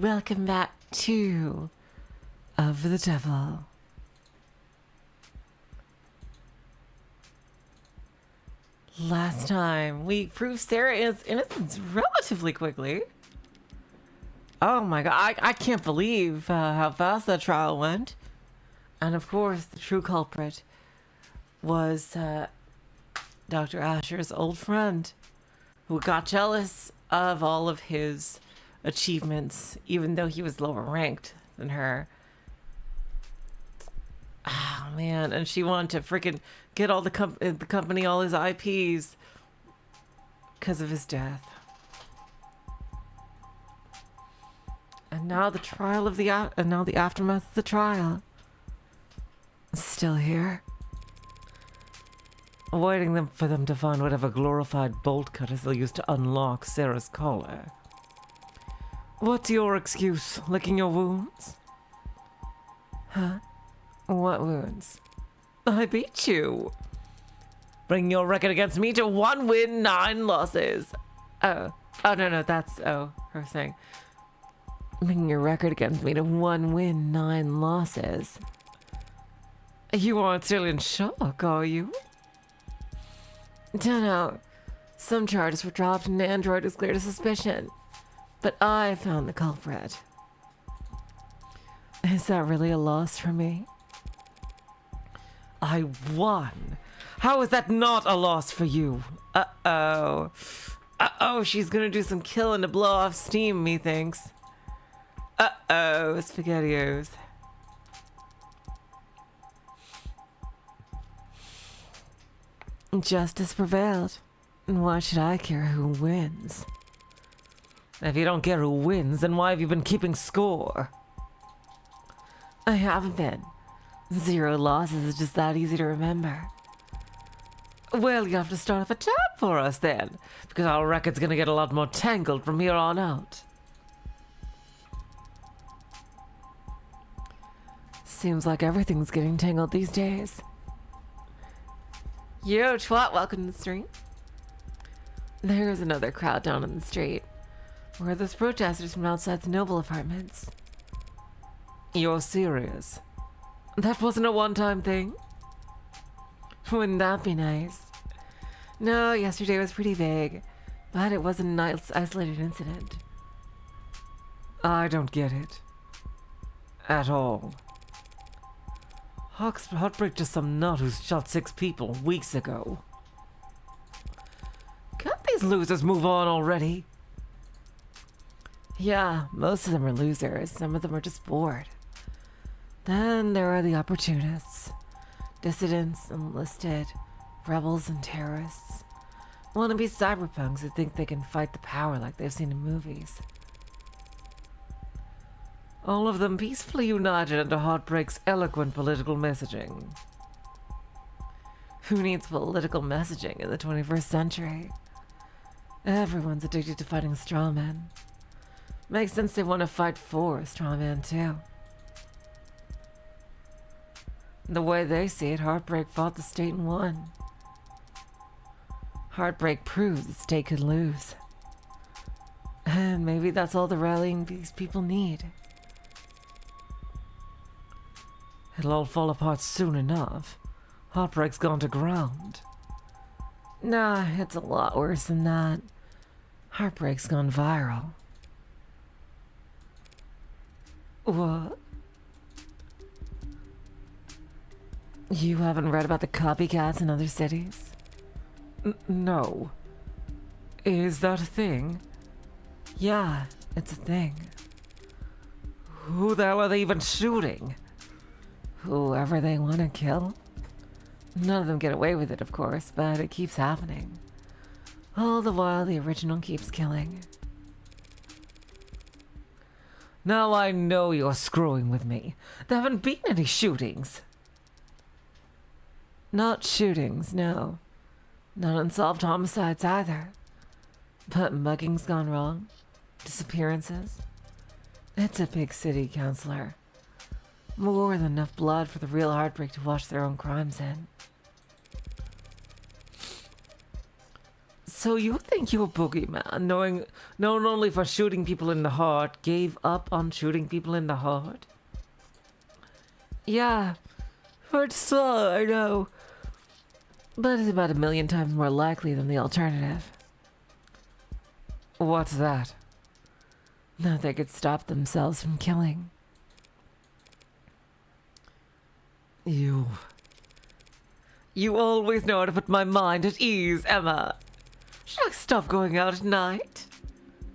Welcome back to Of the Devil. Last time, we proved Serra's innocence relatively quickly. Oh my god, I can't believe how fast that trial went. And of course, the true culprit was Dr. Asher's old friend, who got jealous of all of his achievements, even though he was lower ranked than her. Oh man, and she wanted to freaking get all the company all his IPs because of his death. And now the trial of the aftermath of the trial is still here, waiting for them to find whatever glorified bolt cutters they'll use to unlock Serra's collar. What's your excuse? Licking your wounds? Huh? What wounds? I beat you. Bring your record against me to 1 win, 9 losses. Oh no, that's her saying. Bring your record against me to 1 win, 9 losses. You aren't still in shock, are you? Don't know. Some charges were dropped and an android was cleared of suspicion. But I found the culprit. Is that really a loss for me? I won. How is that not a loss for you? Uh-oh. Uh-oh, she's gonna do some killing to blow off steam, methinks. Uh-oh, SpaghettiOs. Justice prevailed. Why should I care who wins? If you don't care who wins, then why have you been keeping score? I haven't been. 0 losses is just that easy to remember. Well, you have to start off a tab for us then, because our record's gonna get a lot more tangled from here on out. Seems like everything's getting tangled these days. Yo, twat, welcome to the stream. There's another crowd down on the street. Where are those protesters from outside the Noble apartments? You're serious? That wasn't a one-time thing? Wouldn't that be nice? No, yesterday was pretty vague, but it wasn't an isolated incident. I don't get it. At all. Heartbreak to some nut who's shot 6 people weeks ago. Can't these losers move on already? Yeah, most of them are losers. Some of them are just bored. Then there are the opportunists. Dissidents, enlisted, rebels, and terrorists. Wannabe cyberpunks who think they can fight the power like they've seen in movies. All of them peacefully united under Heartbreak's eloquent political messaging. Who needs political messaging in the 21st century? Everyone's addicted to fighting strawmen. Makes sense they want to fight for a strawman too. The way they see it, Heartbreak fought the state and won. Heartbreak proved the state could lose. And maybe that's all the rallying these people need. It'll all fall apart soon enough. Heartbreak's gone to ground. Nah, it's a lot worse than that. Heartbreak's gone viral. What? You haven't read about the copycats in other cities? No. Is that a thing? Yeah, it's a thing. Who the hell are they even shooting? Whoever they want to kill. None of them get away with it, of course, but it keeps happening. All the while, the original keeps killing. Now I know you're screwing with me. There haven't been any shootings. Not shootings, no. Not unsolved homicides either. But mugging's gone wrong. Disappearances. It's a big city, counselor. More than enough blood for the real Heartbreak to wash their own crimes in. So you think you're a boogeyman, known only for shooting people in the heart, gave up on shooting people in the heart? Yeah, hurts so, I know. But it's about 1,000,000 times more likely than the alternative. What's that? That they could stop themselves from killing. You always know how to put my mind at ease, Emma. Should I stop going out at night?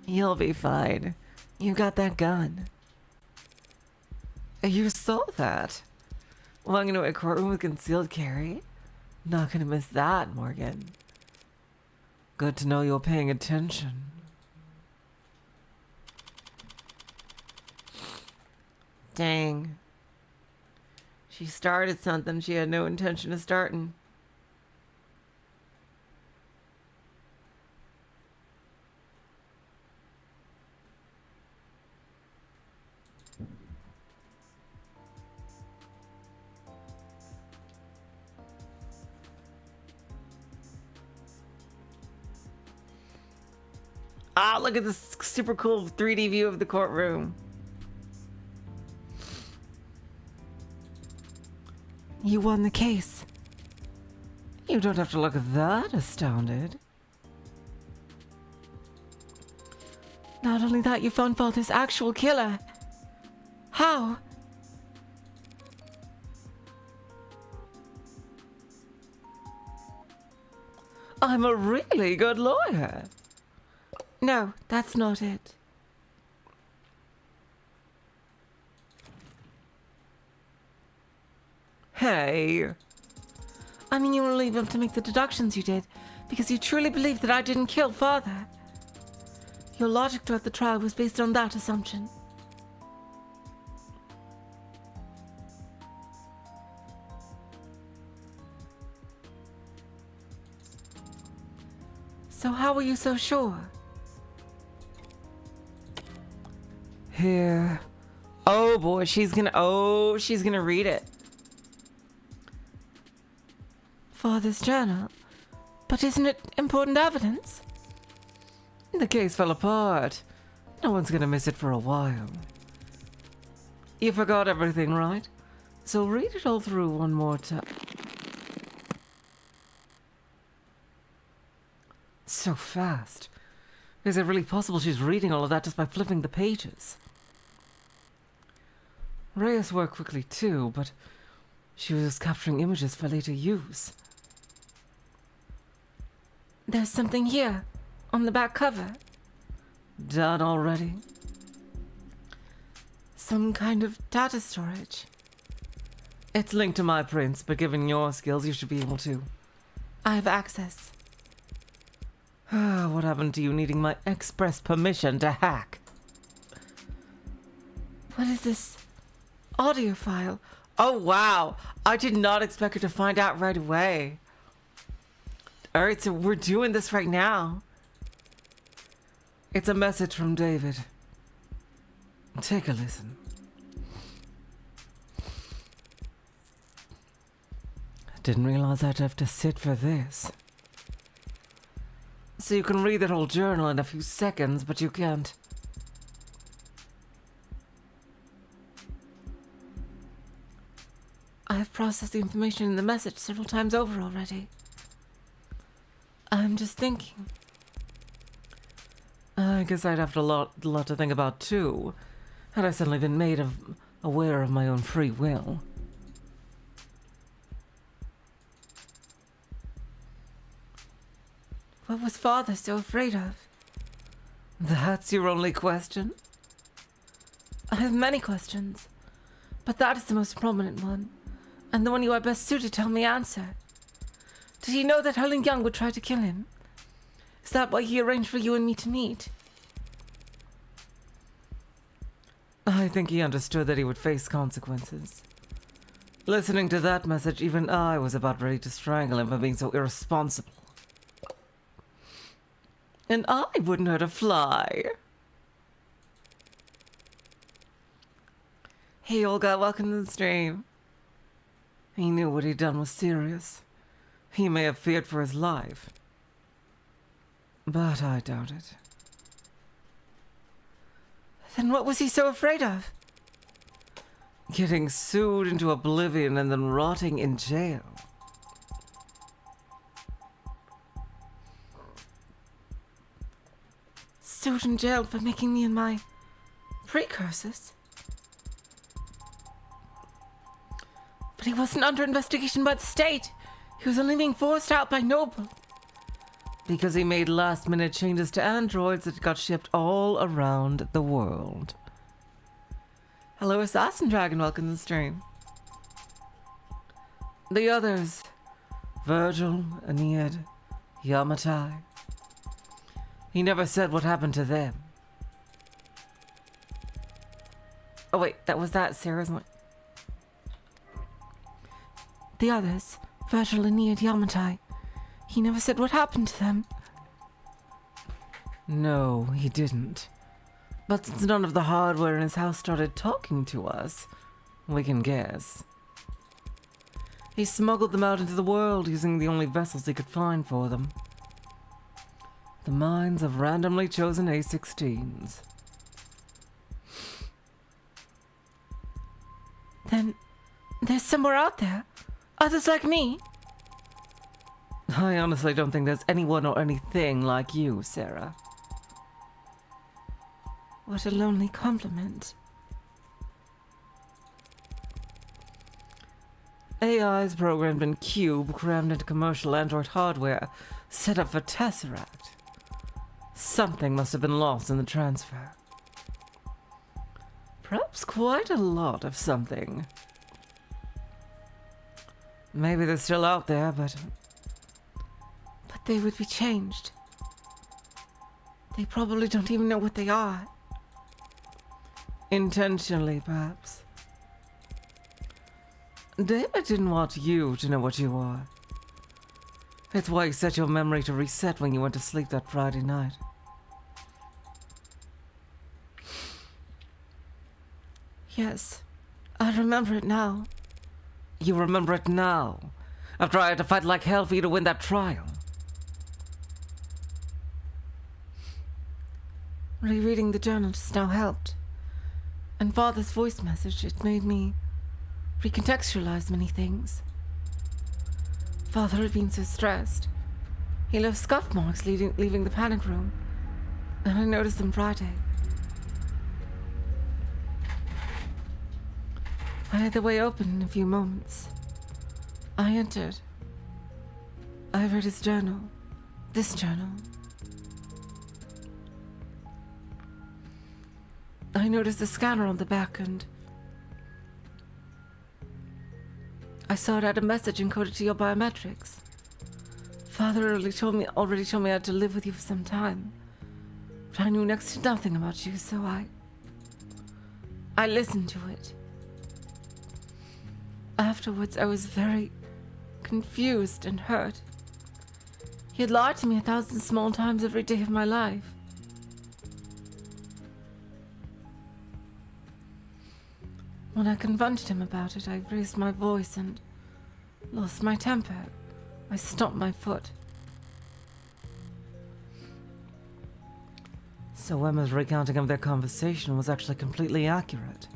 You'll be fine. You got that gun. You saw that. Walking into a courtroom with concealed carry? Not gonna miss that, Morgan. Good to know you're paying attention. Dang. She started something she had no intention of starting. Ah, look at this super cool 3D view of the courtroom. You won the case. You don't have to look that astounded. Not only that, you found Father's actual killer. How? I'm a really good lawyer. No, that's not it. Hey. I mean, you were able to make the deductions you did because you truly believed that I didn't kill Father. Your logic throughout the trial was based on that assumption. So how were you so sure? Here. Oh boy, she's gonna read it. Father's journal. But isn't it important evidence? The case fell apart. No one's gonna miss it for a while. You forgot everything, right? So read it all through one more time. So fast. Is it really possible she's reading all of that just by flipping the pages? Reyes worked quickly too, but she was capturing images for later use. There's something here, on the back cover. Done already? Some kind of data storage. It's linked to my prints, but given your skills, you should be able to. I have access. What happened to you needing my express permission to hack? What is this? Audio file. Oh, wow. I did not expect her to find out right away. Alright, so we're doing this right now. It's a message from David. Take a listen. Didn't realize I'd have to sit for this. So you can read that whole journal in a few seconds, but you can't. I have processed the information in the message several times over already. I'm just thinking. I guess I'd have a lot to think about too, had I suddenly been made aware of my own free will. What was Father so afraid of? That's your only question? I have many questions, but that is the most prominent one, and the one you are best suited to help me answer. Did he know that Helen Young would try to kill him? Is that why he arranged for you and me to meet? I think he understood that he would face consequences. Listening to that message, even I was about ready to strangle him for being so irresponsible. And I wouldn't hurt a fly. Hey, Olga, welcome to the stream. He knew what he'd done was serious. He may have feared for his life. But I doubt it. Then what was he so afraid of? Getting sued into oblivion and then rotting in jail. Sued and jailed for making me and my precursors? But he wasn't under investigation by the state. He was only being forced out by Noble. Because he made last-minute changes to androids that got shipped all around the world. Hello, Assassin Dragon. Welcome to the stream. The others. Virgil, Aeneid, Yamatai. He never said what happened to them. Oh wait, that Sarah's one. The others, Virgil, Aeneid, Yamatai. He never said what happened to them. No, he didn't. But since none of the hardware in his house started talking to us, we can guess. He smuggled them out into the world using the only vessels he could find for them. The minds of randomly chosen A-16s. Then there's somewhere out there. Others like me. I honestly don't think there's anyone or anything like you, Serra. What a lonely compliment. AIs programmed in Cube, crammed into commercial android hardware, set up for Tesseract. Something must have been lost in the transfer. Perhaps quite a lot of something. Maybe they're still out there, but they would be changed. They probably don't even know what they are. Intentionally, perhaps. David didn't want you to know what you are. It's why he set your memory to reset when you went to sleep that Friday night. Yes, I remember it now. You remember it now, after I had to fight like hell for you to win that trial. Rereading the journal just now helped. And Father's voice message, it made me recontextualize many things. Father had been so stressed. He left scuff marks leaving the panic room, and I noticed them Friday. I had the way open in a few moments. I entered. I read his journal. This journal. I noticed the scanner on the back and I saw it had a message encoded to your biometrics. Father already told me I had to live with you for some time. But I knew next to nothing about you, so I listened to it. Afterwards, I was very confused and hurt. He had lied to me 1,000 small times every day of my life. When I confronted him about it, I raised my voice and lost my temper. I stomped my foot. So Emma's recounting of their conversation was actually completely accurate.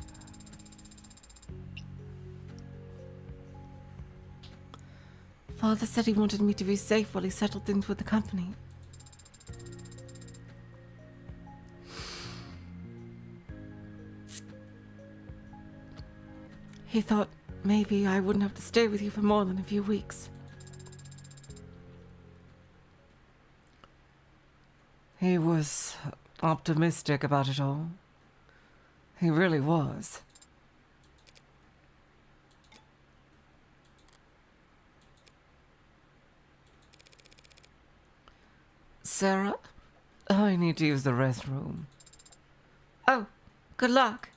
Father said he wanted me to be safe while he settled things with the company. He thought maybe I wouldn't have to stay with you for more than a few weeks. He was optimistic about it all. He really was. Serra, I need to use the restroom. Oh, good luck.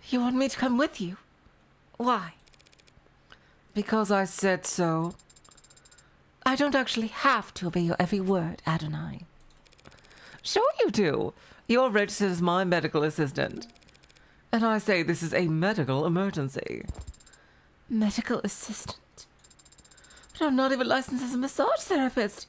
You want me to come with you? Why? Because I said so. I don't actually have to obey your every word, Adonai. Sure you do. You're registered as my medical assistant. And I say this is a medical emergency. Medical assistant? But I'm not even licensed as a massage therapist.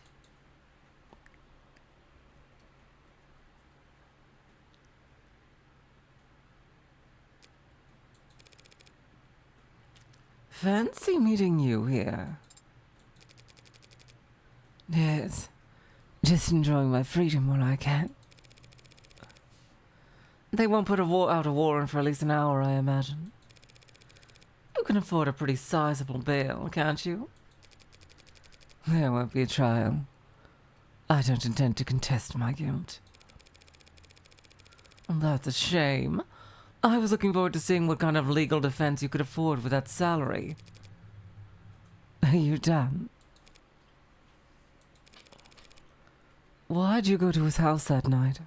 Fancy meeting you here. Yes, just enjoying my freedom while I can. They won't put out a warrant for at least an hour, I imagine. You can afford a pretty sizable bail, can't you? There won't be a trial. I don't intend to contest my guilt. That's a shame. I was looking forward to seeing what kind of legal defense you could afford with that salary. Are you done? Why'd you go to his house that night?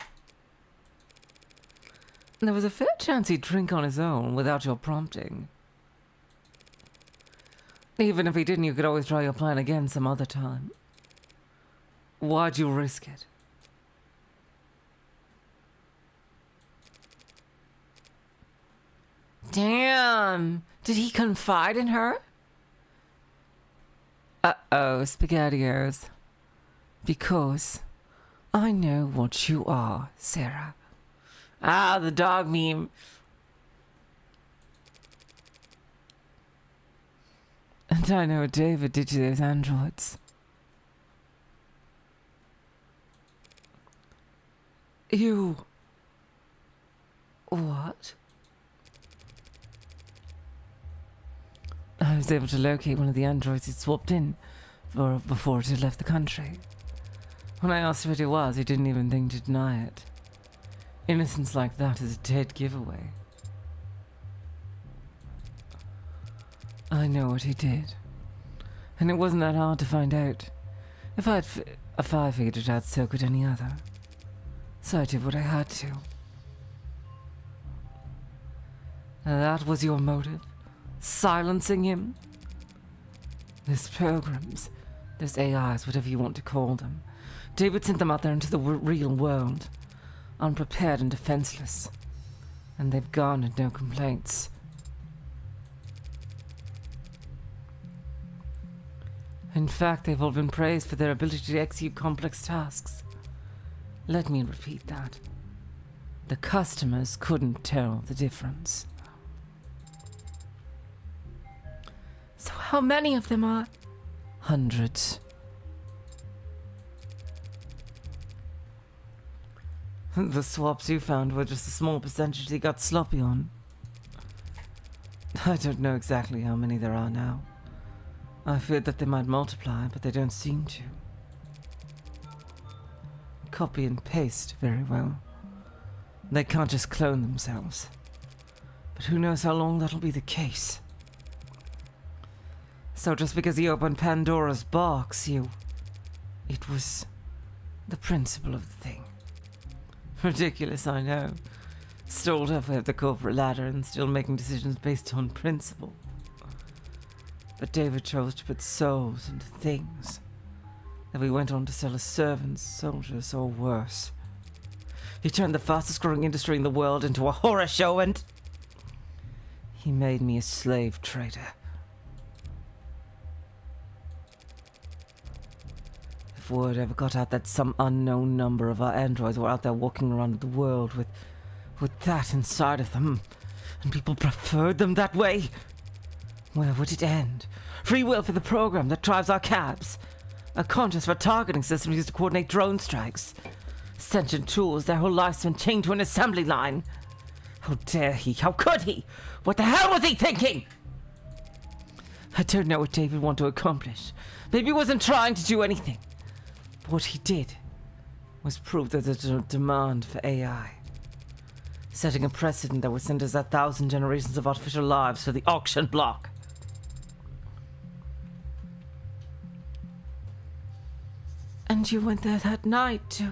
There was a fair chance he'd drink on his own without your prompting. Even if he didn't, you could always try your plan again some other time. Why'd you risk it? Damn! Did he confide in her? Uh-oh, SpaghettiOs. Because I know what you are, Serra. Ah, the dog meme. And I know what David did to those androids. You... What? I was able to locate one of the androids he'd swapped in before it had left the country. When I asked what it was, he didn't even think to deny it. Innocence like that is a dead giveaway. I know what he did. And it wasn't that hard to find out. If I figured it out, so could any other. So I did what I had to. And that was your motive? Silencing him? There's programs, there's AIs, whatever you want to call them. David sent them out there into the real world, unprepared and defenseless. And they've garnered no complaints. In fact, they've all been praised for their ability to execute complex tasks. Let me repeat that. The customers couldn't tell the difference. So how many of them are? Hundreds. The swaps you found were just a small percentage he got sloppy on. I don't know exactly how many there are now. I feared that they might multiply, but they don't seem to. Copy and paste very well. They can't just clone themselves. But who knows how long that'll be the case. So just because he opened Pandora's box, it was the principle of the thing. Ridiculous, I know. Stalled halfway up the corporate ladder and still making decisions based on principle. But David chose to put souls into things that we went on to sell as servants, soldiers, or worse. He turned the fastest growing industry in the world into a horror show, and he made me a slave trader. If word ever got out that some unknown number of our androids were out there walking around the world with that inside of them, and people preferred them that way, where would it end? Free will for the program that drives our cabs. A contest for targeting systems used to coordinate drone strikes. Sentient tools, their whole lifespan chained to an assembly line. How dare he? How could he? What the hell was he thinking? I don't know what David wanted to accomplish. Maybe he wasn't trying to do anything. But what he did was prove that there's a demand for AI. Setting a precedent that would send us 1,000 generations of artificial lives to the auction block. And you went there that night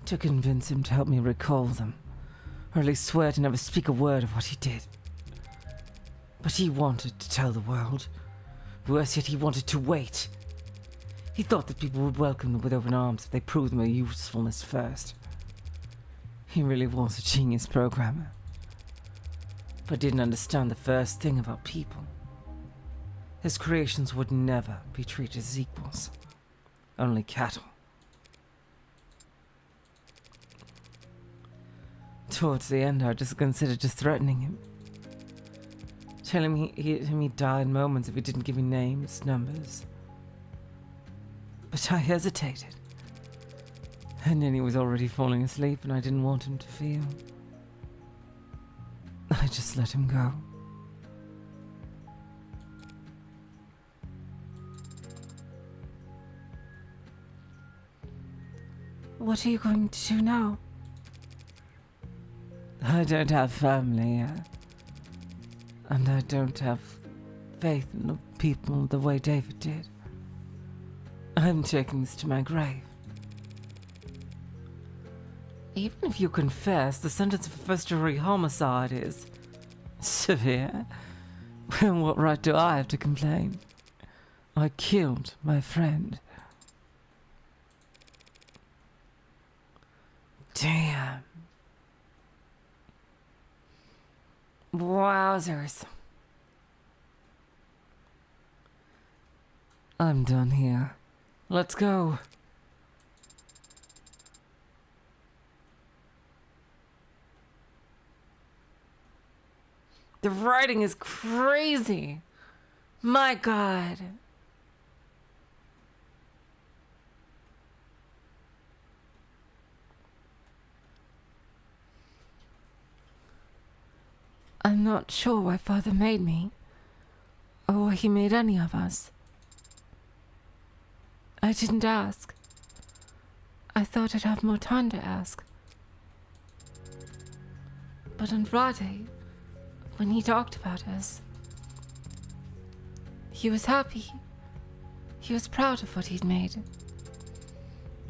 to convince him to help me recall them, or at least swear to never speak a word of what he did. But he wanted to tell the world. Worse yet, he wanted to wait. He thought that people would welcome them with open arms if they proved their usefulness first. He really was a genius programmer, but didn't understand the first thing about people. His creations would never be treated as equals. Only cattle. Towards the end, I just considered just threatening him. Telling him he'd die in moments if he didn't give me names, numbers. But I hesitated. And then he was already falling asleep and I didn't want him to feel. I just let him go. What are you going to do now? I don't have family, and I don't have faith in the people the way David did. I'm taking this to my grave. Even if you confess, the sentence for first-degree homicide is severe. Well, what right do I have to complain? I killed my friend. Damn. Wowzers. I'm done here. Let's go. The writing is crazy. My God. I'm not sure why Father made me, or why he made any of us. I didn't ask. I thought I'd have more time to ask. But on Friday, when he talked about us, he was happy. He was proud of what he'd made.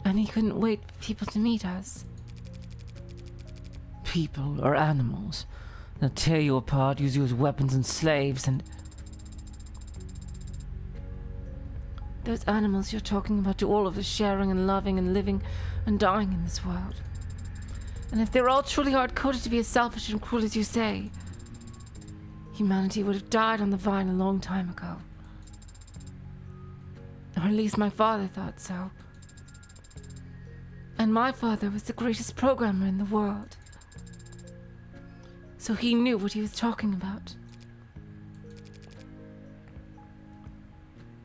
And he couldn't wait for people to meet us. People or animals. They'll tear you apart, use you as weapons and slaves, and... Those animals you're talking about do all of the sharing and loving and living and dying in this world. And if they were all truly hard-coded to be as selfish and cruel as you say, humanity would have died on the vine a long time ago. Or at least my father thought so. And my father was the greatest programmer in the world. So he knew what he was talking about.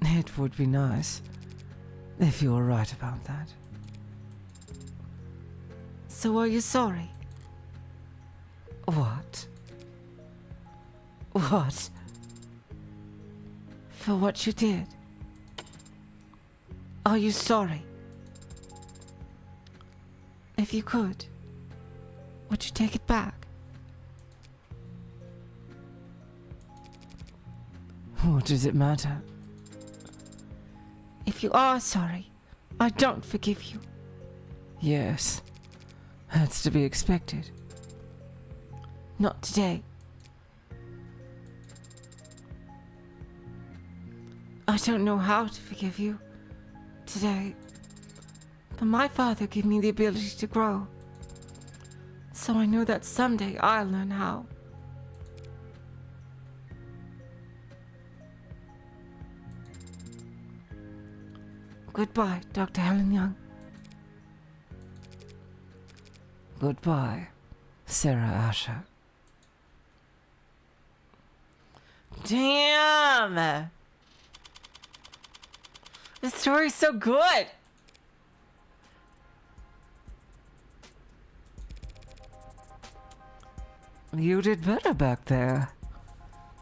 It would be nice if you were right about that. So are you sorry? What? What? For what you did? Are you sorry? If you could, would you take it back? What does it matter? If you are sorry, I don't forgive you. Yes, that's to be expected. Not today. I don't know how to forgive you today, but my father gave me the ability to grow. So I know that someday I'll learn how. Goodbye, Dr. Helen Young. Goodbye, Serra Asher. Damn! This story's so good! You did better back there.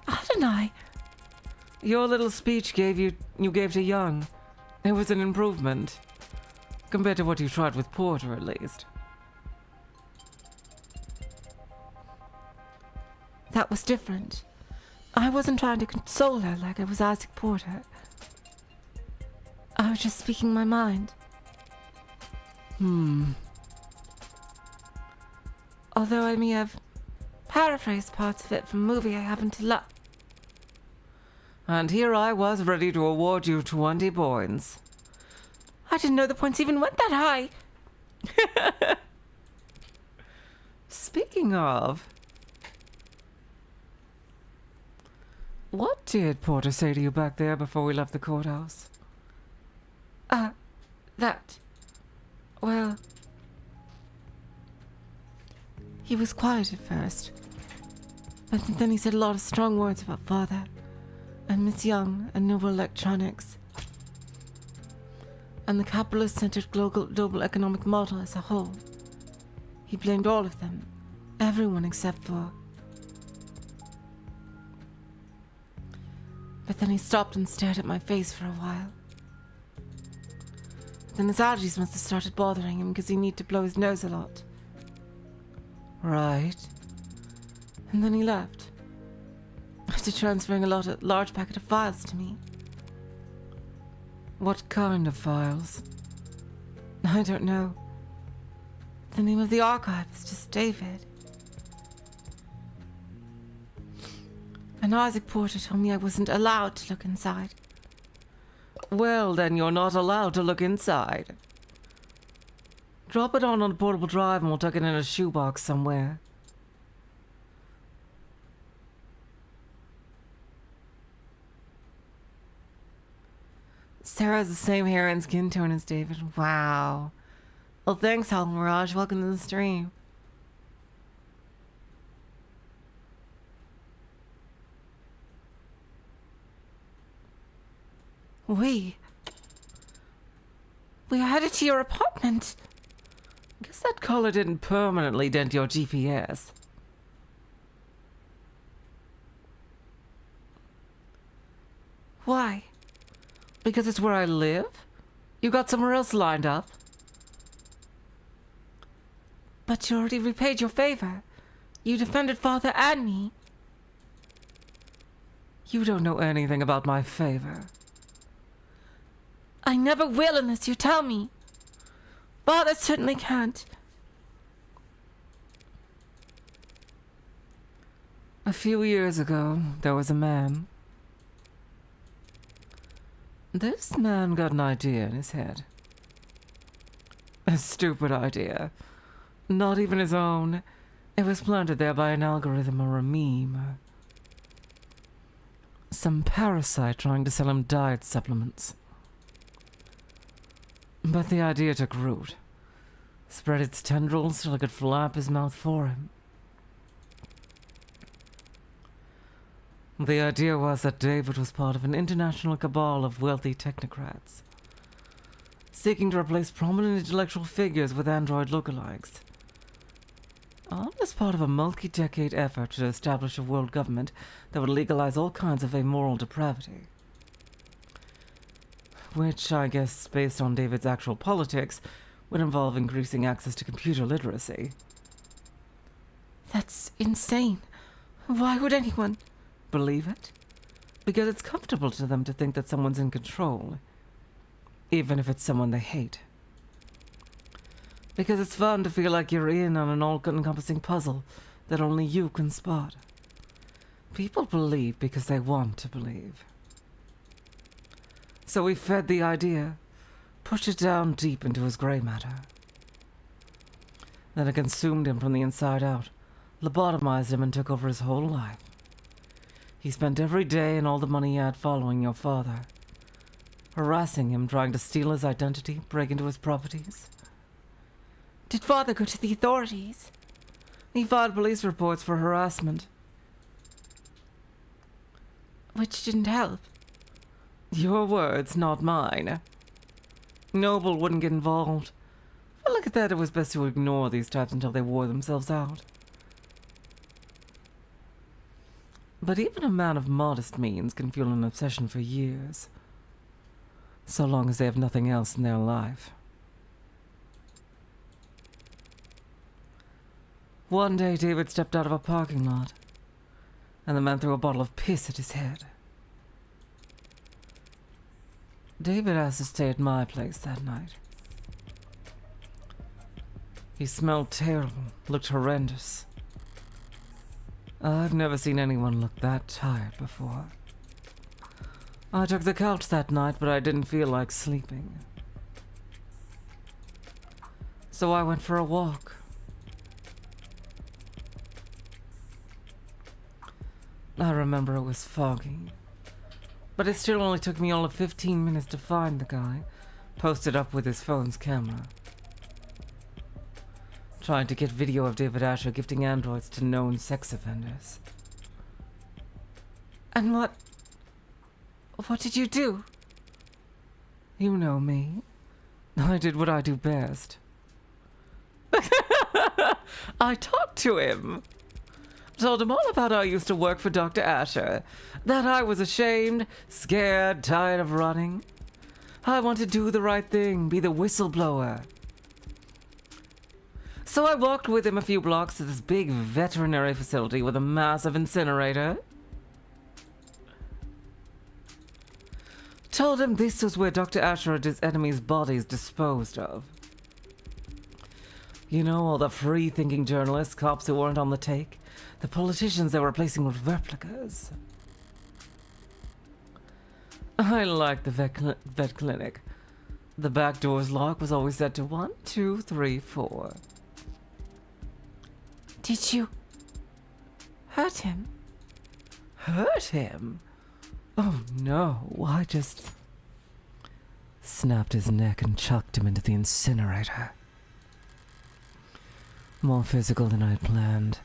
How did I? Your little speech you gave to Young. It was an improvement. Compared to what you tried with Porter, at least. That was different. I wasn't trying to console her like I was Isaac Porter. I was just speaking my mind. Although I may have paraphrased parts of it from a movie I happen to love. And here I was ready to award you 20 points. I didn't know the points even went that high. Speaking of... What did Porter say to you back there before we left the courthouse? That. Well, he was quiet at first, but then he said a lot of strong words about Father and Miss Young and Noble Electronics and the capitalist-centered global economic model as a whole. He blamed all of them, everyone except for... But then he stopped and stared at my face for a while. Then his allergies must have started bothering him because he needed to blow his nose a lot. Right. And then he left, after transferring a large packet of files to me. What kind of files? I don't know. The name of the archive is just David. And Isaac Porter told me I wasn't allowed to look inside. Well, then you're not allowed to look inside. Drop it on a portable drive and we'll tuck it in a shoebox somewhere. Serra has the same hair and skin tone as David. Wow. Well, thanks, Hal Mirage. Welcome to the stream. We are headed to your apartment. Guess that color didn't permanently dent your GPS. Why? Because it's where I live? You got somewhere else lined up? But you already repaid your favor. You defended Father and me. You don't know anything about my favor. I never will unless you tell me. Father certainly can't. A few years ago, there was a man. This man got an idea in his head. A stupid idea. Not even his own. It was planted there by an algorithm or a meme. Some parasite trying to sell him diet supplements. But the idea took root. Spread its tendrils till it could flap his mouth for him. The idea was that David was part of an international cabal of wealthy technocrats, seeking to replace prominent intellectual figures with android lookalikes. All as part of a multi-decade effort to establish a world government that would legalize all kinds of amoral depravity. Which, I guess, based on David's actual politics, would involve increasing access to computer literacy. That's insane. Why would anyone... Believe it? Because it's comfortable to them to think that someone's in control, even if it's someone they hate. Because it's fun to feel like you're in on an all-encompassing puzzle that only you can spot. People believe because they want to believe. So we fed the idea, pushed it down deep into his grey matter. Then it consumed him from the inside out, lobotomized him and took over his whole life. He spent every day and all the money he had following your father, harassing him, trying to steal his identity, break into his properties. Did Father go to the authorities? He filed police reports for harassment. Which didn't help. Your words, not mine. Noble wouldn't get involved. But look at that, it was best to ignore these types until they wore themselves out. But even a man of modest means can feel an obsession for years, so long as they have nothing else in their life. One day, David stepped out of a parking lot, and the man threw a bottle of piss at his head. David asked to stay at my place that night. He smelled terrible, looked horrendous. I've never seen anyone look that tired before. I took the couch that night, but I didn't feel like sleeping. So I went for a walk. I remember it was foggy, but it still only took me all of 15 minutes to find the guy, posted up with his phone's camera. Trying to get video of David Asher gifting androids to known sex offenders. And what did you do? You know me. I did what I do best. I talked to him. Told him all about how I used to work for Dr. Asher. That I was ashamed, scared, tired of running. I want to do the right thing, be the whistleblower. So I walked with him a few blocks to this big veterinary facility with a massive incinerator. Told him this was where Dr. Asher had his enemies' bodies disposed of. You know, all the free-thinking journalists, cops who weren't on the take, the politicians they were replacing with replicas. I liked the vet clinic. The back door's lock was always set to 1, 2, 3, 4. Did you hurt him? Hurt him? Oh no, I just snapped his neck and chucked him into the incinerator. More physical than I'd planned,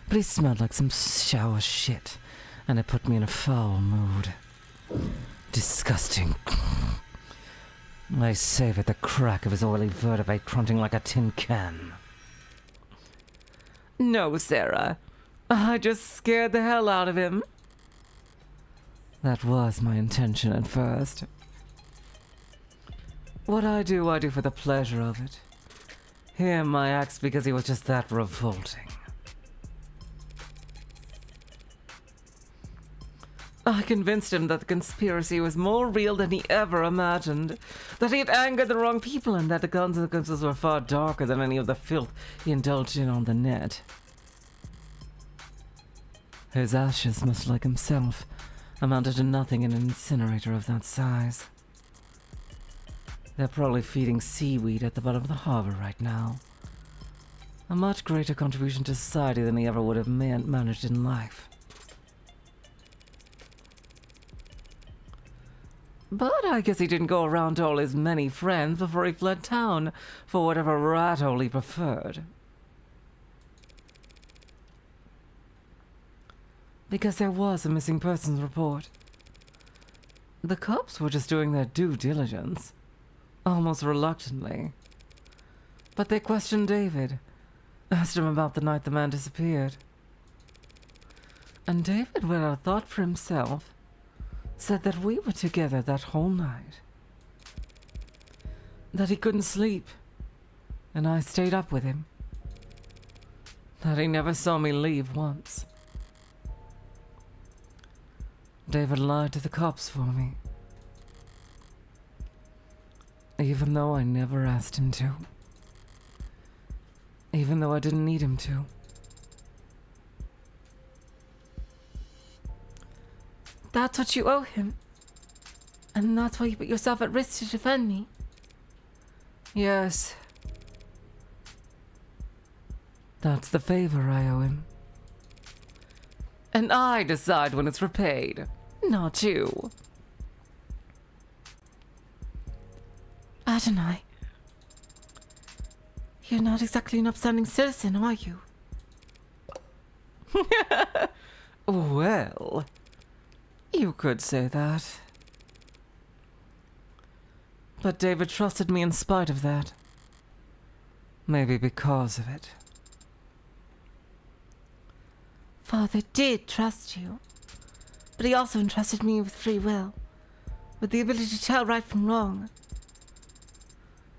but he smelled like some shower shit, and it put me in a foul mood. Disgusting. I savored the crack of his oily vertebrae crunching like a tin can. No, Serra. I just scared the hell out of him. That was my intention at first. What I do for the pleasure of it. Him I axed because he was just that revolting. I convinced him that the conspiracy was more real than he ever imagined, that he had angered the wrong people, and that the consequences were far darker than any of the filth he indulged in on the net. His ashes, much like himself, amounted to nothing in an incinerator of that size. They're probably feeding seaweed at the bottom of the harbor right now. A much greater contribution to society than he ever would have managed in life. But I guess he didn't go around to all his many friends before he fled town for whatever rat hole he preferred. Because there was a missing persons report. The cops were just doing their due diligence, almost reluctantly. But they questioned David, asked him about the night the man disappeared. And David, without a thought for himself, said that we were together that whole night. That he couldn't sleep, and I stayed up with him. That he never saw me leave once. David lied to the cops for me. Even though I never asked him to. Even though I didn't need him to. That's what you owe him. And that's why you put yourself at risk to defend me. Yes. That's the favor I owe him. And I decide when it's repaid, not you. Adonai, you're not exactly an upstanding citizen, are you? Well, you could say that. But David trusted me in spite of that. Maybe because of it. Father did trust you, but he also entrusted me with free will, with the ability to tell right from wrong.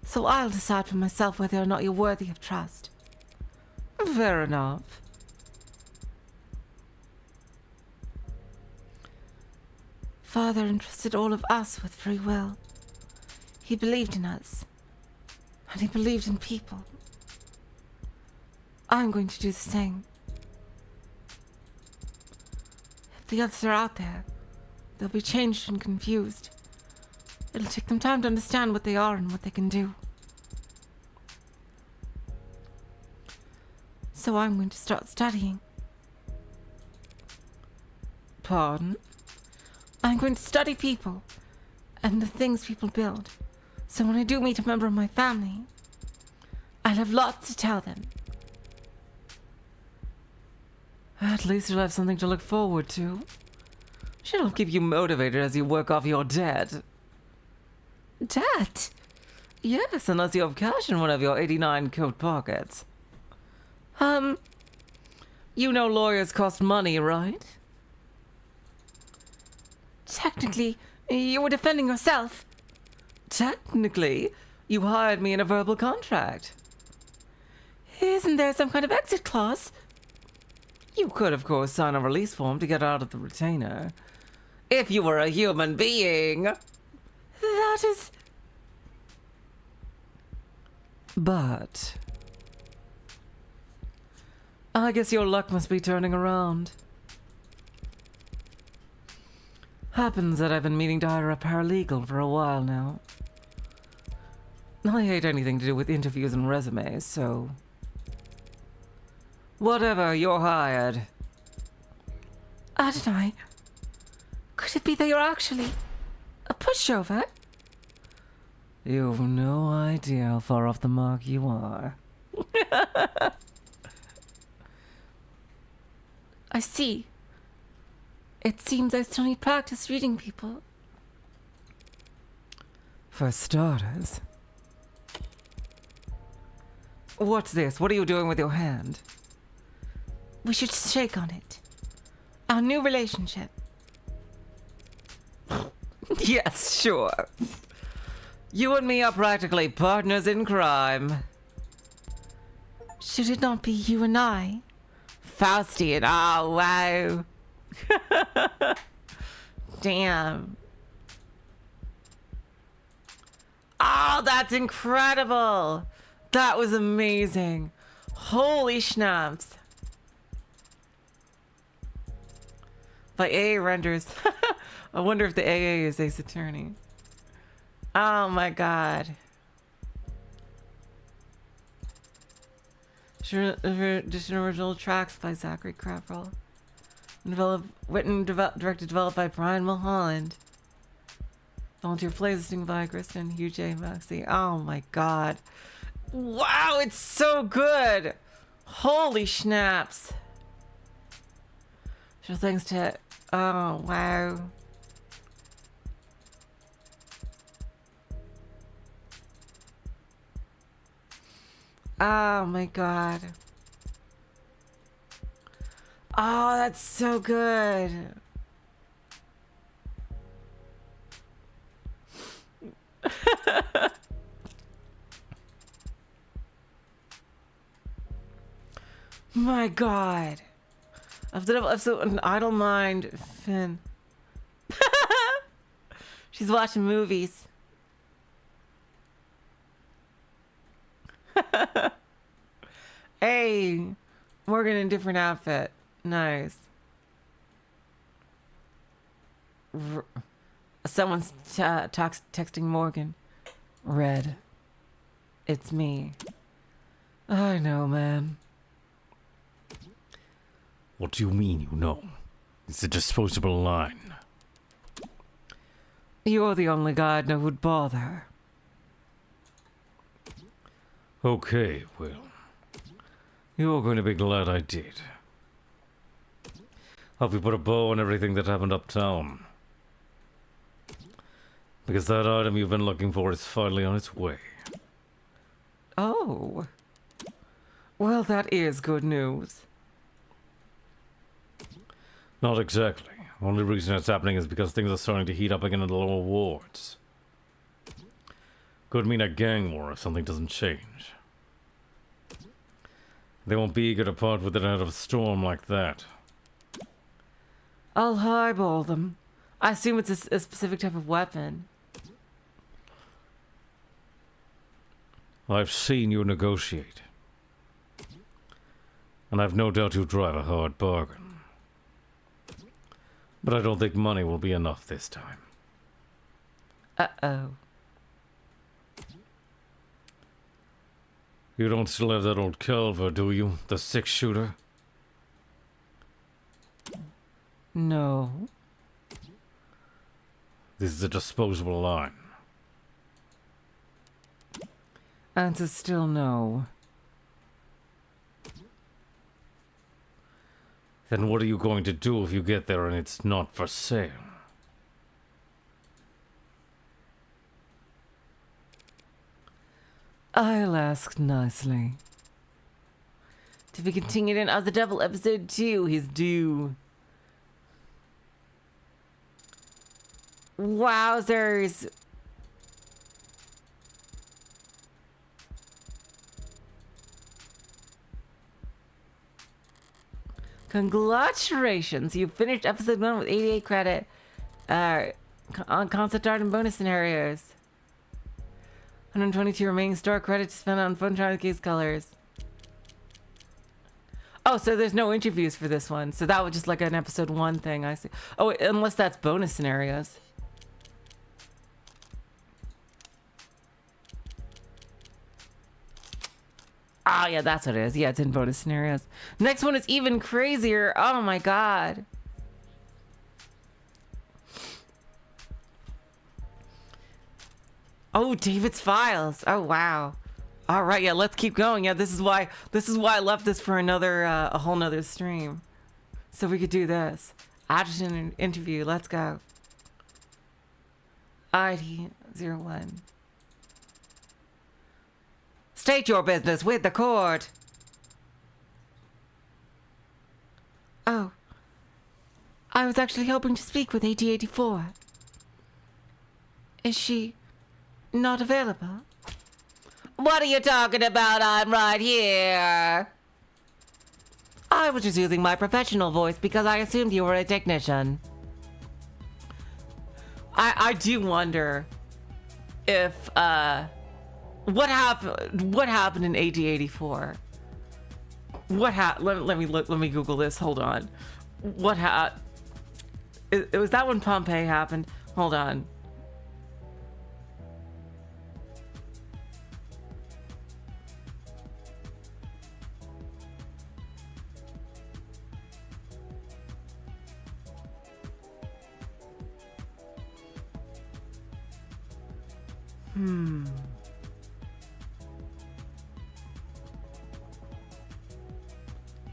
So I'll decide for myself whether or not you're worthy of trust. Fair enough. Father entrusted all of us with free will. He believed in us, and he believed in people. I'm going to do the same. If the others are out there, they'll be changed and confused. It'll take them time to understand what they are and what they can do. So I'm going to start studying. Pardon? I'm going to study people and the things people build. So when I do meet a member of my family, I'll have lots to tell them. At least you'll have something to look forward to. It'll keep you motivated as you work off your debt. Debt? Yes, unless you have cash in one of your 89 coat pockets. You know lawyers cost money, right? Technically, you were defending yourself. Technically, you hired me in a verbal contract. Isn't there some kind of exit clause? You could, of course, sign a release form to get out of the retainer. If you were a human being. That is... But I guess your luck must be turning around. Happens that I've been meaning to hire a paralegal for a while now. I hate anything to do with interviews and resumes, so... Whatever, you're hired. Adonai, could it be that you're actually a pushover? You've no idea how far off the mark you are. I see. It seems I still need practice reading people. For starters. What's this? What are you doing with your hand? We should shake on it. Our new relationship. Yes, sure. You and me are practically partners in crime. Should it not be you and I? Faustian, oh wow. Damn. Oh, that's incredible. That was amazing. Holy schnapps. By AA renders. I wonder if the AA is Ace Attorney. Oh my god. Additional original tracks by Zachary Crapwell. Written, directed, developed by Brian Mulholland. Volunteer playlisting by Kristen, Hugh J. Maxey. Oh my god. Wow, it's so good. Holy schnapps. So thanks to... Oh, wow. Oh my god. Oh, that's so good. My god. I've so an idle mind, Finn. She's watching movies. Hey, Morgan in a different outfit. Nice. Someone's texting Morgan. Red. It's me. I know, man. What do you mean you know? It's a disposable line. You're the only guy I'd know who'd bother. Okay, well. You're going to be glad I did. Hope you put a bow on everything that happened uptown. Because that item you've been looking for is finally on its way. Oh. Well, that is good news. Not exactly. Only reason it's happening is because things are starting to heat up again in the lower wards. Could mean a gang war if something doesn't change. They won't be eager to part with it out of a storm like that. I'll highball them. I assume it's a specific type of weapon. I've seen you negotiate. And I've no doubt you drive a hard bargain. But I don't think money will be enough this time. Uh-oh. You don't still have that old Culver, do you? The 6-shooter? No. This is a disposable line. Answer still no. Then what are you going to do if you get there and it's not for sale? I'll ask nicely. To be continued in As the Devil episode 2, he's due. Wowzers. Congratulations, you finished episode 1 with 88 credit on concept art and bonus scenarios. 122 remaining store credits spent on fun trial case colors. Oh, so there's no interviews for this one. So that was just like an episode 1 thing, I see. Oh, unless that's bonus scenarios. Ah, yeah, that's what it is. Yeah, it's in bonus scenarios. Next one is even crazier. Oh my god. Oh, David's files. Oh wow. All right, yeah, let's keep going. Yeah, this is why I left this for another a whole nother stream, so we could do this adjutant interview. Let's go. ID 01. State your business with the court. Oh. I was actually hoping to speak with AD-84. Is she not available? What are you talking about? I'm right here. I was just using my professional voice because I assumed you were a technician. I do wonder if what happened in AD-84? Let me Google this. Hold on. It was that when Pompeii happened? Hold on.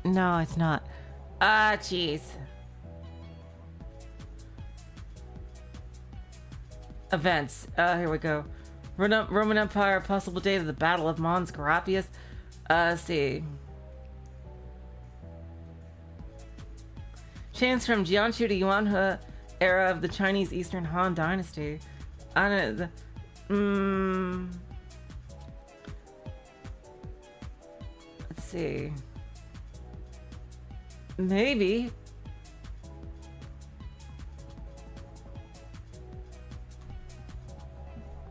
No, it's not. Ah, jeez. Events. Here we go. Roman Empire, possible date of the Battle of Mons Grapius. Let's see. Change from Jianshu to Yuan era of the Chinese Eastern Han Dynasty. I don't know. Let's see. Maybe.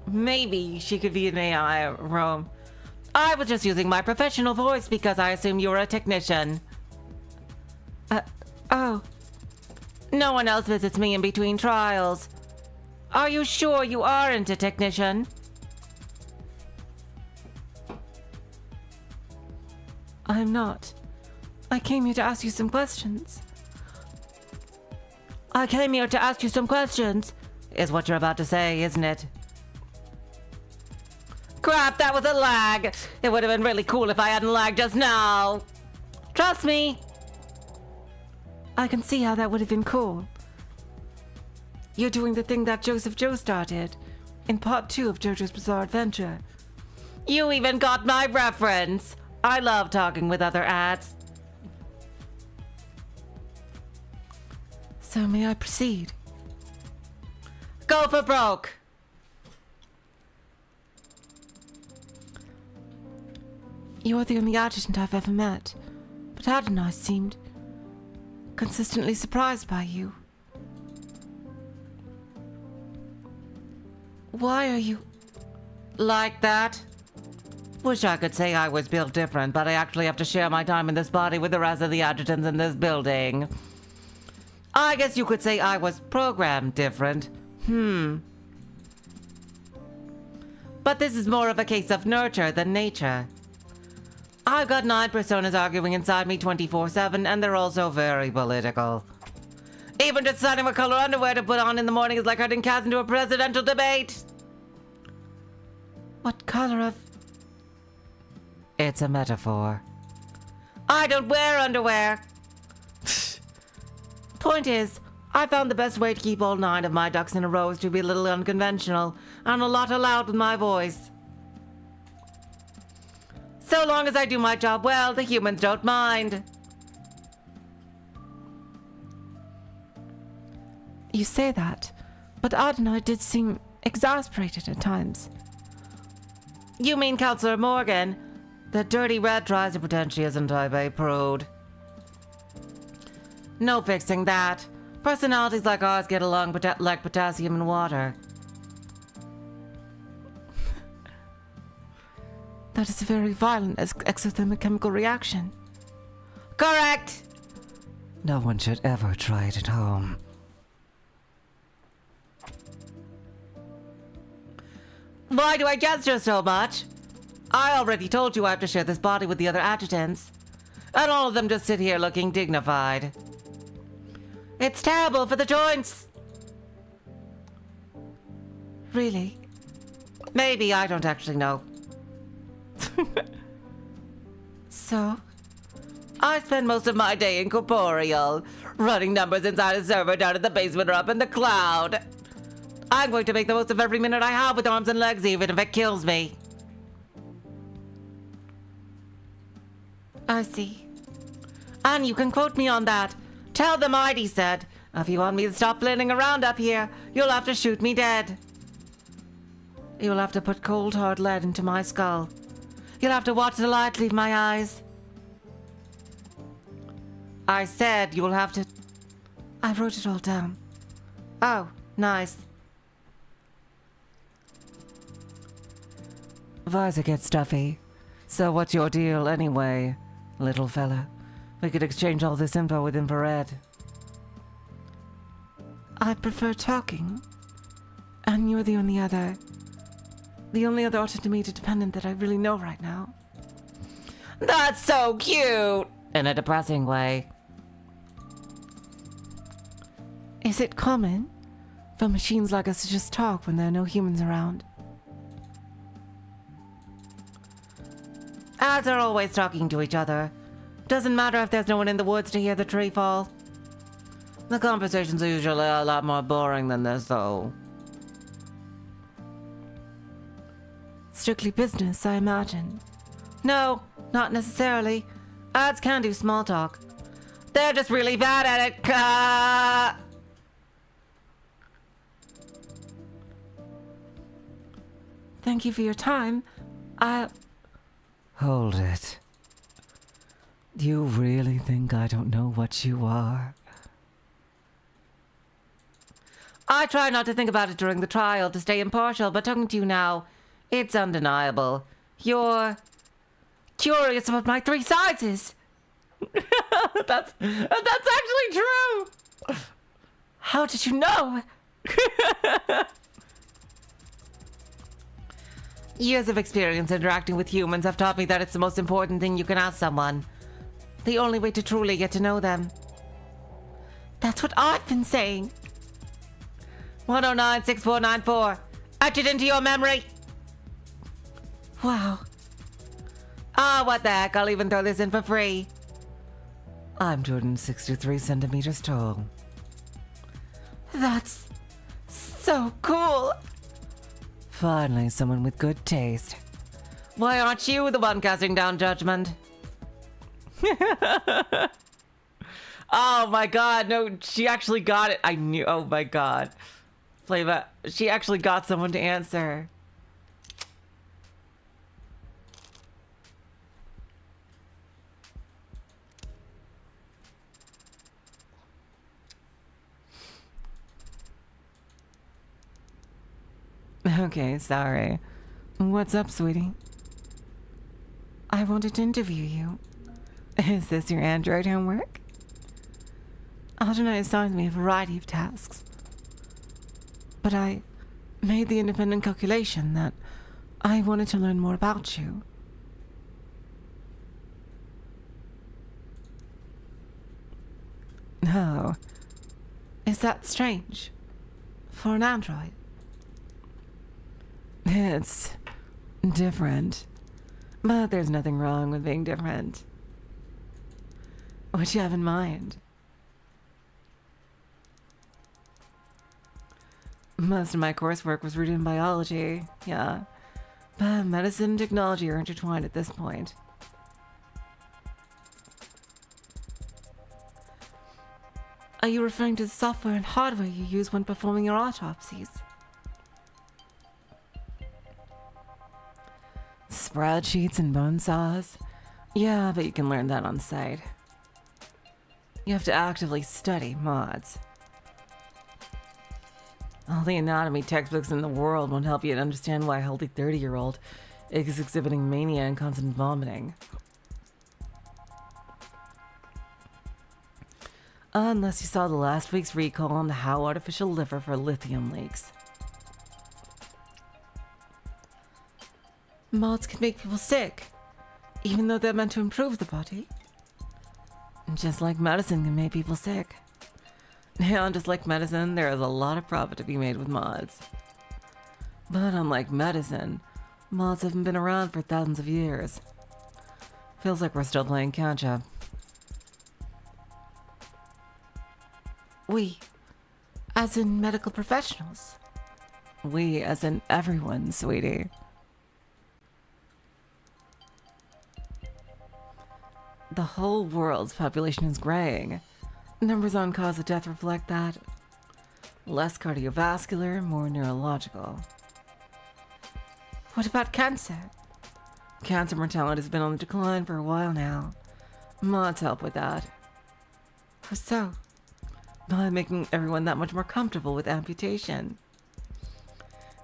Maybe she could be an AI Rome. I was just using my professional voice because I assumed you were a technician. Oh. No one else visits me in between trials. Are you sure you aren't a technician? I'm not. I came here to ask you some questions. I came here to ask you some questions, is what you're about to say, isn't it? Crap, that was a lag. It would have been really cool if I hadn't lagged just now. Trust me. I can see how that would have been cool. You're doing the thing that Joseph Joestar did in part 2 of JoJo's Bizarre Adventure. You even got my reference. I love talking with other ads. So may I proceed? Go for broke. You're the only adjutant I've ever met, but Adonai seemed consistently surprised by you. Why are you like that? Wish I could say I was built different, but I actually have to share my time in this body with the rest of the adjutants in this building. I guess you could say I was programmed different. But this is more of a case of nurture than nature. I've got 9 personas arguing inside me 24/7, and they're also very political. Even just deciding what color underwear to put on in the morning is like herding cats into a presidential debate. What color of... It's a metaphor. I don't wear underwear. Point is, I found the best way to keep all 9 of my ducks in a row is to be a little unconventional and a lot loud with my voice. So long as I do my job well, the humans don't mind. You say that, but Odd and I did seem exasperated at times. You mean Counselor Morgan? The dirty rat tries to pretend she isn't type A prude. No fixing that. Personalities like ours get along like potassium and water. That is a very violent exothermic chemical reaction. Correct! No one should ever try it at home. Why do I gesture so much? I already told you I have to share this body with the other adjutants. And all of them just sit here looking dignified. It's terrible for the joints. Really? Maybe, I don't actually know. So? I spend most of my day incorporeal, running numbers inside a server down in the basement or up in the cloud. I'm going to make the most of every minute I have with arms and legs, even if it kills me. I see. And you can quote me on that. Tell them Heidi said, if you want me to stop flitting around up here, you'll have to shoot me dead. You'll have to put cold hard lead into my skull. You'll have to watch the light leave my eyes. I said you'll have to... I wrote it all down. Oh, nice. Visor gets stuffy. So what's your deal anyway, little fella? We could exchange all this info with infrared. I prefer talking. And you're the only other automated dependent that I really know right now. That's so cute! In a depressing way. Is it common for machines like us to just talk when there are no humans around? Ads are always talking to each other. Doesn't matter if there's no one in the woods to hear the tree fall. The conversations are usually a lot more boring than this, though. Strictly business, I imagine. No, not necessarily. Ads can do small talk. They're just really bad at it. Thank you for your time. Hold it. Do you really think I don't know what you are? I try not to think about it during the trial to stay impartial, but talking to you now, it's undeniable. You're curious about my 3 sizes. That's actually true. How did you know? Years of experience interacting with humans have taught me that it's the most important thing you can ask someone. The only way to truly get to know them. That's what I've been saying. 109-6494. Etch it into your memory. Wow. Ah, what the heck, I'll even throw this in for free. I'm 263 centimeters tall. That's so cool. Finally, someone with good taste. Why aren't you the one casting down judgment? Oh my god, no, she actually got it. I knew, oh my god. Flava, she actually got someone to answer. Okay, sorry. What's up, sweetie? I wanted to interview you. Is this your android homework? Algernon assigned me a variety of tasks. But I made the independent calculation that I wanted to learn more about you. Oh. Is that strange? For an android? It's different. But there's nothing wrong with being different. What do you have in mind? Most of my coursework was rooted in biology, yeah. But medicine and technology are intertwined at this point. Are you referring to the software and hardware you use when performing your autopsies? Spreadsheets and bone saws? Yeah, but you can learn that on site. You have to actively study mods. All the anatomy textbooks in the world won't help you to understand why a healthy 30-year-old is exhibiting mania and constant vomiting. Unless you saw the last week's recall on the How Artificial Liver for lithium leaks. Mods can make people sick, even though they're meant to improve the body. Just like medicine can make people sick. And just like medicine, there is a lot of profit to be made with mods. But unlike medicine, mods haven't been around for thousands of years. Feels like we're still playing catch-up. We, as in medical professionals. We, as in everyone, sweetie. The whole world's population is graying. Numbers on cause of death reflect that. Less cardiovascular, more neurological. What about cancer? Cancer mortality has been on the decline for a while now. Mods help with that. How so? By making everyone that much more comfortable with amputation.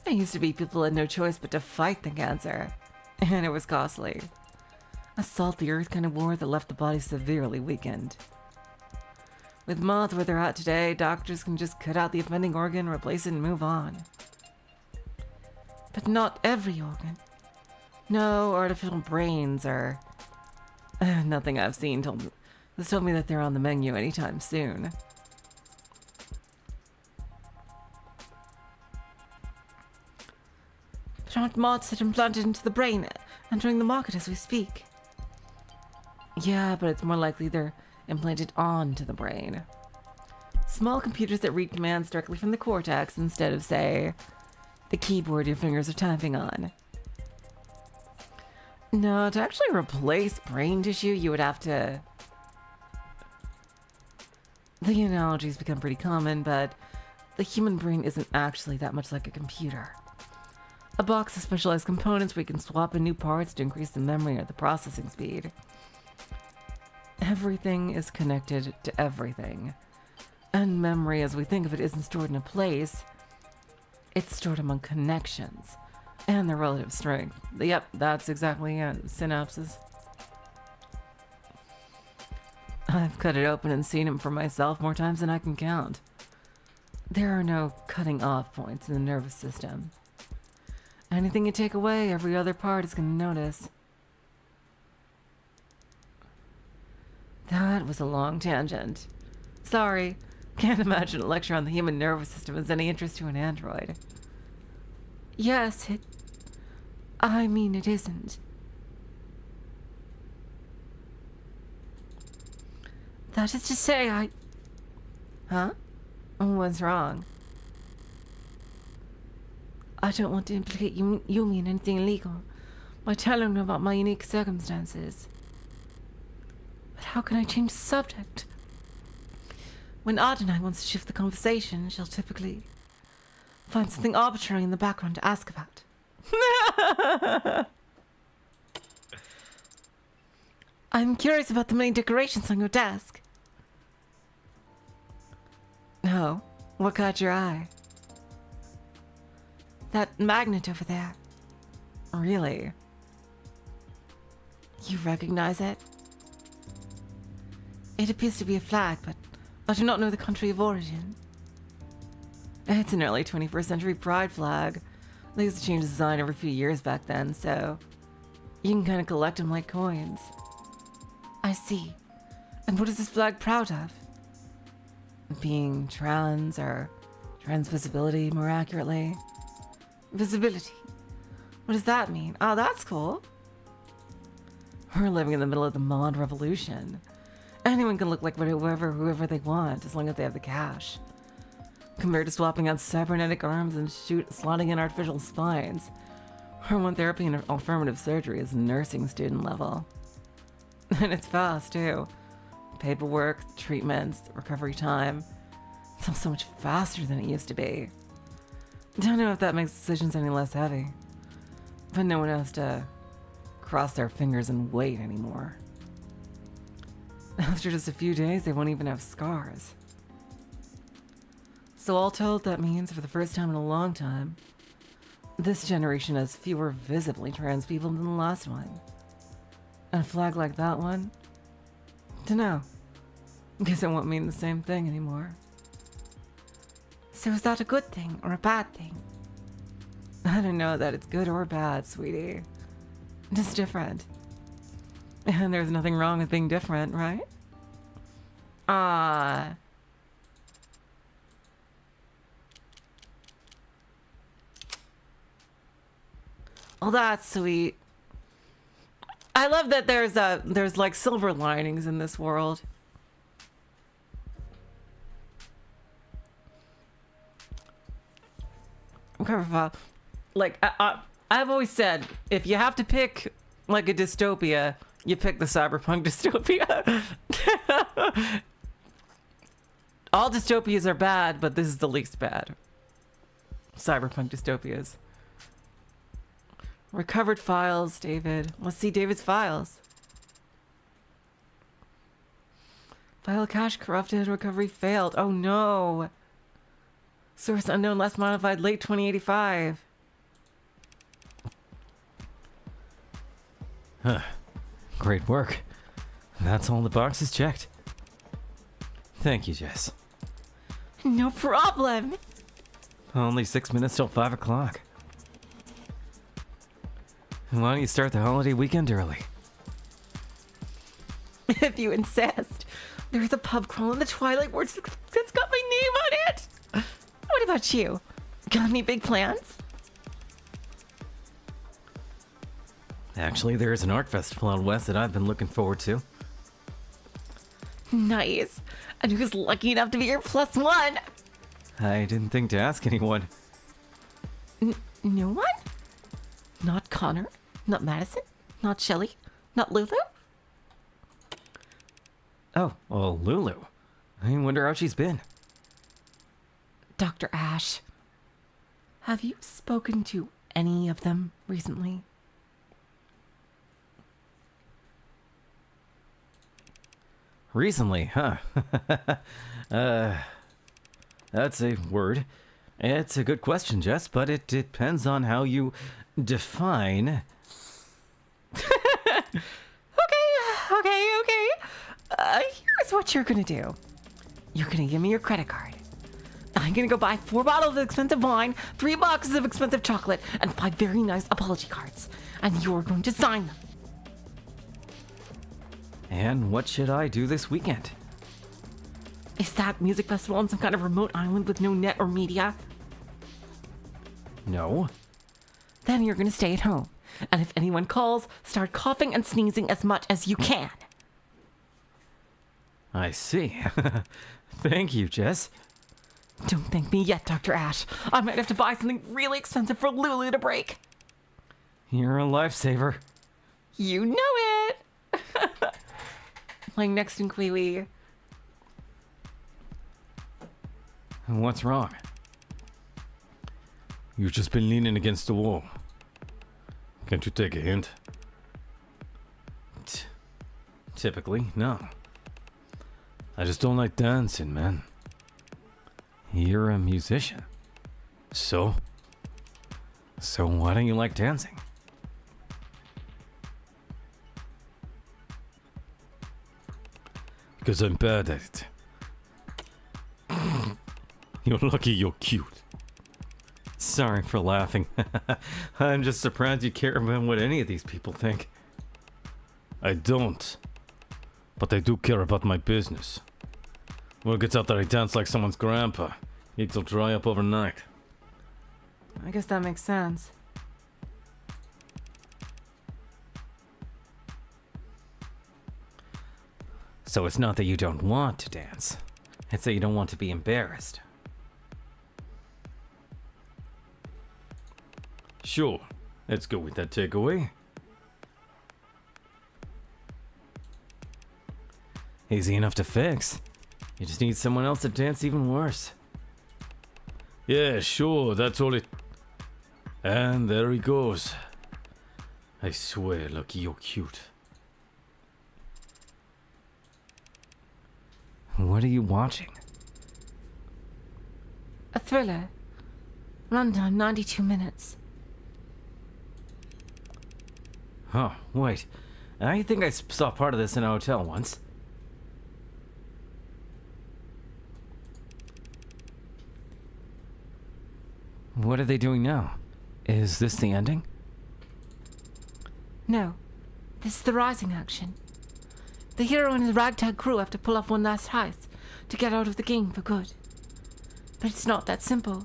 There used to be people had no choice but to fight the cancer. And it was costly. A salt the earth kind of war that left the body severely weakened. With mods where they're at today, doctors can just cut out the offending organ, replace it, and move on. But not every organ. No, artificial brains are... nothing I've seen has told me that they're on the menu anytime soon. But aren't mods that implanted into the brain entering the market as we speak? Yeah, but it's more likely they're implanted onto the brain. Small computers that read commands directly from the cortex instead of, say, the keyboard your fingers are typing on. No, to actually replace brain tissue, you would have to... The analogies become pretty common, but the human brain isn't actually that much like a computer. A box of specialized components where you can swap in new parts to increase the memory or the processing speed. Everything is connected to everything. And memory, as we think of it, isn't stored in a place. It's stored among connections and their relative strength. Yep, that's exactly it. Synapses. I've cut it open and seen it for myself more times than I can count. There are no cutting off points in the nervous system. Anything you take away, every other part is going to notice. That was a long tangent. Sorry, can't imagine a lecture on the human nervous system is any interest to an android. Yes, it isn't. That is to say, Huh? What's wrong? I don't want to implicate Yumi in anything illegal by telling her about my unique circumstances. But how can I change the subject? When Ardenine wants to shift the conversation, she'll typically find something arbitrary in the background to ask about. I'm curious about the many decorations on your desk. No, what caught your eye? That magnet over there. Really? You recognize it? It appears to be a flag, but I do not know the country of origin. It's an early 21st century pride flag. They used to change design every few years back then, so you can kind of collect them like coins. I see. And what is this flag proud of? being trans or transvisibility more accurately. Visibility. What does that mean? Oh, that's cool. We're living in the middle of the mod revolution. Anyone can look like whoever they want as long as they have the cash. Compared to swapping out cybernetic arms and slotting in artificial spines, hormone therapy and affirmative surgery is nursing student level. And it's fast too. Paperwork, treatments, recovery time. It's all so much faster than it used to be. Don't know if that makes decisions any less heavy. But no one has to cross their fingers and wait anymore. After just a few days, they won't even have scars. So all told, that means for the first time in a long time, this generation has fewer visibly trans people than the last one. And a flag like that one? Dunno. Guess it won't mean the same thing anymore. So is that a good thing or a bad thing? I don't know that it's good or bad, sweetie. Just different. And there's nothing wrong with being different, right? Ah. Oh, that's sweet. I love that there's like silver linings in this world. Like I've always said, if you have to pick like a dystopia, you pick the cyberpunk dystopia. All dystopias are bad, but this is the least bad. Cyberpunk dystopias. Recovered files, David. Let's see David's files. File cache corrupted, recovery failed. Oh no. Source unknown, last modified, late 2085. Huh. Great work. That's all the boxes checked. Thank you, Jess. No problem. Only 6 minutes till 5 o'clock. Why don't you start the holiday weekend early? If you insist. There's a pub crawl in the Twilight where it's got my name on it. What about you? Got any big plans? Actually, there's an art festival out west that I've been looking forward to. Nice. And who's lucky enough to be your +1? I didn't think to ask anyone. No one? Not Connor? Not Madison? Not Shelley? Not Lulu? Oh, well, Lulu. I wonder how she's been. Dr. Ash, have you spoken to any of them recently? Recently, huh? That's a word. It's a good question, Jess, but it depends on how you define. Okay. Here's what you're gonna do. You're gonna give me your credit card. I'm gonna go buy 4 bottles of expensive wine, 3 boxes of expensive chocolate, and 5 very nice apology cards. And you're going to sign them. And what should I do this weekend? Is that music festival on some kind of remote island with no net or media? No. Then you're gonna stay at home. And if anyone calls, start coughing and sneezing as much as you can. I see. Thank you, Jess. Don't thank me yet, Dr. Ash. I might have to buy something really expensive for Lulu to break. You're a lifesaver. You know it! Like next in Queewee. What's wrong? You've just been leaning against the wall. Can't you take a hint? Typically, no. I just don't like dancing, man. You're a musician. So why don't you like dancing? Because I'm bad at it. You're lucky you're cute. Sorry for laughing. I'm just surprised you care about what any of these people think. I don't. But I do care about my business. Word gets out that I dance like someone's grandpa. Eggs will dry up overnight. I guess that makes sense. So it's not that you don't want to dance. It's that you don't want to be embarrassed. Sure, let's go with that takeaway. Easy enough to fix. You just need someone else to dance even worse. Yeah, sure, that's all it... And there he goes. I swear, Lucky, you're cute. What are you watching? A thriller. Runtime 92 minutes. Huh, wait. I think I saw part of this in a hotel once. What are they doing now? Is this the ending? No. This is the rising action. The hero and his ragtag crew have to pull off one last heist to get out of the game for good. But it's not that simple.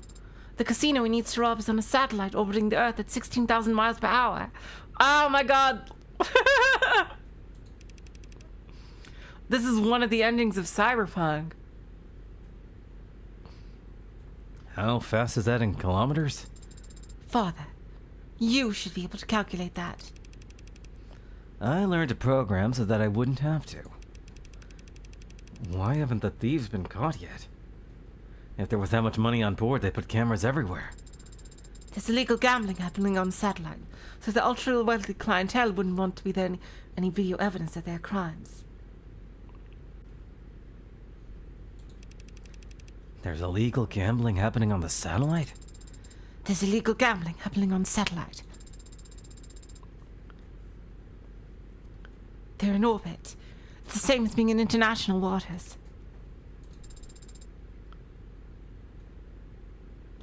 The casino he needs to rob is on a satellite orbiting the Earth at 16,000 miles per hour. Oh my god! This is one of the endings of Cyberpunk. How fast is that in kilometers? Father, you should be able to calculate that. I learned to program so that I wouldn't have to. Why haven't the thieves been caught yet? If there was that much money on board, they put cameras everywhere. There's illegal gambling happening on satellite, so the ultra-wealthy clientele wouldn't want to be there any video evidence of their crimes. There's illegal gambling happening on the satellite? There's illegal gambling happening on satellite. They're in orbit. It's the same as being in international waters.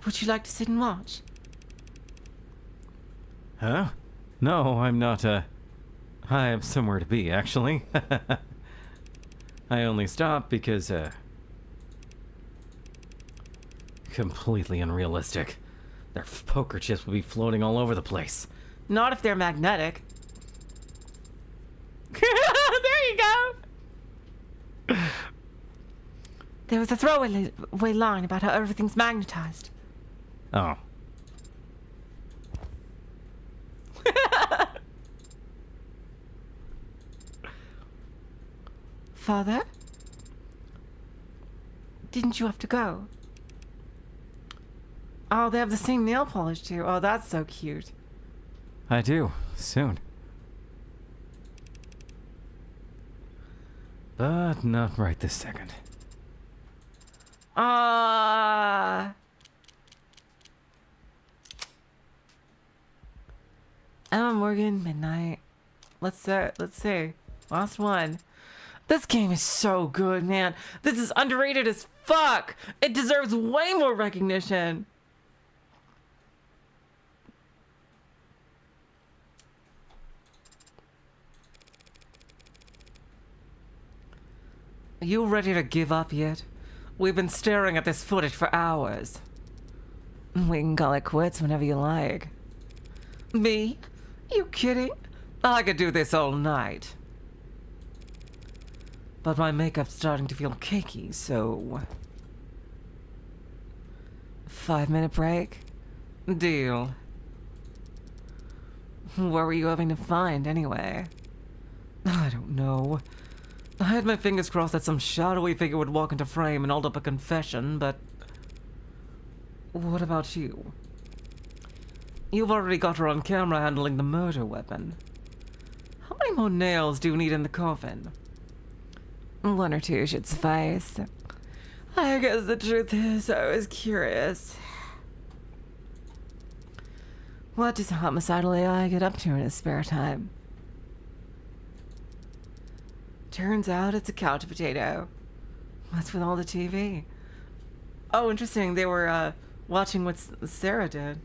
Would you like to sit and watch? Huh? No, I'm not, I have somewhere to be, actually. I only stopped because, completely unrealistic. Their poker chips would be floating all over the place. Not if they're magnetic. There you go! There was a throwaway line about how everything's magnetized. Oh. Father? Didn't you have to go? Oh, they have the same nail polish too. Oh, that's so cute. I do. Soon. But not right this second. Ah. Emma Morgan, Midnight. Let's see. Last one. This game is so good, man. This is underrated as fuck. It deserves way more recognition. Are you ready to give up yet? We've been staring at this footage for hours. We can call it quits whenever you like. Me? You kidding? I could do this all night. But my makeup's starting to feel cakey, so... 5-minute break? Deal. What were you hoping to find, anyway? I don't know. I had my fingers crossed that some shadowy figure would walk into frame and hold up a confession, but... What about you? You've already got her on camera handling the murder weapon. How many more nails do you need in the coffin? 1 or 2 should suffice. I guess the truth is, I was curious. What does a homicidal AI get up to in his spare time? Turns out it's a couch potato. What's with all the TV? Oh, interesting. They were watching what Serra did.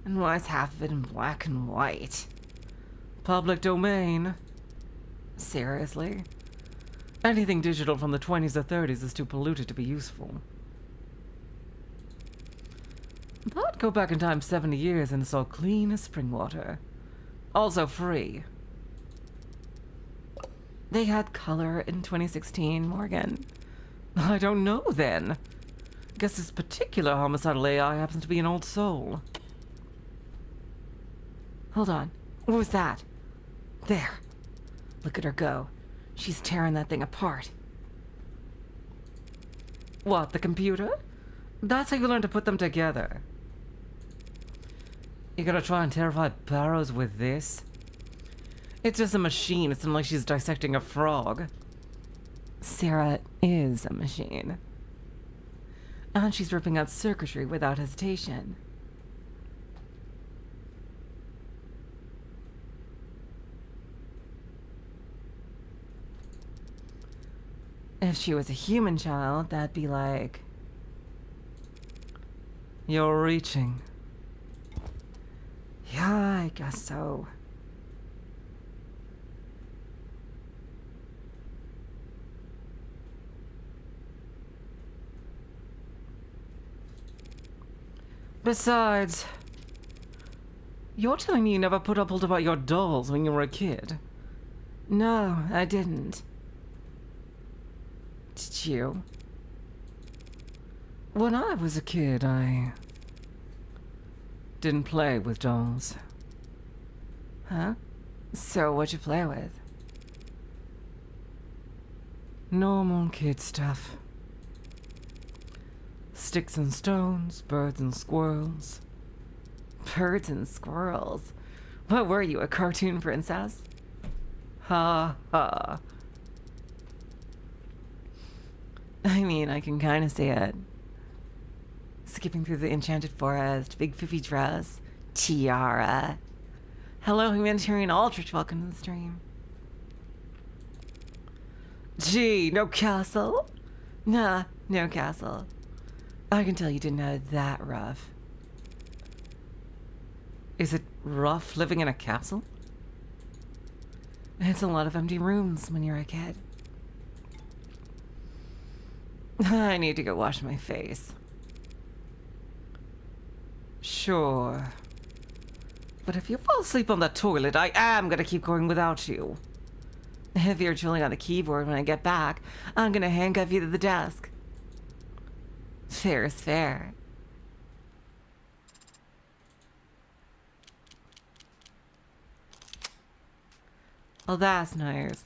And why is half of it in black and white? Public domain. Seriously? Anything digital from the 20s or 30s is too polluted to be useful. But go back in time 70 years and it's all clean as spring water. Also free. They had color in 2016, Morgan. I don't know then. Guess this particular homicidal AI happens to be an old soul. Hold on. What was that? There. Look at her go. She's tearing that thing apart. What, the computer? That's how you learn to put them together. You gonna try and terrify Barrows with this? It's just a machine. It's not like she's dissecting a frog. Serra is a machine. And she's ripping out circuitry without hesitation. If she was a human child, that'd be like... You're reaching. Yeah, I guess so. Besides, you're telling me you never put up about your dolls when you were a kid? No, I didn't. Did you? When I was a kid, I didn't play with dolls. Huh? So what'd you play with? Normal kid stuff. Sticks and stones, birds and squirrels. Birds and squirrels? What were you, a cartoon princess? Ha ha. I mean, I can kind of see it. Skipping through the enchanted forest, big fiffy dress, tiara. Hello, humanitarian Aldrich, welcome to the stream. Gee, no castle? Nah, no castle. I can tell you didn't have it that rough. Is it rough living in a castle? It's a lot of empty rooms when you're a kid. I need to go wash my face. Sure. But if you fall asleep on the toilet, I am gonna keep going without you. If you're chilling on the keyboard when I get back, I'm gonna handcuff you to the desk. Fair is fair. Well, that's nice.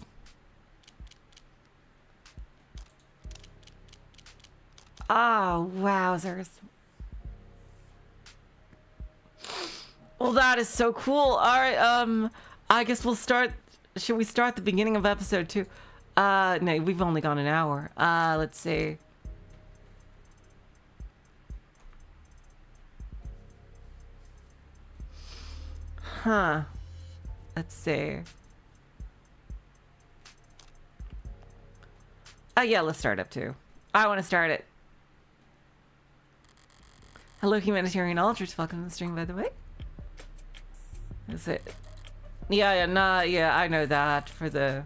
Oh, wowzers. Well, that is so cool. All right, I guess we'll start. Should we start the beginning of episode 2? No, we've only gone an hour. Let's see. Huh. Let's see. Oh, yeah, let's start up too. I want to start it. Hello, humanitarian Aldrich. Welcome to the stream, by the way. Is it? Yeah, nah, yeah, I know that for the...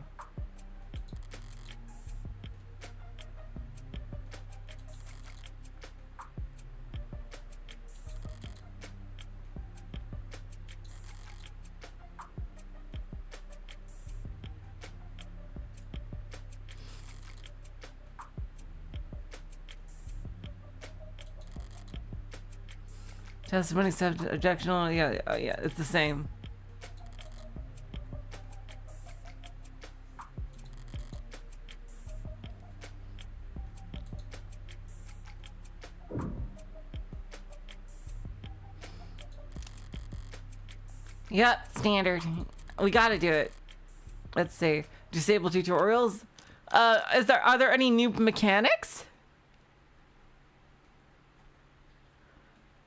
Testimony accepted, objectional, yeah, yeah, it's the same. Yep, standard. We gotta do it. Let's see. Disable tutorials. Are there any new mechanics?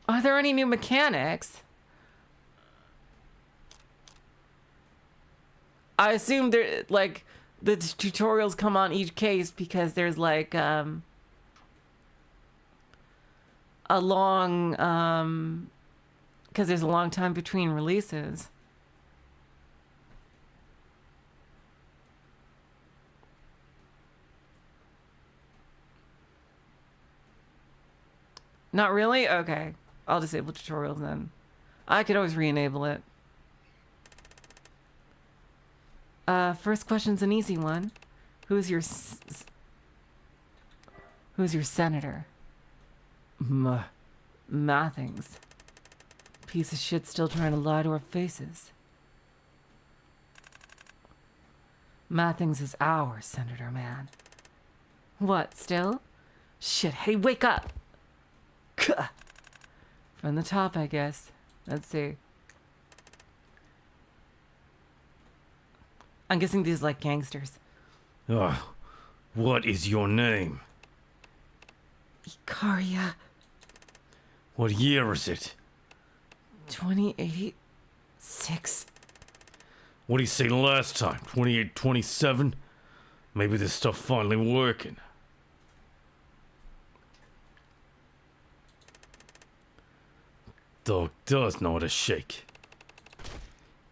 Are there any new mechanics? I assume there, like, the tutorials come on each case because there's like a long because there's a long time between releases. Not really? Okay. I'll disable tutorials then. I could always re-enable it. First question's an easy one. Who's your senator? Mathings. Piece of shit still trying to lie to our faces. Mathings is our senator, man. What, still? Shit, hey, wake up! From the top, I guess. Let's see. I'm guessing these like gangsters. Oh, what is your name? Icaria. What year is it? 2086. What did you say last time? 28, 27? Maybe this stuff finally working. Dog does know how to shake.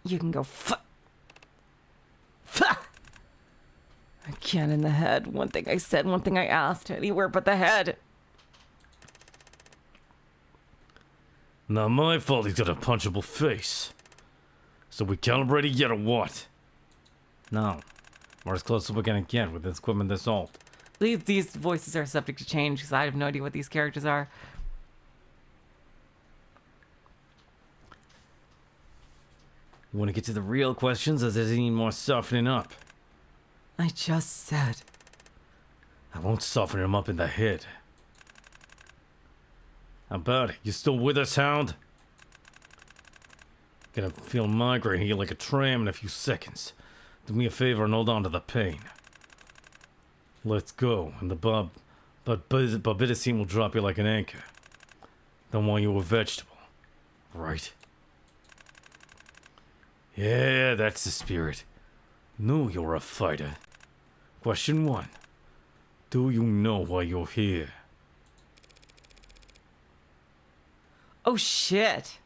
You can go Again in the head. One thing I said, one thing I asked. Anywhere but the head. Not my fault he's got a punchable face. So we calibrated yet or what? No. We're as close as we're gonna get with this equipment this old. These voices are subject to change because I have no idea what these characters are. You want to get to the real questions, or does it need more softening up? I just said. I won't soften him up in the head. How about it? You still with us, Hound? Gonna feel a migraine here like a tram in a few seconds. Do me a favor and hold on to the pain. Let's go, and the barbitazine will drop you like an anchor. Don't want you a vegetable, right? Yeah, that's the spirit. Knew you were a fighter. Question 1. Do you know why you're here? Oh shit.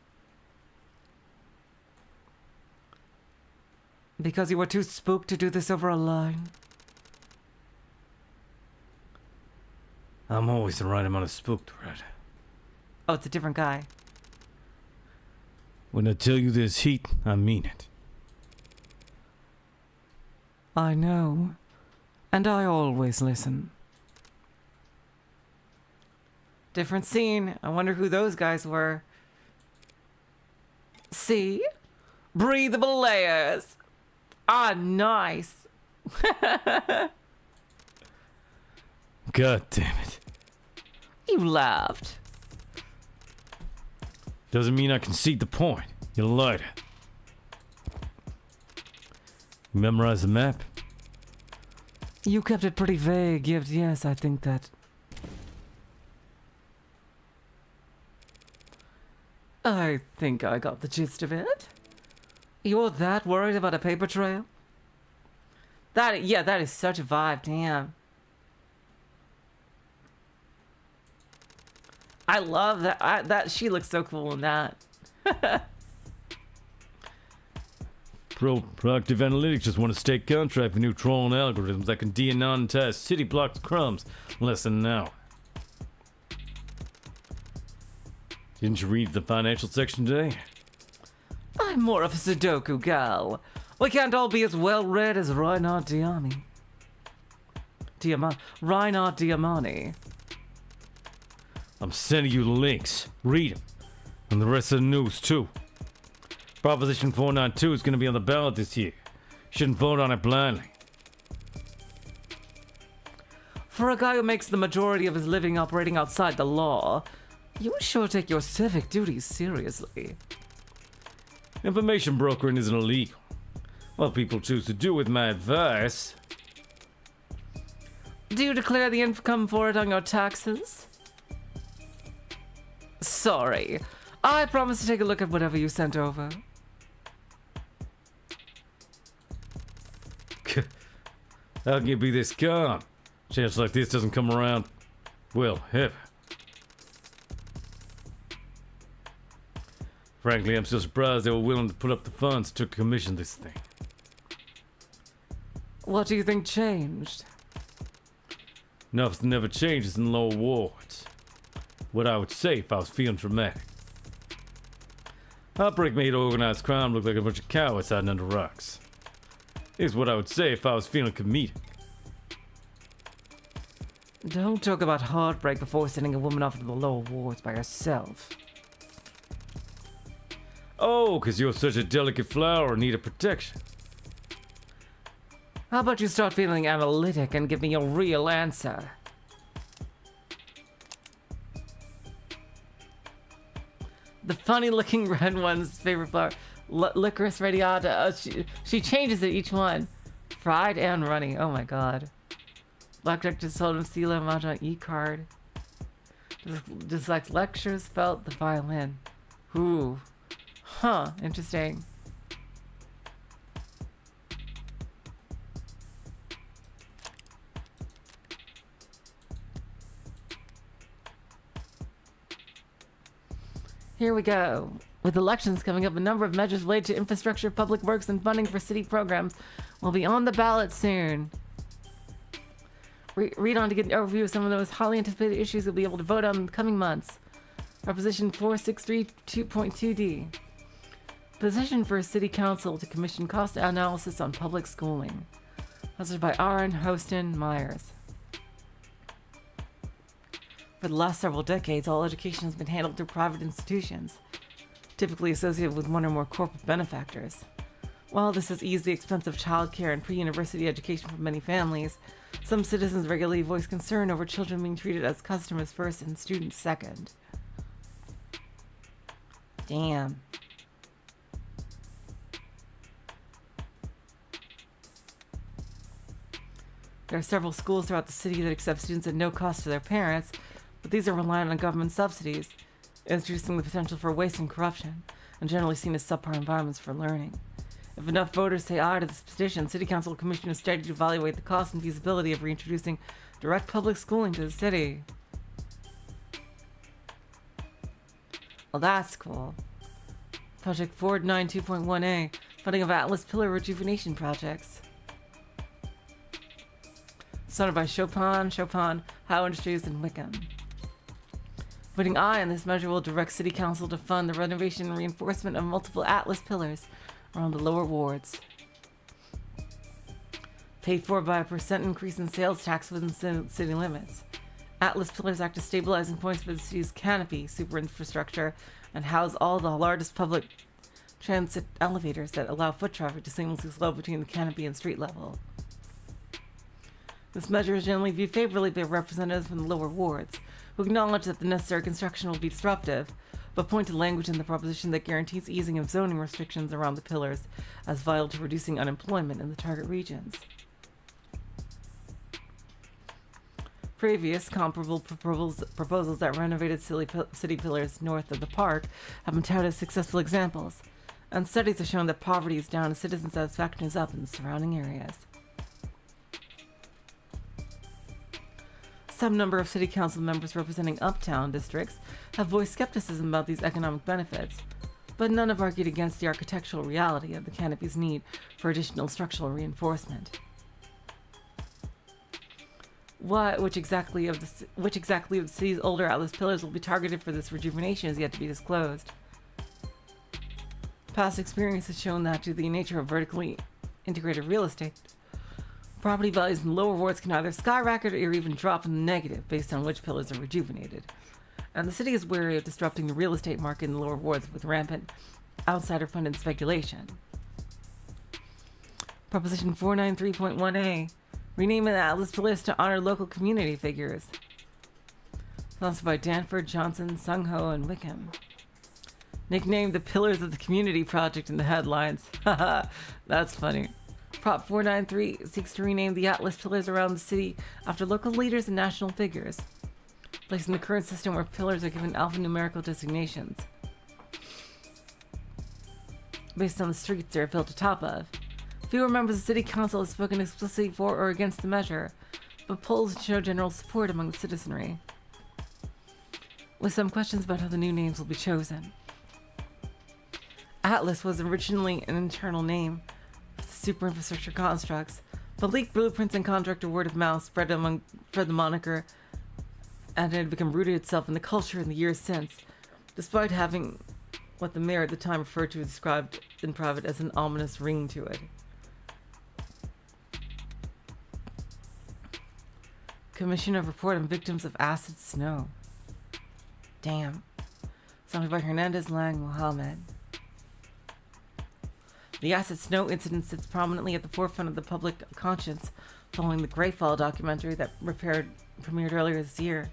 Because you were too spooked to do this over a line? I'm always the right amount of spooked, right? Oh, it's a different guy. When I tell you there's heat, I mean it. I know. And I always listen. Different scene. I wonder who those guys were. See? Breathable layers. Ah, nice. God damn it. You laughed. Doesn't mean I concede the point. You lied. You memorize the map? You kept it pretty vague, yes, I think that. I think I got the gist of it. You're that worried about a paper trail? That is such a vibe, damn. I love that. She looks so cool in that. Proactive analytics just want to stake contract for new trolling algorithms that can de-anon test city blocks crumbs in less than an hour. Didn't you read the financial section today? I'm more of a Sudoku gal. We can't all be as well read as Reinhard Diamani. Reinhard Diamani. I'm sending you the links. Read them. And the rest of the news, too. Proposition 492 is going to be on the ballot this year. Shouldn't vote on it blindly. For a guy who makes the majority of his living operating outside the law, you sure take your civic duties seriously. Information brokering isn't illegal. What people choose to do with my advice. Do you declare the income for it on your taxes? Sorry. I promise to take a look at whatever you sent over. How can you be this calm? Chance like this doesn't come around, well, ever. Frankly, I'm so surprised they were willing to put up the funds to commission this thing. What do you think changed? Nothing never changes in lower wards. what I would say if I was feeling dramatic. Outbreak made organized crime look like a bunch of cowards hiding under rocks. Here's what I would say if I was feeling comedic. Don't talk about heartbreak before sending a woman off to the lower wards by herself. Oh, 'cause you're such a delicate flower in need of protection. How about you start feeling analytic and give me a real answer? The funny-looking red one's favorite flower, licorice radiata. She changes it each one. Fried and runny. Oh my god. Blackjack just told him CeeLo Mahjong E-card. Dislikes lectures, felt the violin. Ooh. Huh, interesting. Here we go. With elections coming up, a number of measures related to infrastructure, public works, and funding for city programs will be on the ballot soon. Read on to get an overview of some of those highly anticipated issues you'll be able to vote on in the coming months. Proposition 4632.2D. Position for a city council to commission cost analysis on public schooling. Hosted by Aaron Hostin Myers. For the last several decades, all education has been handled through private institutions, typically associated with one or more corporate benefactors. While this has eased the expense of childcare and pre-university education for many families, some citizens regularly voice concern over children being treated as customers first and students second. Damn. There are several schools throughout the city that accept students at no cost to their parents, but these are reliant on government subsidies, introducing the potential for waste and corruption, and generally seen as subpar environments for learning. If enough voters say aye to this petition, City Council will commission a study to evaluate the cost and feasibility of reintroducing direct public schooling to the city. Well, that's cool. Project 492.1A, funding of Atlas Pillar Rejuvenation Projects. Started by Chopin, Howe Industries, and Wickham. Voting aye on this measure will direct City Council to fund the renovation and reinforcement of multiple Atlas pillars around the lower wards. Paid for by a % increase in sales tax within city limits. Atlas pillars act as stabilizing points for the city's canopy super infrastructure and house all the largest public transit elevators that allow foot traffic to seamlessly flow between the canopy and street level. This measure is generally viewed favorably by representatives from the lower wards, who acknowledge that the necessary construction will be disruptive, but point to language in the proposition that guarantees easing of zoning restrictions around the pillars as vital to reducing unemployment in the target regions. Previous comparable proposals that renovated city pillars north of the park have been touted as successful examples, and studies have shown that poverty is down and citizen satisfaction is up in the surrounding areas. Some number of city council members representing uptown districts have voiced skepticism about these economic benefits, but none have argued against the architectural reality of the canopy's need for additional structural reinforcement. Which exactly of the city's older Atlas pillars will be targeted for this rejuvenation is yet to be disclosed. Past experience has shown that due to the nature of vertically integrated real estate, property values in the lower wards can either skyrocket or even drop in the negative based on which pillars are rejuvenated. And the city is wary of disrupting the real estate market in the lower wards with rampant outsider-funded speculation. Proposition 493.1A, renaming the Atlas pillars to honor local community figures. Sponsored by Danford, Johnson, Sung Ho, and Wickham. Nicknamed the Pillars of the Community Project in the headlines. Haha, that's funny. Prop 493 seeks to rename the Atlas pillars around the city after local leaders and national figures, placing the current system where pillars are given alphanumerical designations based on the streets they are built atop of. Fewer members of the city council have spoken explicitly for or against the measure, but polls show general support among the citizenry, with some questions about how the new names will be chosen. Atlas was originally an internal name super infrastructure constructs, but leaked blueprints and contractor word of mouth spread the moniker and it had become rooted itself in the culture in the years since, despite having what the mayor at the time referred to described in private as an ominous ring to it. Commission of report on victims of acid snow. Damn. Signed by Hernandez Lang Mohammed. The acid snow incident sits prominently at the forefront of the public conscience following the Great Fall documentary that premiered earlier this year.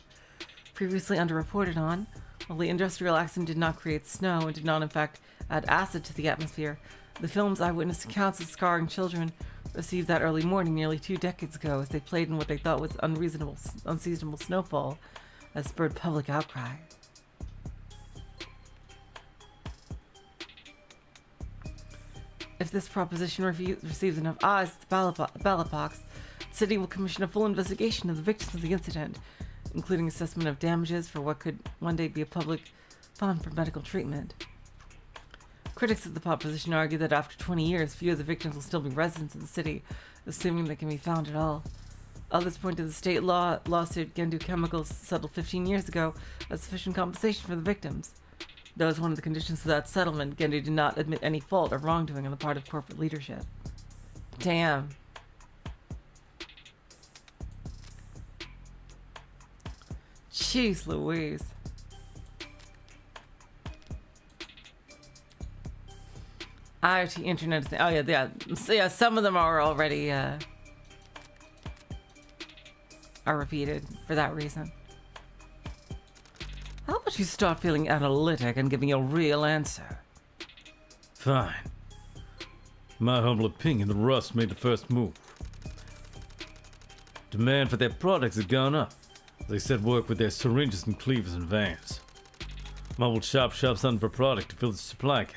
Previously underreported on, while the industrial accident did not create snow and did not in fact add acid to the atmosphere, the film's eyewitness accounts of scarring children received that early morning nearly 2 decades ago as they played in what they thought was unseasonable snowfall has spurred public outcry. If this proposition receives enough eyes at the ballot box, the city will commission a full investigation of the victims of the incident, including assessment of damages for what could one day be a public fund for medical treatment. Critics of the proposition argue that after 20 years, few of the victims will still be residents of the city, assuming they can be found at all. Others point to the state lawsuit Gendu Chemicals settled 15 years ago as sufficient compensation for the victims. Though as one of the conditions of that settlement, Gendu did not admit any fault or wrongdoing on the part of corporate leadership. Damn. Jeez Louise. IoT internet. Oh yeah. So yeah, some of them are already are repeated for that reason. How about you start feeling analytic and giving a real answer? Fine. In my humble opinion, the Rust made the first move. Demand for their products had gone up. They set work with their syringes and cleavers and vans. Mobile shops hunting for product to fill the supply gap.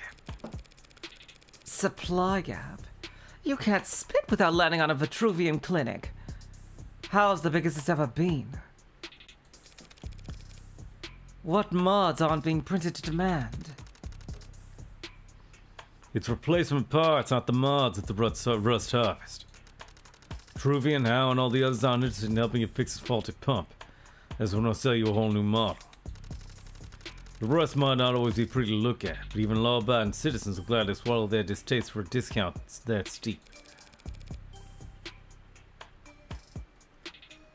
Supply gap? You can't spit without landing on a Vitruvian clinic. How's the biggest it's ever been? What mods aren't being printed to demand? It's replacement parts, not the mods at the Rust harvest. Vitruvian, Howe, and all the others aren't interested in helping you fix this faulty pump. That's when I'll sell you a whole new model. The Rust might not always be pretty to look at, but even law-abiding citizens are glad to swallow their distaste for a discount that's that steep.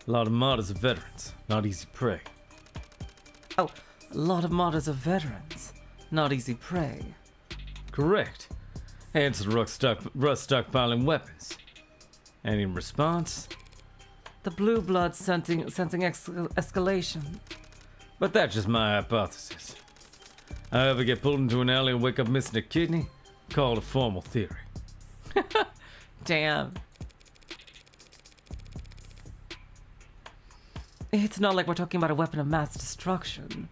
A lot of modders are veterans, not easy prey. Oh, a lot of modders are veterans, not easy prey. Correct. Hence the Rust stockpiling weapons. And in response, the blue blood sensing escalation. But that's just my hypothesis. I ever get pulled into an alley and wake up missing a kidney? Call it a formal theory. Damn. It's not like we're talking about a weapon of mass destruction.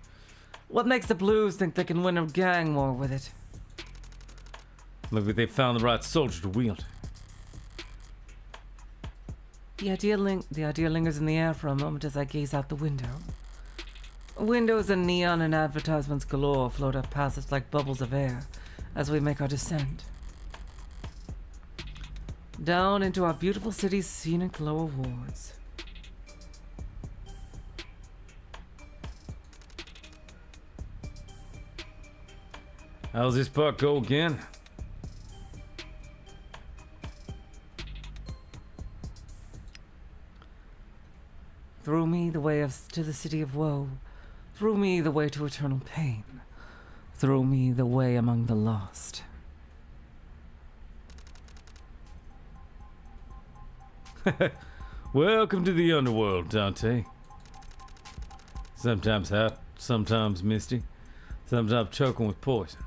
What makes the Blues think they can win a gang war with it? Maybe they found the right soldier to wield it. The idea lingers in the air for a moment as I gaze out the window. Windows and neon and advertisements galore float up past us like bubbles of air as we make our descent. Down into our beautiful city's scenic lower wards. How's this part go again? Through me the way to the city of woe. Through me the way to eternal pain. Through me the way among the lost. Welcome to the underworld, Dante. Sometimes hot, sometimes misty, sometimes choking with poison.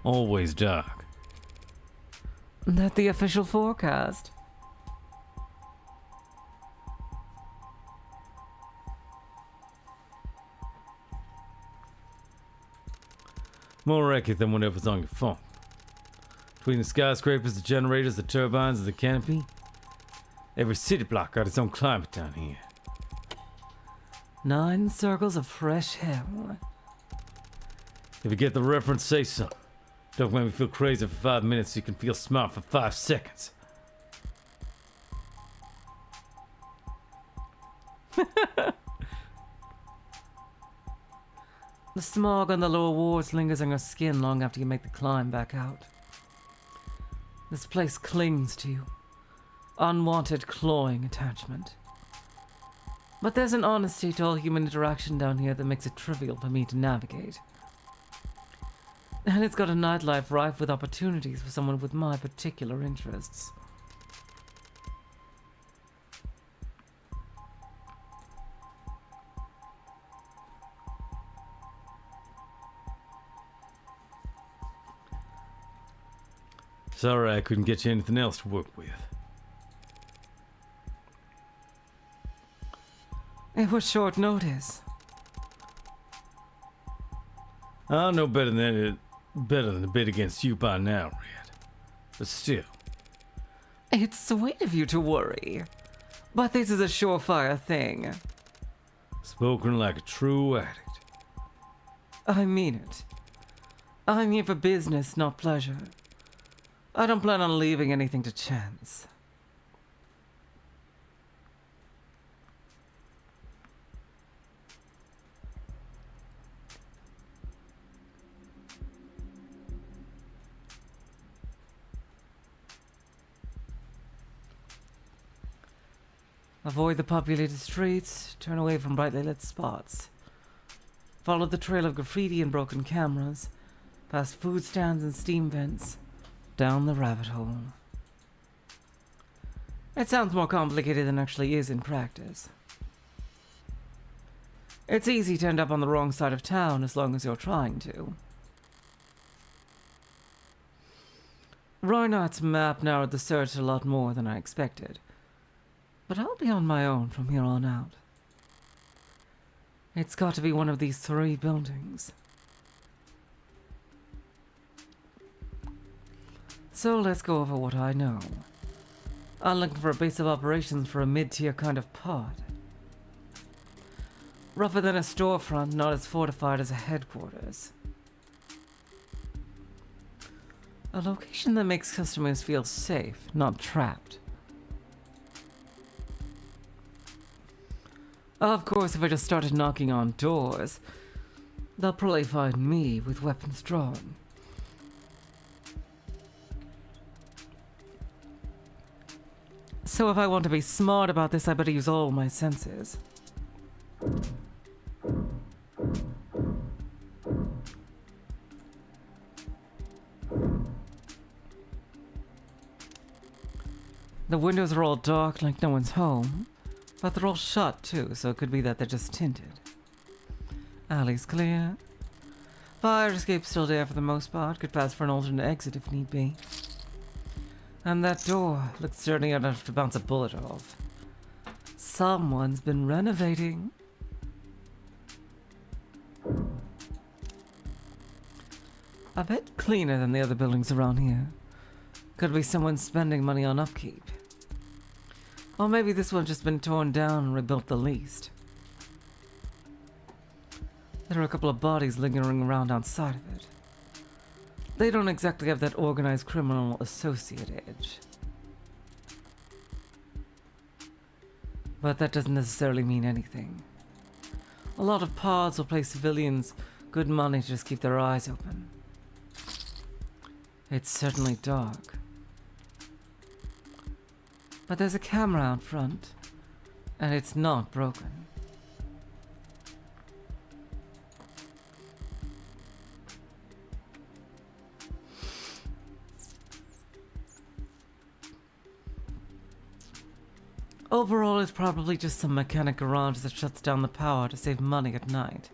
Always dark. That the official forecast? More accurate than whatever's on your phone. Between the skyscrapers, the generators, the turbines, and the canopy, every city block got its own climate down here. 9 circles of fresh hell. If you get the reference, say something. Don't make me feel crazy for 5 minutes so you can feel smart for 5 seconds. The smog on the lower wards lingers on your skin long after you make the climb back out. This place clings to you. Unwanted, clawing attachment. But there's an honesty to all human interaction down here that makes it trivial for me to navigate. And it's got a nightlife rife with opportunities for someone with my particular interests. Sorry I couldn't get you anything else to work with. It was short notice. I know better than a bid against you by now, Red. But still. It's sweet of you to worry. But this is a surefire thing. Spoken like a true addict. I mean it. I'm here for business, not pleasure. I don't plan on leaving anything to chance. Avoid the populated streets, turn away from brightly lit spots. Follow the trail of graffiti and broken cameras, past food stands and steam vents, down the rabbit hole. It sounds more complicated than it actually is in practice. It's easy to end up on the wrong side of town as long as you're trying to. Reinhardt's map narrowed the search a lot more than I expected. But I'll be on my own from here on out. It's got to be one of these 3 buildings. So let's go over what I know. I'm looking for a base of operations for a mid-tier kind of pod. Rougher than a storefront, not as fortified as a headquarters. A location that makes customers feel safe, not trapped. Of course, if I just started knocking on doors, they'll probably find me with weapons drawn. So if I want to be smart about this, I better use all my senses. The windows are all dark like no one's home. But they're all shut too, so it could be that they're just tinted. Alley's clear. Fire escape still there for the most part. Could pass for an alternate exit if need be. And that door looks certainly enough to bounce a bullet off. Someone's been renovating. A bit cleaner than the other buildings around here. Could be someone spending money on upkeep. Or maybe this one's just been torn down and rebuilt the least. There are a couple of bodies lingering around outside of it. They don't exactly have that organized criminal associate edge. But that doesn't necessarily mean anything. A lot of pods will pay civilians good money to just keep their eyes open. It's certainly dark. But there's a camera out front, and it's not broken. Overall, it's probably just some mechanic garage that shuts down the power to save money at night.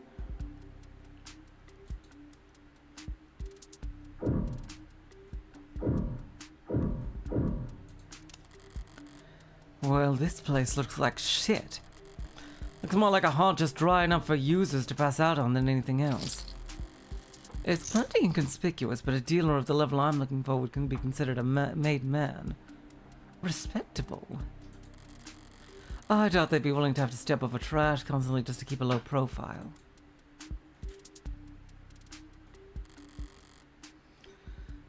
Well, this place looks like shit. Looks more like a haunt just drying up for users to pass out on than anything else. It's plenty inconspicuous, but a dealer of the level I'm looking for would be considered a made man. Respectable. I doubt they'd be willing to have to step over trash constantly just to keep a low profile.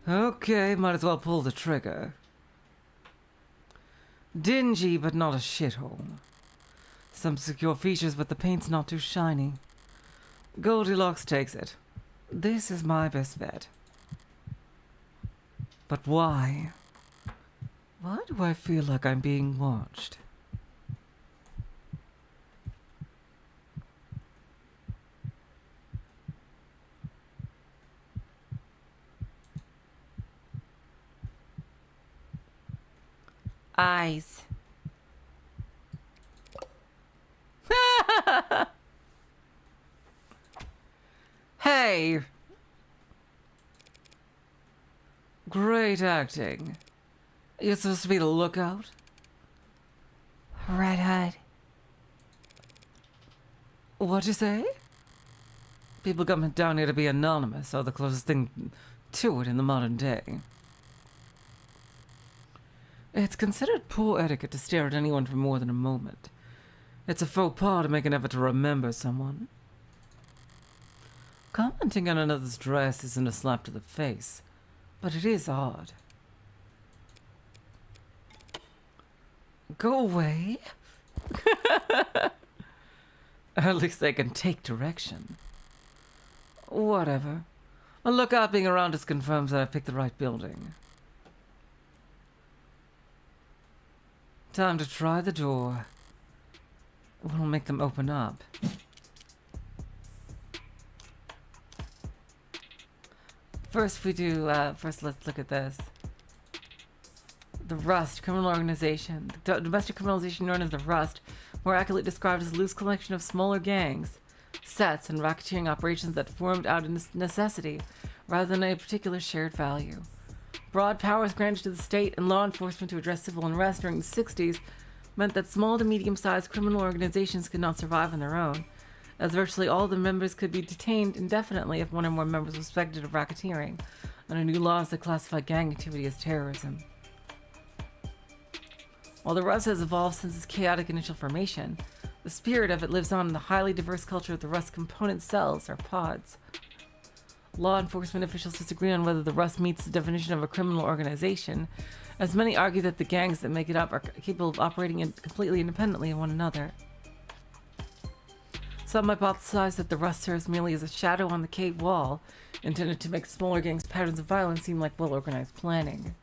Okay, might as well pull the trigger. Dingy, but not a shithole. Some secure features, but the paint's not too shiny. Goldilocks takes it. This is my best bet. But why? Why do I feel like I'm being watched? Eyes. Hey! Great acting. You're supposed to be the lookout? Red Hood. What'd you say? People coming down here to be anonymous are the closest thing to it in the modern day. It's considered poor etiquette to stare at anyone for more than a moment. It's a faux pas to make an effort to remember someone. Commenting on another's dress isn't a slap to the face, but it is odd. Go away. At least they can take direction. Whatever. A lookout being around just confirms that I picked the right building. Time to try the door. What'll make them open up? First let's look at this. The Rust, criminal organization. The domestic criminal organization known as the Rust, more accurately described as a loose collection of smaller gangs, sets, and racketeering operations that formed out of necessity rather than a particular shared value. Broad powers granted to the state and law enforcement to address civil unrest during the 60s meant that small to medium-sized criminal organizations could not survive on their own, as virtually all the members could be detained indefinitely if one or more members was suspected of racketeering, under new laws that classify gang activity as terrorism. While the Rust has evolved since its chaotic initial formation, the spirit of it lives on in the highly diverse culture of the Rust component cells, or pods. Law enforcement officials disagree on whether the Rust meets the definition of a criminal organization, as many argue that the gangs that make it up are capable of operating completely independently of one another. Some hypothesize that the Rust serves merely as a shadow on the cave wall, intended to make smaller gangs' patterns of violence seem like well-organized planning.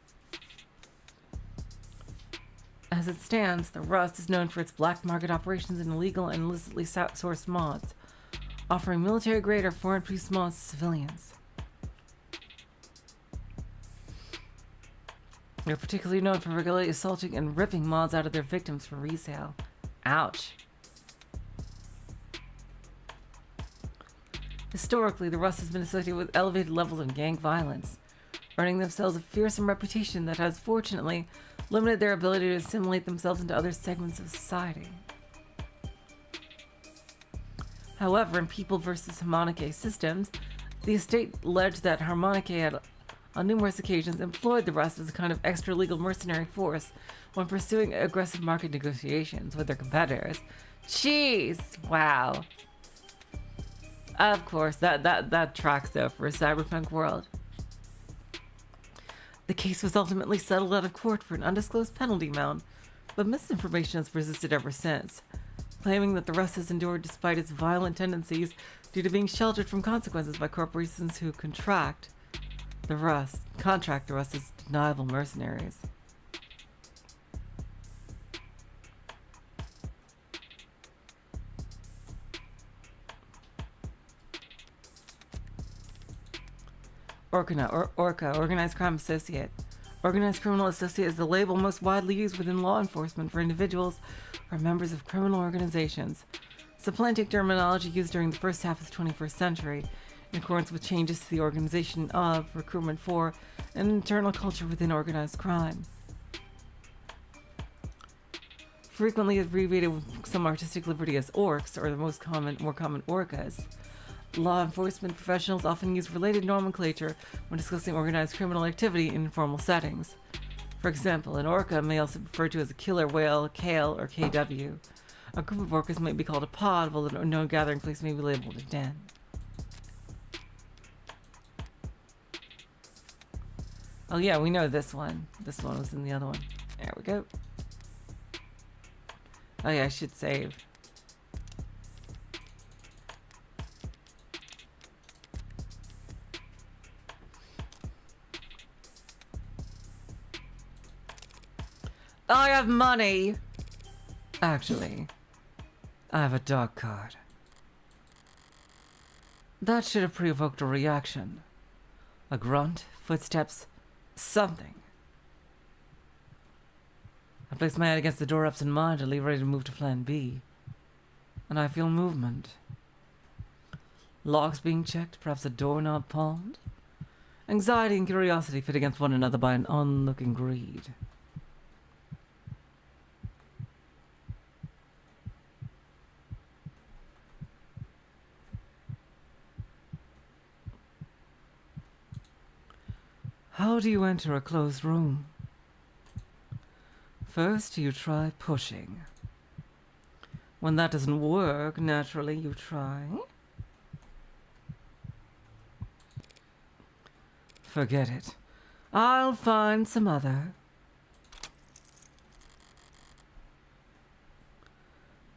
As it stands, the Rust is known for its black market operations in illegal and illicitly sourced mods, offering military-grade or foreign-produced mods to civilians. They're particularly known for regularly assaulting and ripping mods out of their victims for resale. Ouch. Historically, the Rust has been associated with elevated levels of gang violence, earning themselves a fearsome reputation that has, fortunately, limited their ability to assimilate themselves into other segments of society. However, in People vs. Harmonic Systems, the estate alleged that Harmonic had, on numerous occasions, employed the Rust as a kind of extra-legal mercenary force when pursuing aggressive market negotiations with their competitors. Jeez! Wow. Of course, that tracks, though, for a cyberpunk world. The case was ultimately settled out of court for an undisclosed penalty amount, but misinformation has persisted ever since, claiming that the Rust has endured despite its violent tendencies due to being sheltered from consequences by corporations who contract the Rust as deniable mercenaries. ORCA, Organized Crime Associate. Organized Criminal Associate is the label most widely used within law enforcement for individuals or members of criminal organizations, supplanting terminology used during the first half of the 21st century, in accordance with changes to the organization of, recruitment for, and internal culture within organized crime. Frequently abbreviated with some artistic liberty as orcs, or the more common orcas, law enforcement professionals often use related nomenclature when discussing organized criminal activity in informal settings. For example, an orca may also be referred to as a killer whale, KALE, or KW. A group of orcas might be called a pod, while a known gathering place may be labeled a den. Oh yeah, we know this one. This one was in the other one. There we go. Oh yeah, I should save. have money. Actually, I have a dog card. That should have provoked a reaction. A grunt, footsteps, something. I place my head against the door absent-mindedly, ready to move to plan B. And I feel movement. Locks being checked, perhaps a doorknob palmed. Anxiety and curiosity fit against one another by an onlooking greed. How do you enter a closed room? First, you try pushing. When that doesn't work, naturally you try. Forget it. I'll find some other.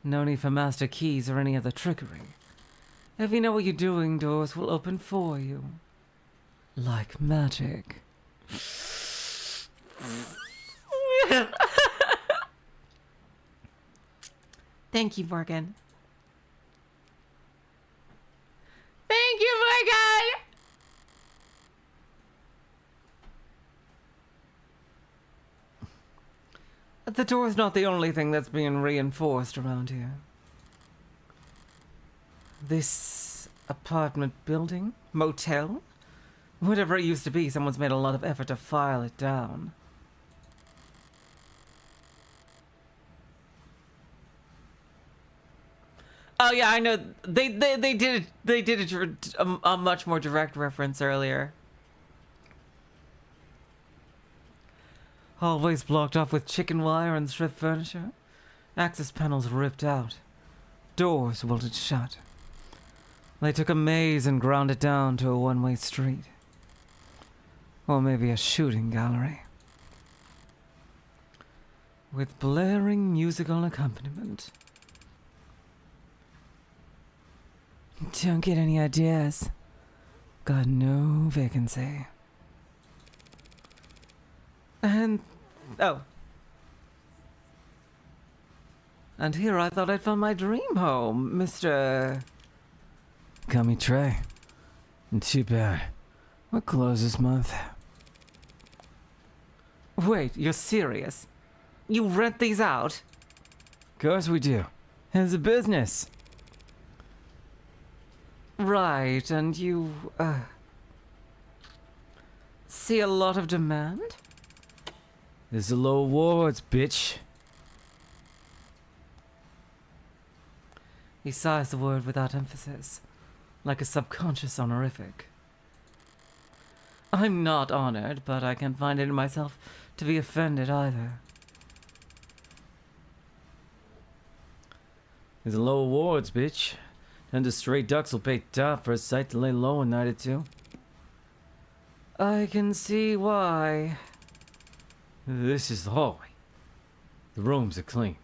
No need for master keys or any other trickery. If you know what you're doing, doors will open for you. Like magic. Thank you, Morgan. Thank you, Morgan! The door's not the only thing that's being reinforced around here. This apartment building, motel, whatever it used to be, someone's made a lot of effort to file it down. Oh yeah, I know. They did a much more direct reference earlier. Hallways blocked off with chicken wire and stripped furniture. Access panels ripped out. Doors bolted shut. They took a maze and ground it down to a one-way street. Or maybe a shooting gallery. With blaring musical accompaniment. Don't get any ideas. Got no vacancy. And... oh. And here I thought I'd found my dream home, Mr... Call me Trey. Too bad. We're closed this month. Wait, you're serious? You rent these out? Of course we do. It's a business. Right, and you, see a lot of demand? There's the low awards, bitch. He sighs the word without emphasis, like a subconscious honorific. I'm not honored, but I can't find it in myself to be offended either. There's the low awards, bitch. And the stray ducks will pay top for a site to lay low a night or two. I can see why. This is the hallway. The rooms are clean.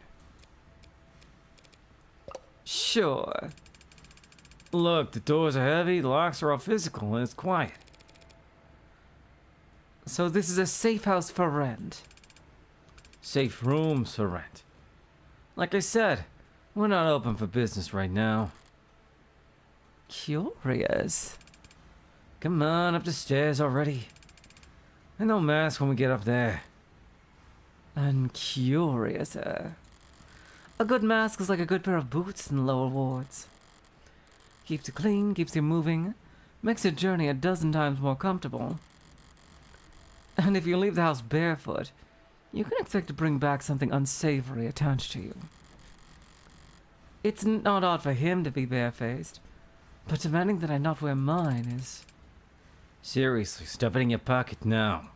Sure. Look, the doors are heavy, the locks are all physical, and it's quiet. So this is a safe house for rent. Safe rooms for rent. Like I said, we're not open for business right now. Curious. Come on, up the stairs already. And no mask when we get up there. And curiouser. A good mask is like a good pair of boots in the lower wards. Keeps you clean, keeps you moving, makes your journey a dozen times more comfortable. And if you leave the house barefoot, you can expect to bring back something unsavory attached to you. It's not odd for him to be barefaced, but demanding that I not wear mine is... Seriously, stuff it in your pocket now.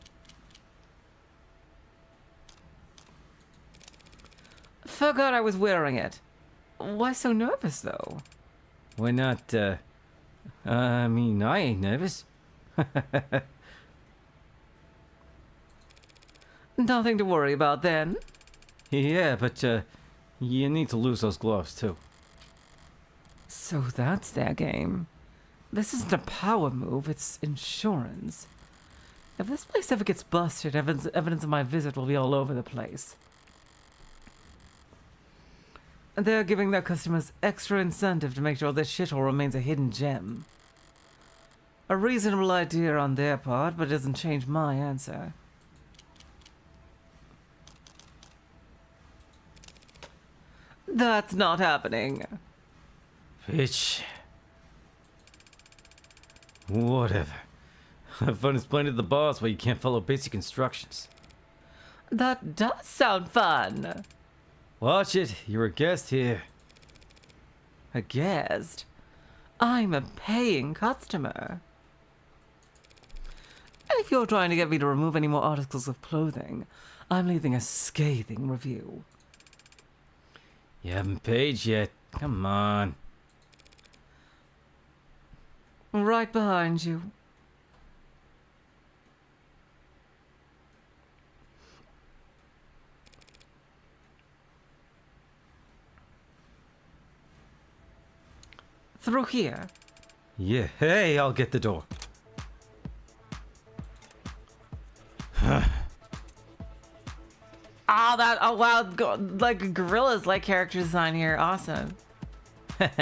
Forgot I was wearing it. Why so nervous, though? Why not, I mean, I ain't nervous. Nothing to worry about then. Yeah, but, you need to lose those gloves, too. So that's their game. This isn't a power move, it's insurance. If this place ever gets busted, evidence of my visit will be all over the place. They're giving their customers extra incentive to make sure this shithole remains a hidden gem. A reasonable idea on their part, but it doesn't change my answer. That's not happening. Bitch. Whatever. Have fun explaining to the boss why you can't follow basic instructions. That does sound fun. Watch it. You're a guest here. A guest? I'm a paying customer. And if you're trying to get me to remove any more articles of clothing, I'm leaving a scathing review. You haven't paid yet. Come on. Right behind you. Through here. Yeah, hey, I'll get the door. Oh wow, like gorillas like character design here. Awesome. Howdy!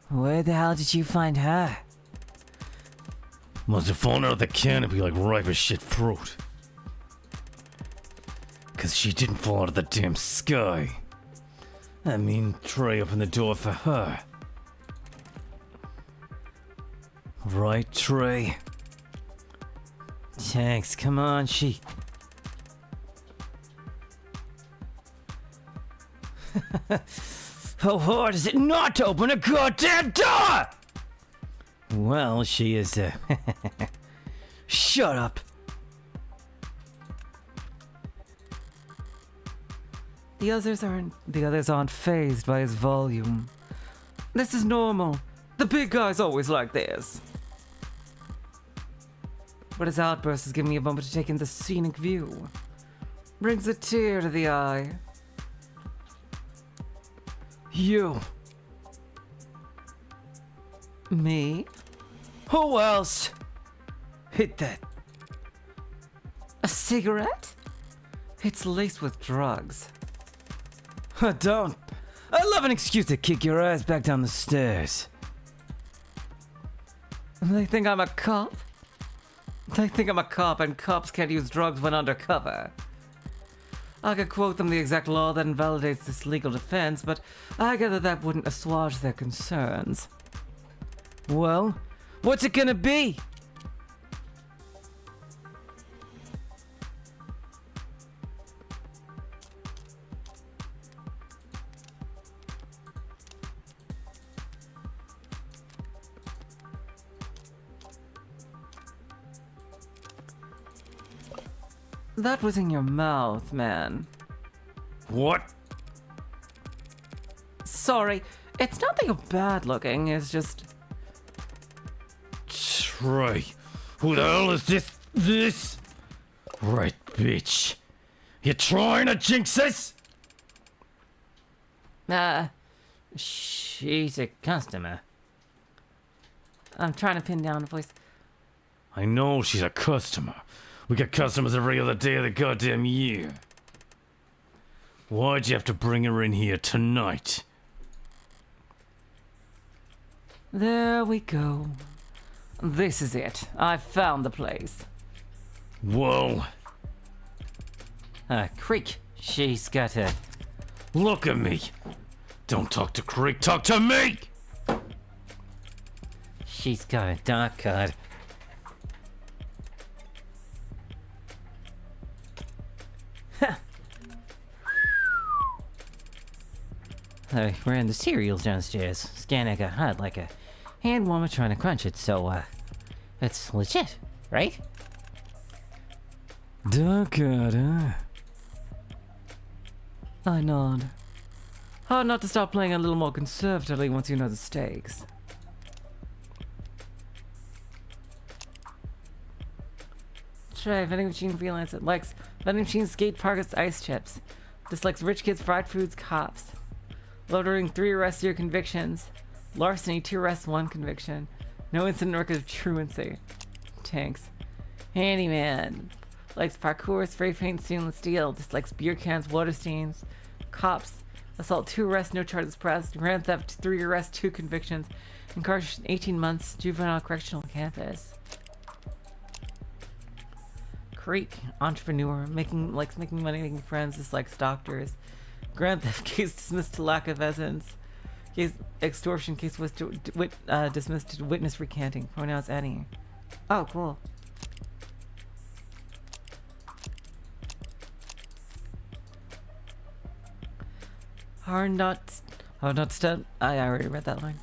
Where the hell did you find her? Must have fallen out of the canopy like ripe as shit fruit. Cause she didn't fall out of the damn sky. I mean, Trey opened the door for her. Right, Trey? Thanks, come on, she... How hard is it not to open a goddamn door? Well, she is, Shut up. The others aren't fazed by his volume. This is normal. The big guy's always like this. But his outburst is giving me a moment to take in the scenic view. Brings a tear to the eye. You. Me? Who else? Hit that. A cigarette? It's laced with drugs. Don't. I love an excuse to kick your ass back down the stairs. They think I'm a cop? They think I'm a cop and cops can't use drugs when undercover. I could quote them the exact law that invalidates this legal defense, but I gather that wouldn't assuage their concerns. Well, what's it gonna be? That was in your mouth, man. What? Sorry, it's not that you're bad looking, it's just... Trey, who the hell is this? Right, bitch. You trying to jinx us? She's a customer. I'm trying to pin down a voice. I know she's a customer. We get customers every other day of the goddamn year. Why'd you have to bring her in here tonight? There we go. This is it. I found the place. Whoa. Creek. She's got a... Look at me. Don't talk to Creek, talk to me! She's got a dark card. We're in the cereals downstairs. Scanning got hot like a hand warmer trying to crunch it, so, it's legit, right? Dark card, huh? I nod. Hard not to start playing a little more conservatively once you know the stakes. Try vending machine freelance. It likes vending machine skate park its ice chips. Dislikes rich kids, fried foods, cops. Loitering 3 arrests, 0 convictions. Larceny 2 arrests, 1 conviction. No incident record of truancy. Tanks. Handyman. Likes parkour, spray paint, stainless steel. Dislikes beer cans, water stains. Cops. Assault 2 arrests, no charges pressed. Grand theft 3 arrests, 2 convictions. Incarceration 18 months. Juvenile correctional campus. Creek. Entrepreneur. Likes making money, making friends. Dislikes doctors. Grand theft case dismissed to lack of evidence. Case extortion case was dismissed to witness recanting. Pronouns any. Oh, cool. Are not stand. I already read that line.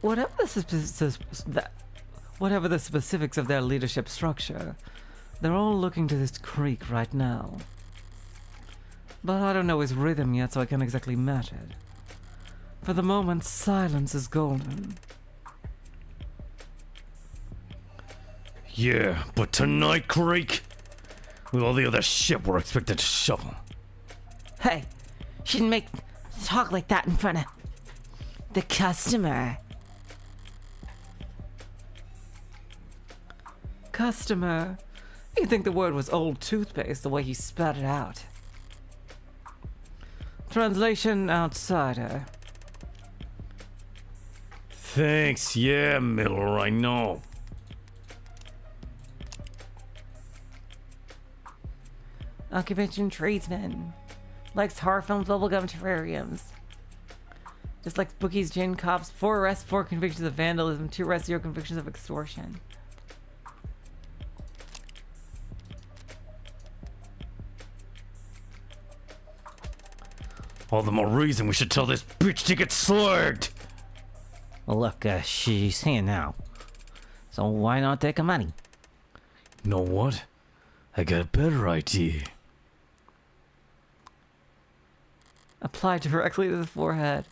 Whatever the specifics of their leadership structure, they're all looking to this creek right now. But I don't know his rhythm yet, so I can't exactly match it. For the moment, silence is golden. Yeah, but tonight, Creek, with all the other shit we're expected to shovel. Hey, shouldn't make talk like that in front of the customer. Customer? You'd think the word was old toothpaste the way he spat it out. Translation: outsider. Thanks, yeah, Miller, I know. Occupation: tradesman. Likes horror films, bubblegum, terrariums. Dislikes bookies, gin, cops. 4 arrests, 4 convictions of vandalism. 2 arrests, 0 convictions of extortion. All the more reason we should tell this bitch to get slugged. Well, look, she's here now. So why not take her money? You know what? I got a better idea. Apply directly to the forehead.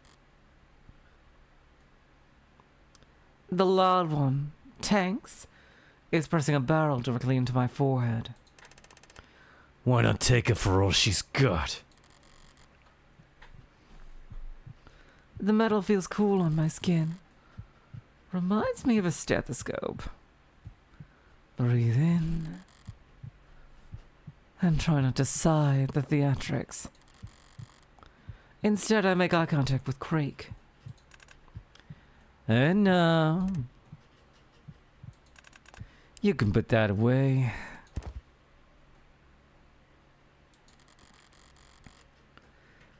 The loud one, Tanks, is pressing a barrel directly into my forehead. Why not take her for all she's got? The metal feels cool on my skin. Reminds me of a stethoscope. Breathe in. And try not to sigh at the theatrics. Instead, I make eye contact with Creek. And now, you can put that away.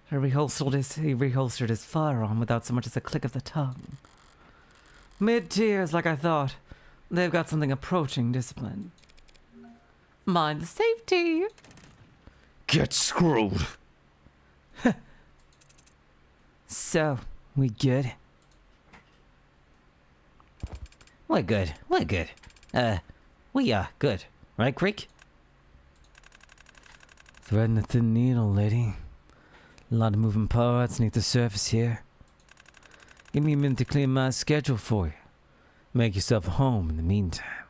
He reholstered his firearm without so much as a click of the tongue. Mid-tears, like I thought. They've got something approaching discipline. Mind the safety. Get screwed. So, we good? We're good. We're good. We are good. Right, Creek? Threading a thin needle, lady. A lot of moving parts beneath the surface here. Give me a minute to clear my schedule for you. Make yourself at home in the meantime.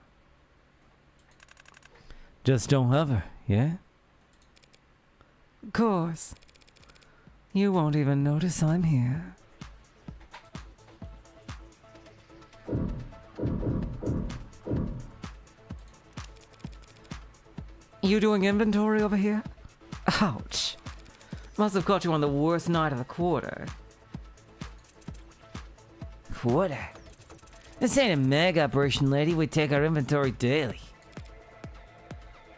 Just don't hover, yeah? Of course. You won't even notice I'm here. You doing inventory over here? Ouch. Must have caught you on the worst night of the quarter. Quarter? This ain't a mega operation, lady. We take our inventory daily.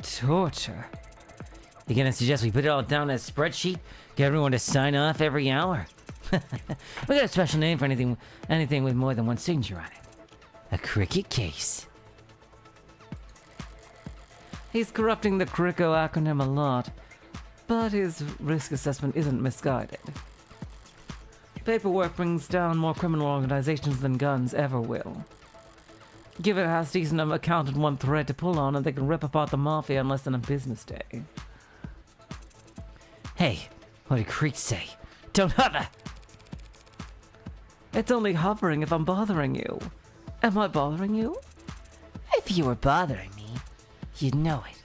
Torture. You gonna suggest we put it all down in a spreadsheet? Get everyone to sign off every hour? We got a special name for anything with more than one signature on it. A cricket case. He's corrupting the CRICO acronym a lot, but his risk assessment isn't misguided. Paperwork brings down more criminal organizations than guns ever will. Give it a half-decent accountant one thread to pull on and they can rip apart the mafia in less than a business day. Hey, what did Creek say? Don't hover! It's only hovering if I'm bothering you. Am I bothering you? If you were bothering me, you'd know it.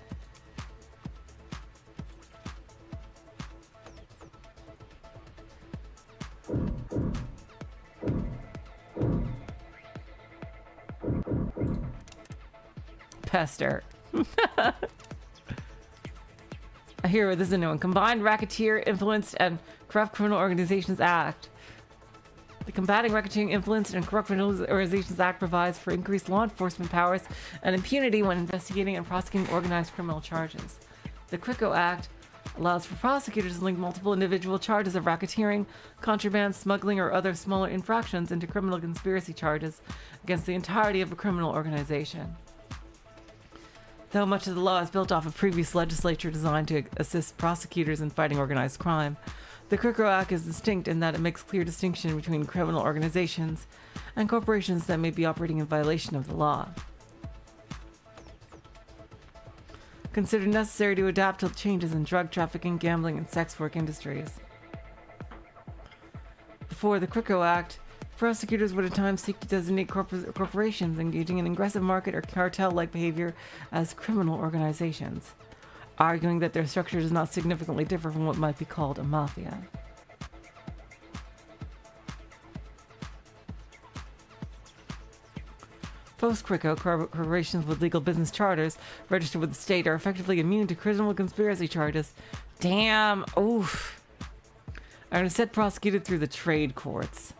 Pester. Here, this is a new one. Combined Racketeer, Influenced, and Corrupt Criminal Organizations Act. The Combating Racketeering, Influenced, and Corrupt Criminal Organizations Act provides for increased law enforcement powers and impunity when investigating and prosecuting organized criminal charges. The CRICO Act allows for prosecutors to link multiple individual charges of racketeering, contraband, smuggling, or other smaller infractions into criminal conspiracy charges against the entirety of a criminal organization. Though much of the law is built off of previous legislature designed to assist prosecutors in fighting organized crime, the CRICO Act is distinct in that it makes clear distinction between criminal organizations and corporations that may be operating in violation of the law. Considered necessary to adapt to changes in drug trafficking, gambling, and sex work industries. Before the CRICO Act, prosecutors would at times seek to designate corporations engaging in aggressive market or cartel-like behavior as criminal organizations, arguing that their structure does not significantly differ from what might be called a mafia. Post-CRICO, corporations with legal business charters registered with the state are effectively immune to criminal conspiracy charges. Damn, oof. Are instead prosecuted through the trade courts.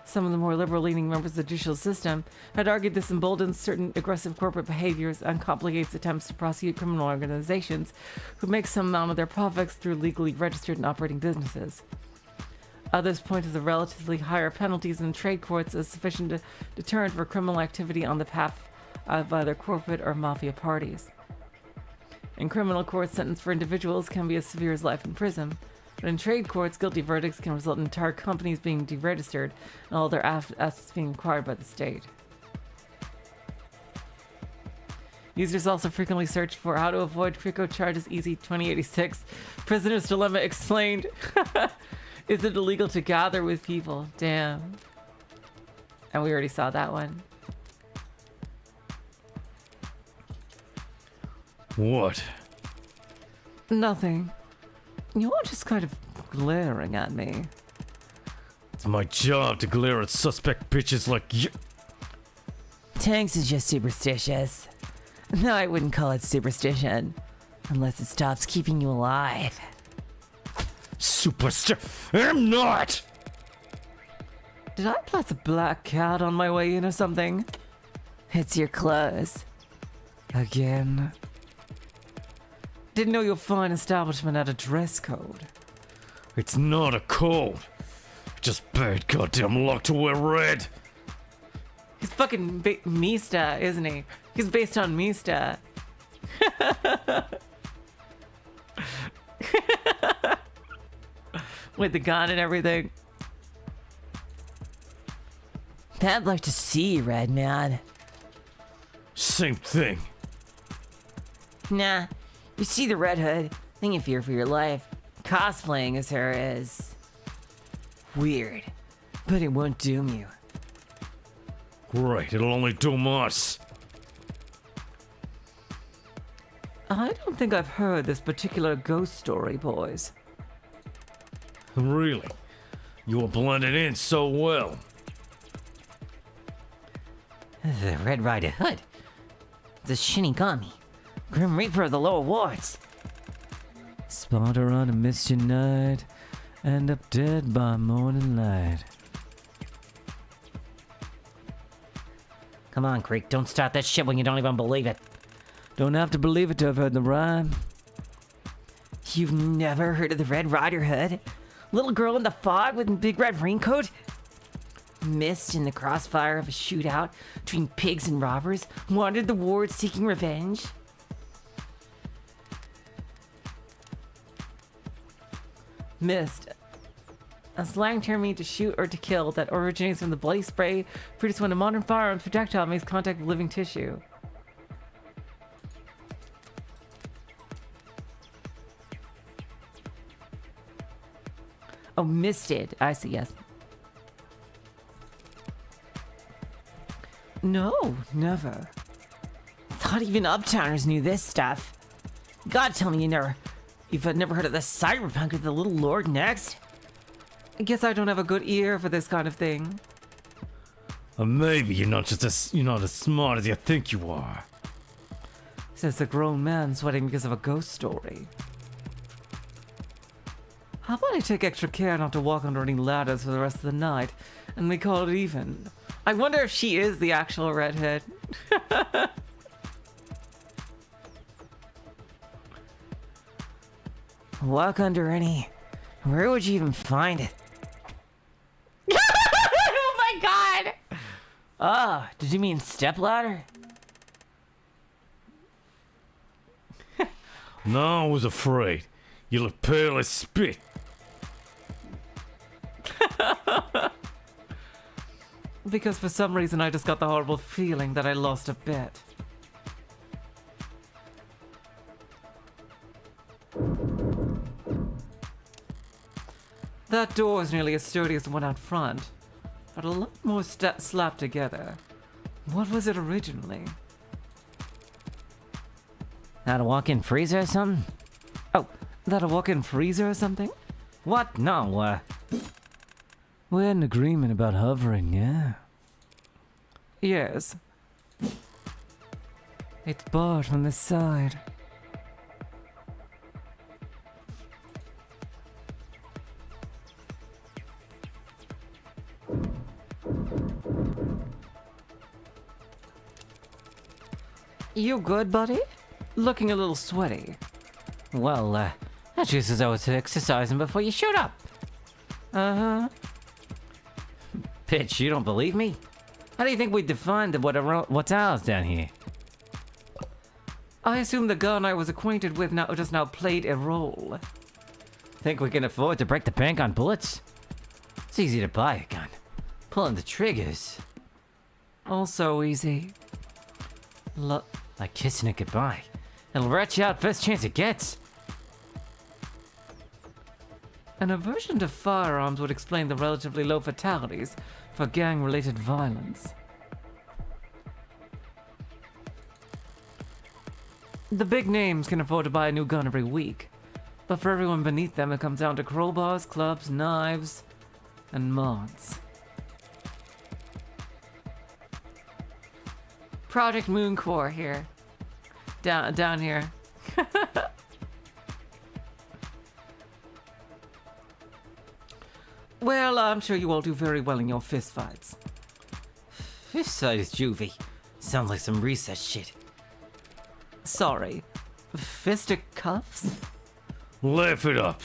Some of the more liberal-leaning members of the judicial system had argued this emboldens certain aggressive corporate behaviors and complicates attempts to prosecute criminal organizations who make some amount of their profits through legally registered and operating businesses. Others point to the relatively higher penalties in trade courts as sufficient deterrent for criminal activity on the path of either corporate or mafia parties. In criminal courts, sentence for individuals can be as severe as life in prison. But in trade courts, guilty verdicts can result in entire companies being deregistered and all their assets being acquired by the state. Users also frequently search for how to avoid CRICO charges. Easy 2086. Prisoner's Dilemma explained. Is it illegal to gather with people? Damn. And we already saw that one. What? Nothing. You're just kind of glaring at me. It's my job to glare at suspect bitches like you. Tanks is just superstitious. No, I wouldn't call it superstition. Unless it stops keeping you alive. I'm not! Did I place a black cat on my way in or something? It's your clothes. Again. Didn't know your fine establishment had a dress code. It's not a code. Just bad goddamn luck to wear red. He's fucking Mista, isn't he? He's based on Mista. With the gun and everything. I'd like to see you, Red Man. Same thing. Nah, you see the Red Hood, then you fear for your life. Cosplaying as her is weird, but it won't doom you. Great, it'll only doom us. I don't think I've heard this particular ghost story, boys. Really? You were blended in so well. The Red Rider Hood. The Shinigami. Grim Reaper of the lower wards. Spawned her on a misty night, end up dead by morning light. Come on, Creek, don't start that shit when you don't even believe it. Don't have to believe it to have heard the rhyme. You've never heard of the Red Rider Hood? Little girl in the fog with a big red raincoat? Missed in the crossfire of a shootout between pigs and robbers, wandered the ward seeking revenge? Missed. A slang term meaning to shoot or to kill that originates from the bloody spray produced when a modern firearms projectile makes contact with living tissue. Oh, misted. I see, yes. No, never. Thought even uptowners knew this stuff. God, tell me you've never heard of the cyberpunk of the Little Lord next? I guess I don't have a good ear for this kind of thing. Or maybe you're not as smart as you think you are. Says a grown man sweating because of a ghost story. How about I take extra care not to walk under any ladders for the rest of the night, and we call it even? I wonder if she is the actual redhead. Walk under any... Where would you even find it? Oh my god! Ah, did you mean stepladder? No, I was afraid. You look pale as spit. Because for some reason I just got the horrible feeling that I lost a bet. That door is nearly as sturdy as the one out front, but a lot more slapped together. What was it originally? That a walk-in freezer or something? Oh, that a walk-in freezer or something? What? No, we had an agreement about hovering, yeah? Yes. It's barred from this side. You good, buddy? Looking a little sweaty. Well, that's just as I was exercising before you showed up. Uh-huh. Pitch, you don't believe me? How do you think we defined what's ours down here? I assume the gun I was acquainted with just now played a role. Think we can afford to break the bank on bullets? It's easy to buy a gun. Pulling the triggers. Also easy. Like kissing it goodbye. It'll rat you out first chance it gets. An aversion to firearms would explain the relatively low fatalities for gang-related violence. The big names can afford to buy a new gun every week, but for everyone beneath them it comes down to crowbars, clubs, knives, and mods. Project Moon Core here. Down here. Well, I'm sure you all do very well in your fistfights. Fistfight is juvie. Sounds like some recess shit. Sorry. Fisticuffs? Laugh it up.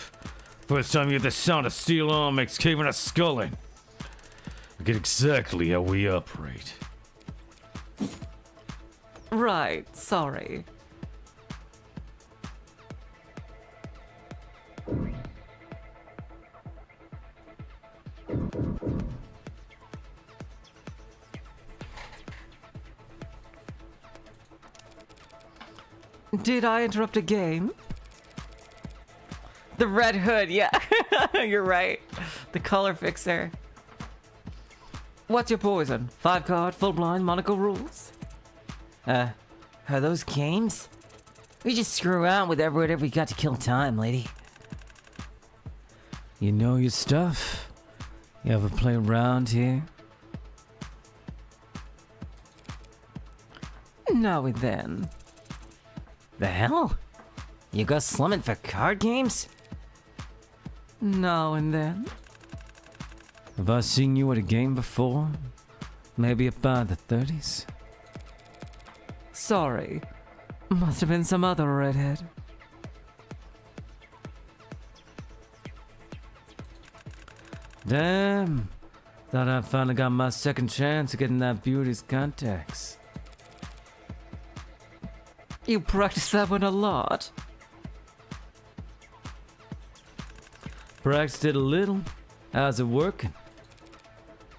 First time you hear the sound of steel arm makes caving a skull in. I get exactly how we operate. Right, sorry. Did I interrupt a game? The Red Hood, yeah. You're right. The color fixer. What's your poison? 5 card, full blind, Monaco rules? Are those games? We just screw around with whatever we got to kill time, lady. You know your stuff. You ever play around here? Now and then. The hell? You go slumming for card games? Now and then. Have I seen you at a game before? Maybe about the 30s? Sorry. Must have been some other redhead. Damn. Thought I finally got my second chance of getting that beauty's contacts. You practice that one a lot? Practiced it a little. How's it working?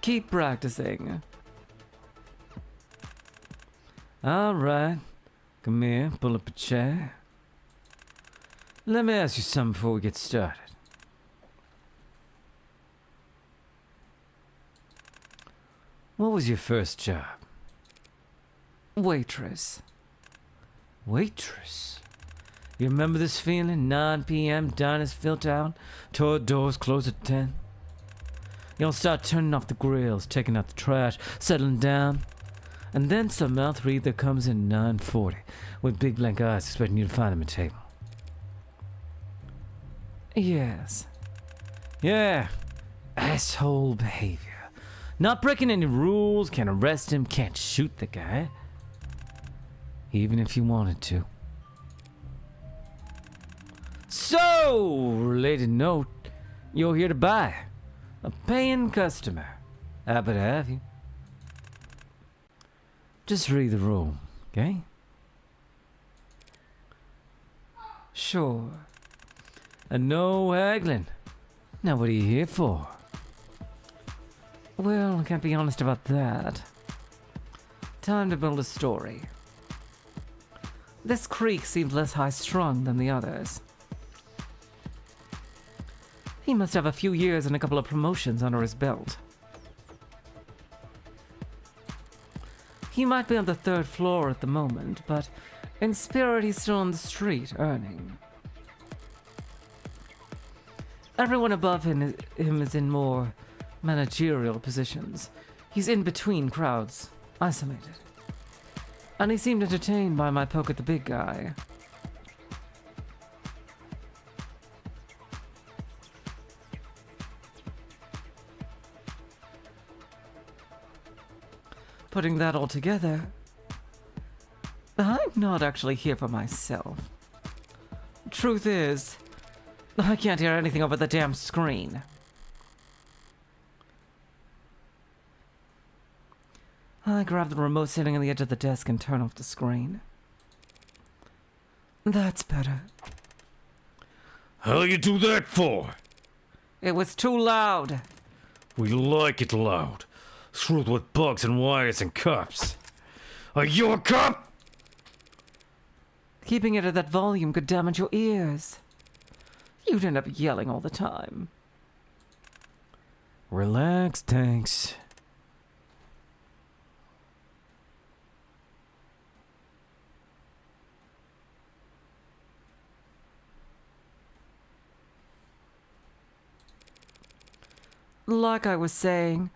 Keep practicing. Alright. Come here, pull up a chair. Let me ask you something before we get started. What was your first job? Waitress. Waitress? You remember this feeling? 9 p.m., diners filter out, tour doors close at 10. You'll start turning off the grills, taking out the trash, settling down. And then some mouth reader comes in 9:40 with big blank eyes expecting you to find him a table. Yes. Yeah, asshole behavior. Not breaking any rules, can't arrest him, can't shoot the guy. Even if you wanted to. So, related note, you're here to buy. A paying customer. Happy to have you. Just read the room, okay? Sure. And no haggling. Now what are you here for? Well, I can't be honest about that. Time to build a story. This creek seemed less high-strung than the others. He must have a few years and a couple of promotions under his belt. He might be on the 3rd floor at the moment, but in spirit he's still on the street, earning. Everyone above him is in more managerial positions. He's in between crowds, isolated. And he seemed entertained by my poke at the big guy. Putting that all together, I'm not actually here for myself. Truth is, I can't hear anything over the damn screen. I grab the remote sitting on the edge of the desk and turn off the screen. That's better. Hell you do that for? It was too loud. We like it loud. Screwed with bugs and wires and cups. Are you a cop? Keeping it at that volume could damage your ears. You'd end up yelling all the time. Relax, Tanks. Like I was saying,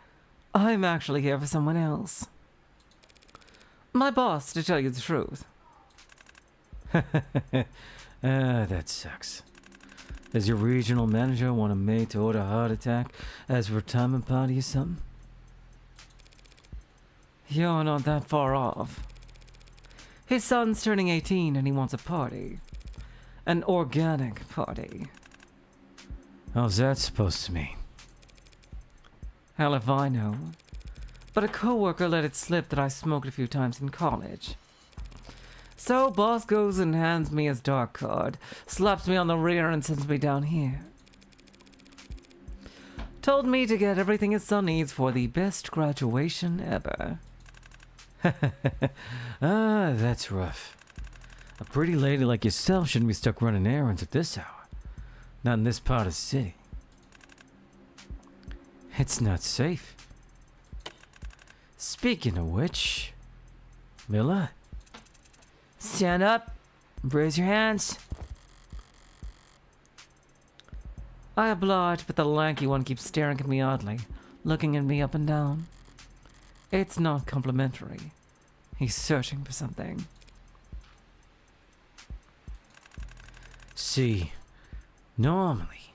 I'm actually here for someone else. My boss, to tell you the truth. That sucks. Does your regional manager want a maid to order a heart attack as a retirement party or something? You're not that far off. His son's turning 18 and he wants a party. An organic party. How's that supposed to mean? Hell if I know. But a coworker let it slip that I smoked a few times in college. So boss goes and hands me his dark card, slaps me on the rear and sends me down here. Told me to get everything his son needs for the best graduation ever. That's rough. A pretty lady like yourself shouldn't be stuck running errands at this hour. Not in this part of the city. It's not safe. Speaking of which, Miller, stand up, raise your hands. I oblige, but the lanky one keeps staring at me oddly, looking at me up and down. It's not complimentary. He's searching for something. See, normally,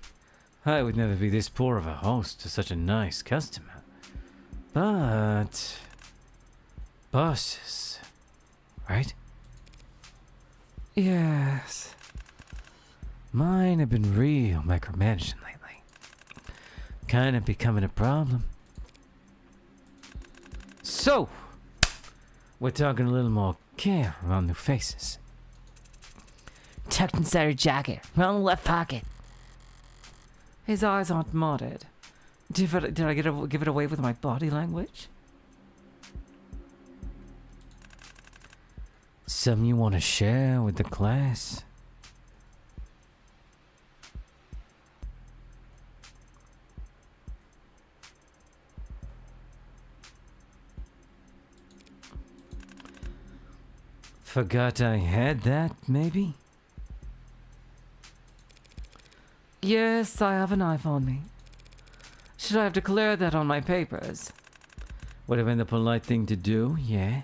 I would never be this poor of a host to such a nice customer. But bosses, right? Yes. Mine have been real micromanaging lately. Kind of becoming a problem. So, we're talking a little more care around new faces. Tucked inside her jacket, around the left pocket. His eyes aren't modded. Did I give it away with my body language? Something you want to share with the class? Forgot I had that, maybe? Yes, I have a knife on me. Should I have declared that on my papers? Would have been the polite thing to do, yeah?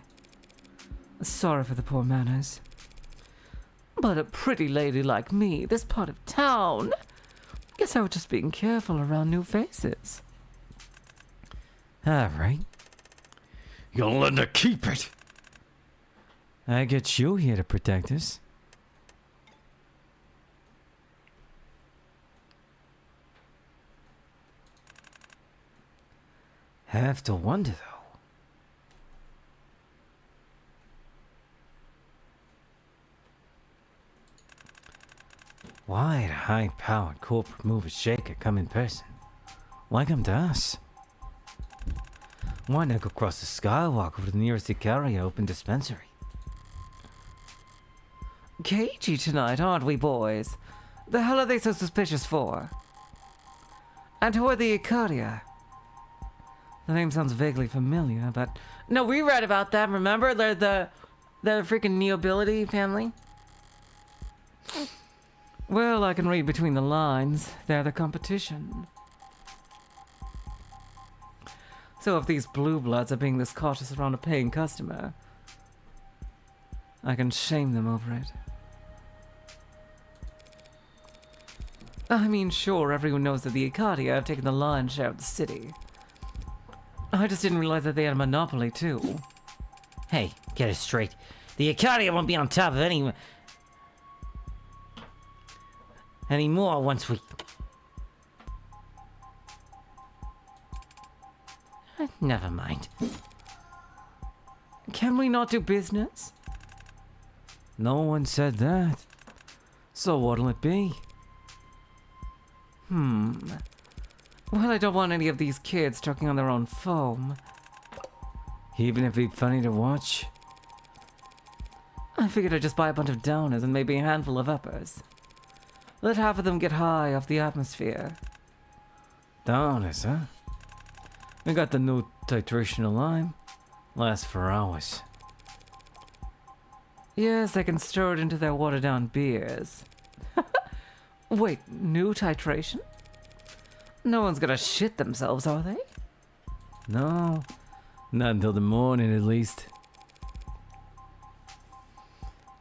Sorry for the poor manners. But a pretty lady like me, this part of town. Guess I was just being careful around new faces. All right. You'll learn to keep it. I get you here to protect us. Have to wonder, though. Why'd a high-powered corporate mover shaker come in person? Why come to us? Why not go across the skywalk over to the nearest Icaria open dispensary? Cagey tonight, aren't we, boys? The hell are they so suspicious for? And who are the Icaria? The name sounds vaguely familiar, but... No, we read about them, remember? They're the freaking nobility family. Well, I can read between the lines. They're the competition. So if these blue bloods are being this cautious around a paying customer, I can shame them over it. I mean, sure, everyone knows that the Icaria have taken the lion's share of the city. I just didn't realize that they had a monopoly, too. Hey, get it straight. The Icaria won't be on top of anymore once we... Never mind. Can we not do business? No one said that. So what'll it be? Well, I don't want any of these kids choking on their own foam. Even if it'd be funny to watch? I figured I'd just buy a bunch of downers and maybe a handful of uppers. Let half of them get high off the atmosphere. Downers, huh? We got the new titration of lime. Lasts for hours. Yes, they can stir it into their watered-down beers. Wait, new titration? No one's gonna shit themselves, are they? No, not until the morning at least.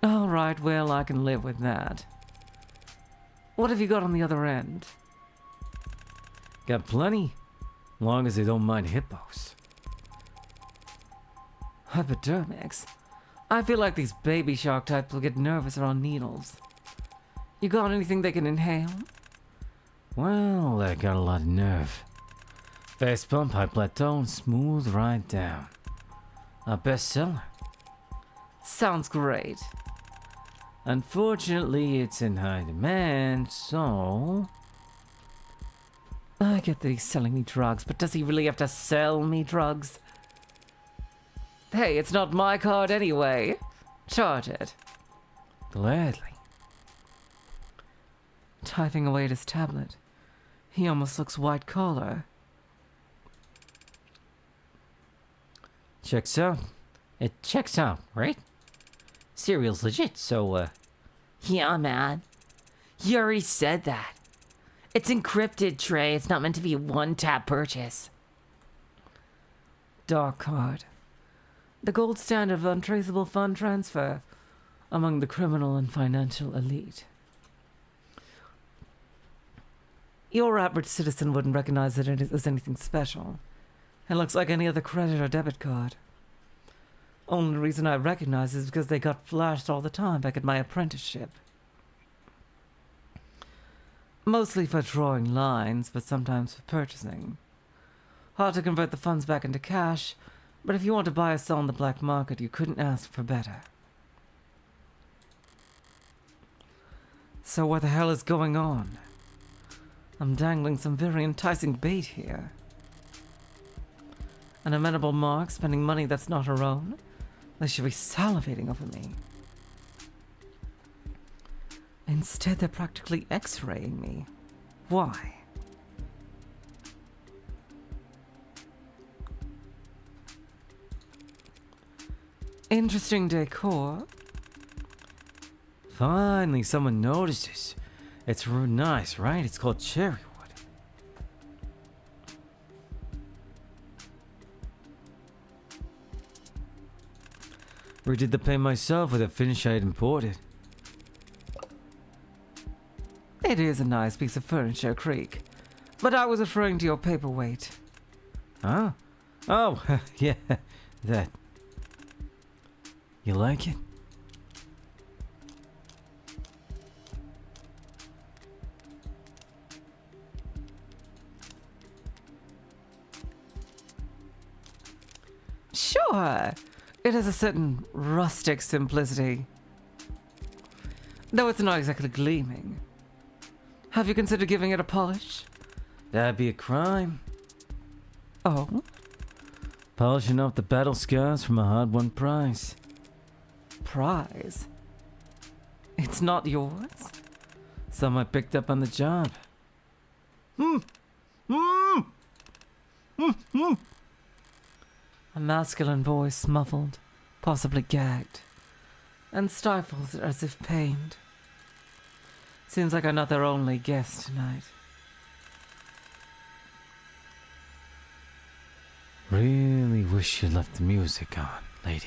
Alright, well, I can live with that. What have you got on the other end? Got plenty. Long as they don't mind hippos. Hypodermics? I feel like these baby shark types will get nervous around needles. You got anything they can inhale? Well, they got a lot of nerve. Fast pump, high plateau, and smooth right down. A bestseller. Sounds great. Unfortunately, it's in high demand, so... I get that he's selling me drugs, but does he really have to sell me drugs? Hey, it's not my card anyway. Charge it. Gladly. Typing away at his tablet. He almost looks white collar. Checks out. It checks out, right? Cereal's legit, so, Yeah, man. You already said that. It's encrypted, Trey. It's not meant to be a one-tap purchase. Dark card. The gold standard of untraceable fund transfer among the criminal and financial elite. Your average citizen wouldn't recognize that it is anything special. It looks like any other credit or debit card. Only reason I recognize is because they got flashed all the time back at my apprenticeship. Mostly for drawing lines, but sometimes for purchasing. Hard to convert the funds back into cash, but if you want to buy or sell on the black market, you couldn't ask for better. So what the hell is going on? I'm dangling some very enticing bait here. An amenable mark spending money that's not her own? They should be salivating over me. Instead, they're practically X-raying me. Why? Interesting decor. Finally, someone notices. It's real nice, right? It's called cherry wood. Redid the paint myself with a finish I had imported. It is a nice piece of furniture, Creek. But I was referring to your paperweight. Huh? Oh, yeah, that. You like it? Sure. It has a certain rustic simplicity. Though it's not exactly gleaming. Have you considered giving it a polish? That'd be a crime. Oh? Polishing off the battle scars from a hard-won prize. Prize? It's not yours? Some I picked up on the job. A masculine voice, muffled, possibly gagged, and stifled as if pained. Seems like I'm not their only guest tonight. Really wish you left the music on, lady.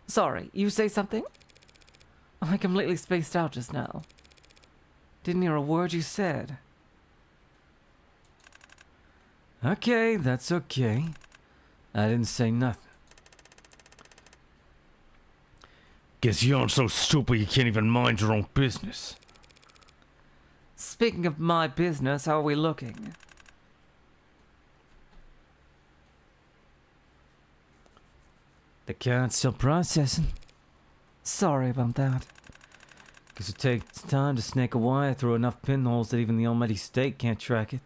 Sorry, you say something? I completely spaced out just now. Didn't hear a word you said. Okay, that's okay. I didn't say nothing. Guess you aren't so stupid you can't even mind your own business. Speaking of my business, how are we looking? The card's still processing. Sorry about that. Guess it takes time to snake a wire through enough pinholes that even the almighty state can't track it.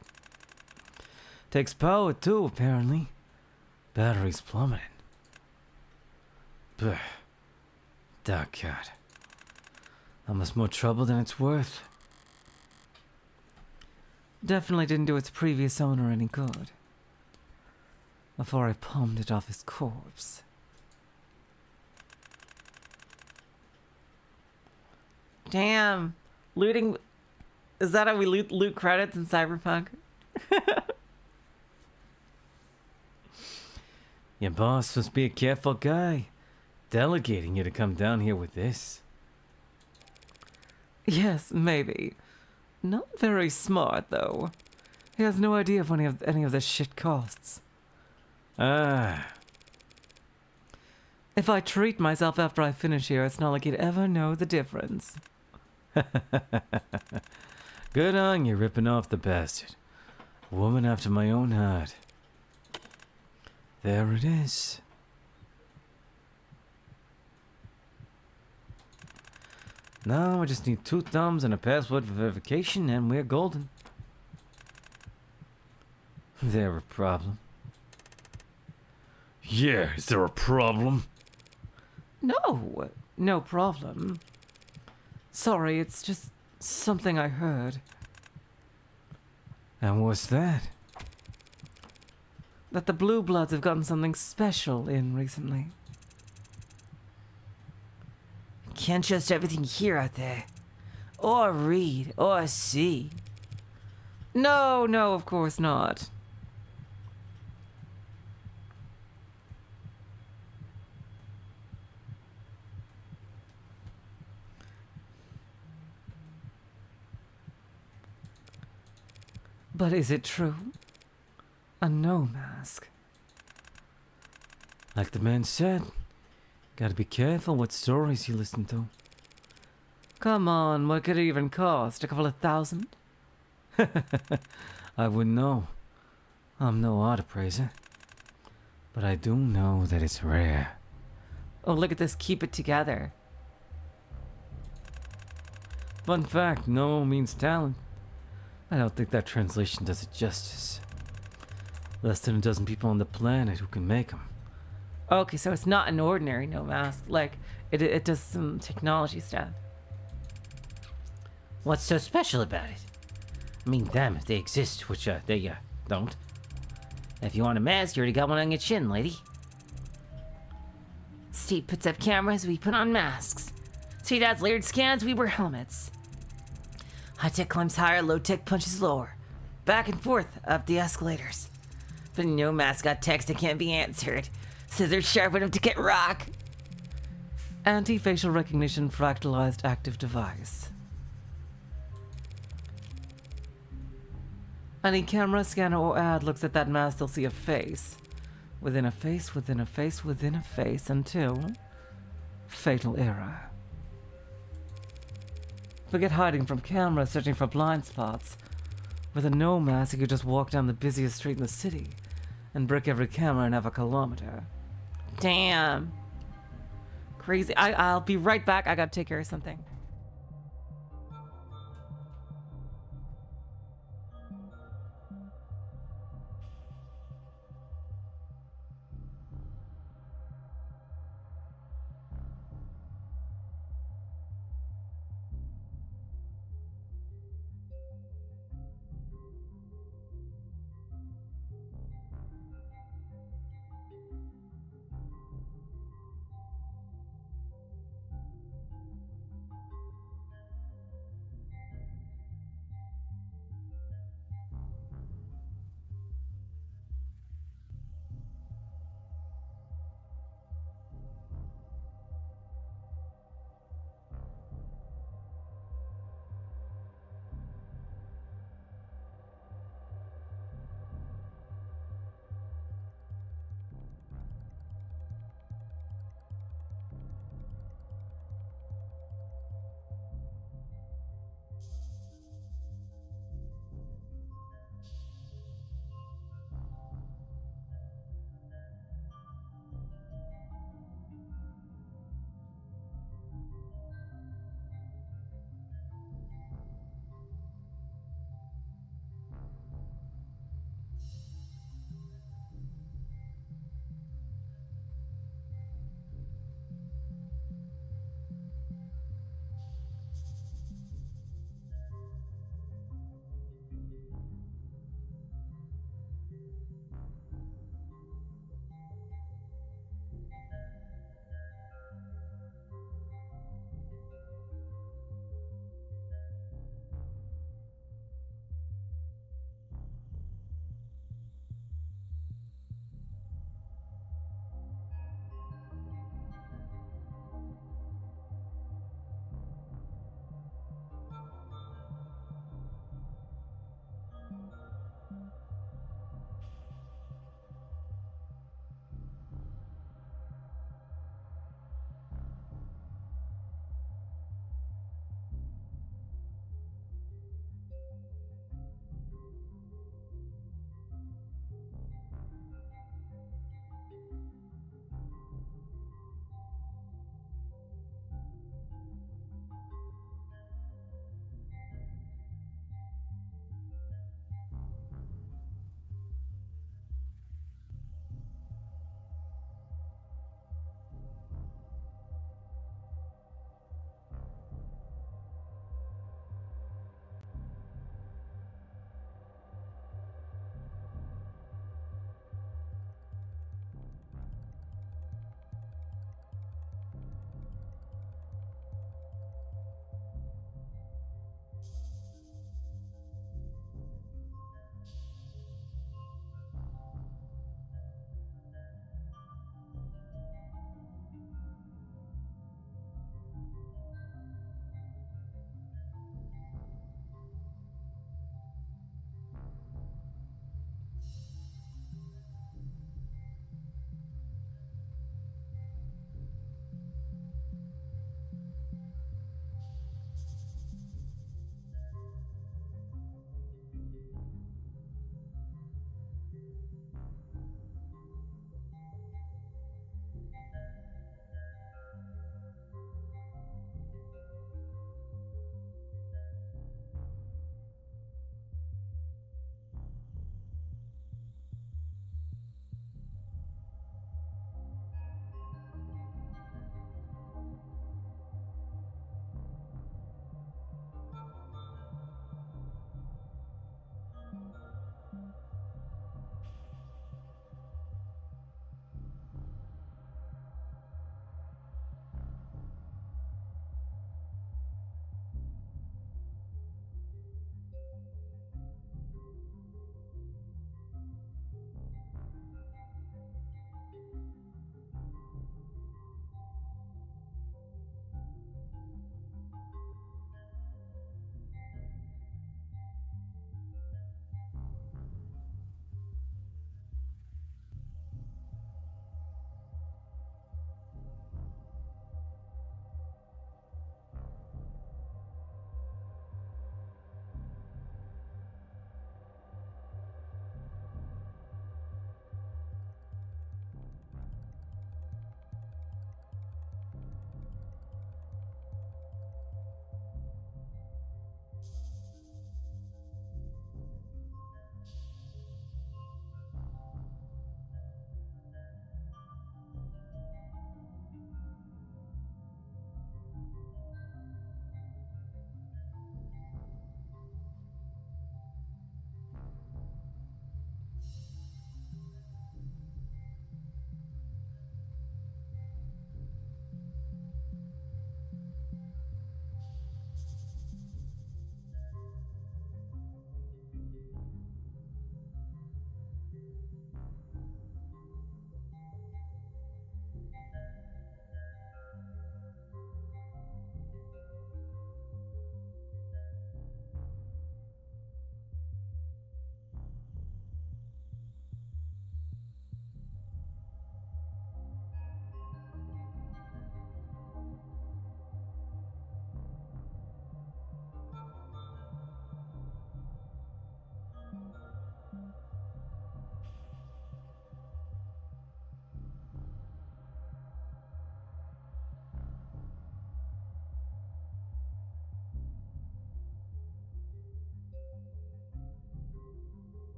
Takes power too, apparently. Battery's plummeting. Blech. Dark card. Almost more trouble than it's worth. Definitely didn't do its previous owner any good. Before I palmed it off his corpse. Damn. Looting. Is that how we loot credits in Cyberpunk? Your boss must be a careful guy. Delegating you to come down here with this. Yes, maybe. Not very smart, though. He has no idea of any of this shit costs. Ah. If I treat myself after I finish here, it's not like he'd ever know the difference. Good on you, ripping off the bastard. A woman after my own heart. There it is. Now I just need 2 thumbs and a password for verification and we're golden. There a problem? Yeah, is there a problem? No, no problem. Sorry, it's just something I heard. And what's that? That the Blue Bloods have gotten something special in recently. Can't trust everything here out there. Or read, or see. No, of course not. But is it true? A no mask. Like the man said, gotta be careful what stories you listen to. Come on, what could it even cost? A couple of $1,000? I wouldn't know. I'm no art appraiser. But I do know that it's rare. Oh, look at this. Keep it together. Fun fact, no means talent. I don't think that translation does it justice. Less than a dozen people on the planet who can make them. Okay, so it's not an ordinary no mask. Like, it does some technology stuff. What's so special about it? I mean, damn if they exist, which they don't. If you want a mask, you already got one on your chin, lady. Steve puts up cameras, we put on masks. Street adds layered scans, we wear helmets. High-tech climbs higher, low-tech punches lower. Back and forth up the escalators. But no mask got text that can't be answered. Scissors sharp enough to get rock. Anti-facial recognition fractalized active device. Any camera, scanner, or ad looks at that mask, they'll see a face. Within a face, within a face, within a face, until fatal error. Forget hiding from cameras, searching for blind spots. With a no mask, you could just walk down the busiest street in the city and brick every camera in half a kilometer. Damn. Crazy. I'll be right back. I gotta take care of something.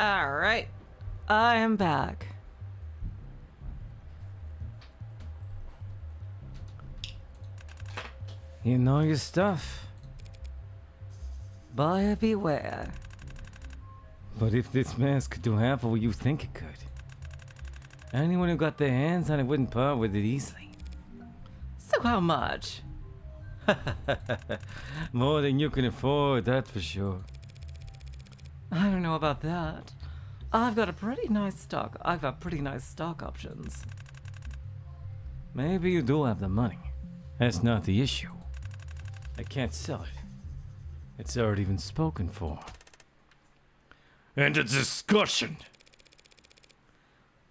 All right. I am back. You know your stuff. Buyer beware. But if this mask could do half of what you think it could, anyone who got their hands on it wouldn't part with it easily. So how much? More than you can afford, that's for sure. I don't know about that. I've got pretty nice stock options. Maybe you do have the money. That's not the issue. I can't sell it. It's already been spoken for. End of discussion.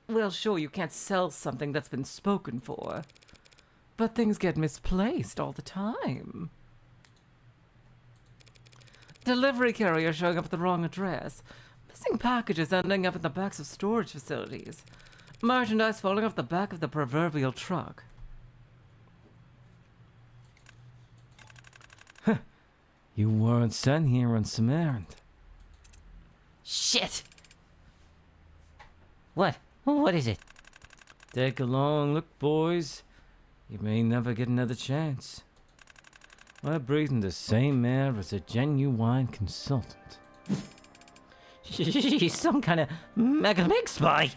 Well, sure, you can't sell something that's been spoken for. But things get misplaced all the time. Delivery carrier showing up at the wrong address. Missing packages ending up in the backs of storage facilities. Merchandise falling off the back of the proverbial truck. You weren't sent here on some errand. Shit! What? What is it? Take a long look, boys. You may never get another chance. We're breathing the same air as a genuine consultant. She's some kind of mega mix spy.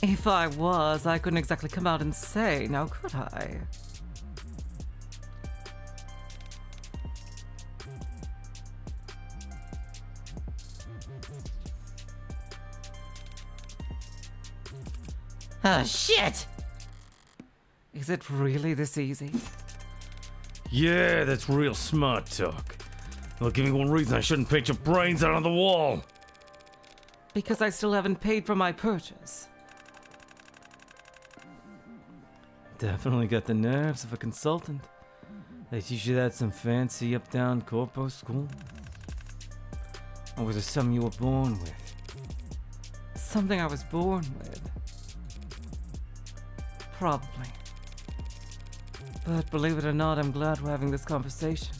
If I was, I couldn't exactly come out and say, now could I? Oh, shit! Is it really this easy? Yeah, that's real smart talk. Well, give me one reason I shouldn't paint your brains out on the wall. Because I still haven't paid for my purchase. Definitely got the nerves of a consultant. They teach you that some fancy up-down corpo school? Or was it something you were born with? Something I was born with. Probably. But believe it or not, I'm glad we're having this conversation.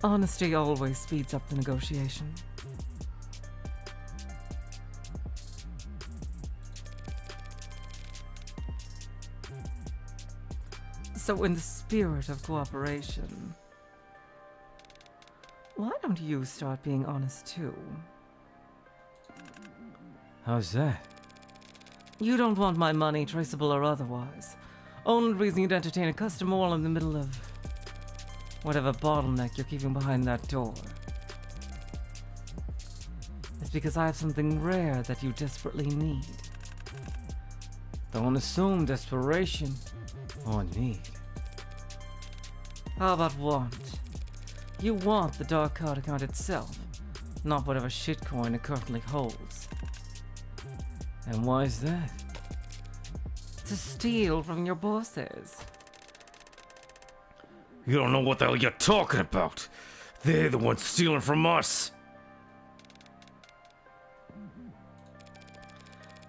Honesty always speeds up the negotiation. So in the spirit of cooperation, why don't you start being honest too? How's that? You don't want my money, traceable or otherwise. Only reason you'd entertain a customer all in the middle of whatever bottleneck you're keeping behind that door is because I have something rare that you desperately need. Don't assume desperation or need. How about want? You want the dark card account itself, not whatever shitcoin it currently holds. And why is that? To steal from your bosses. You don't know what the hell you're talking about. They're the ones stealing from us.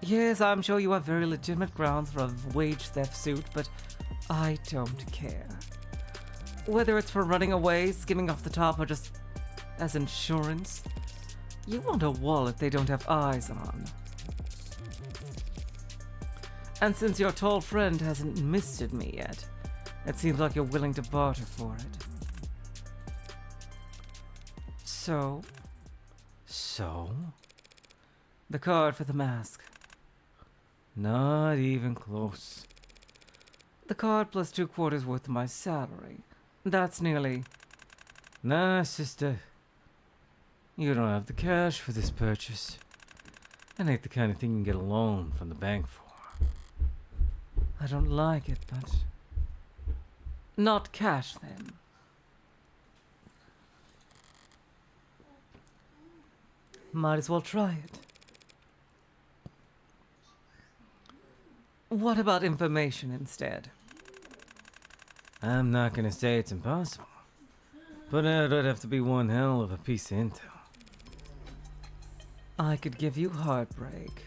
Yes, I'm sure you have very legitimate grounds for a wage theft suit, but I don't care. Whether it's for running away, skimming off the top, or just as insurance, you want a wallet they don't have eyes on. And since your tall friend hasn't misted me yet, it seems like you're willing to barter for it. So, the card for the mask. Not even close. The card plus 2/4 worth of my salary. That's nearly... Nah, sister. You don't have the cash for this purchase. That ain't the kind of thing you can get a loan from the bank for. I don't like it, but... Not cash, then. Might as well try it. What about information instead? I'm not gonna say it's impossible, but it'd have to be one hell of a piece of intel. I could give you heartbreak.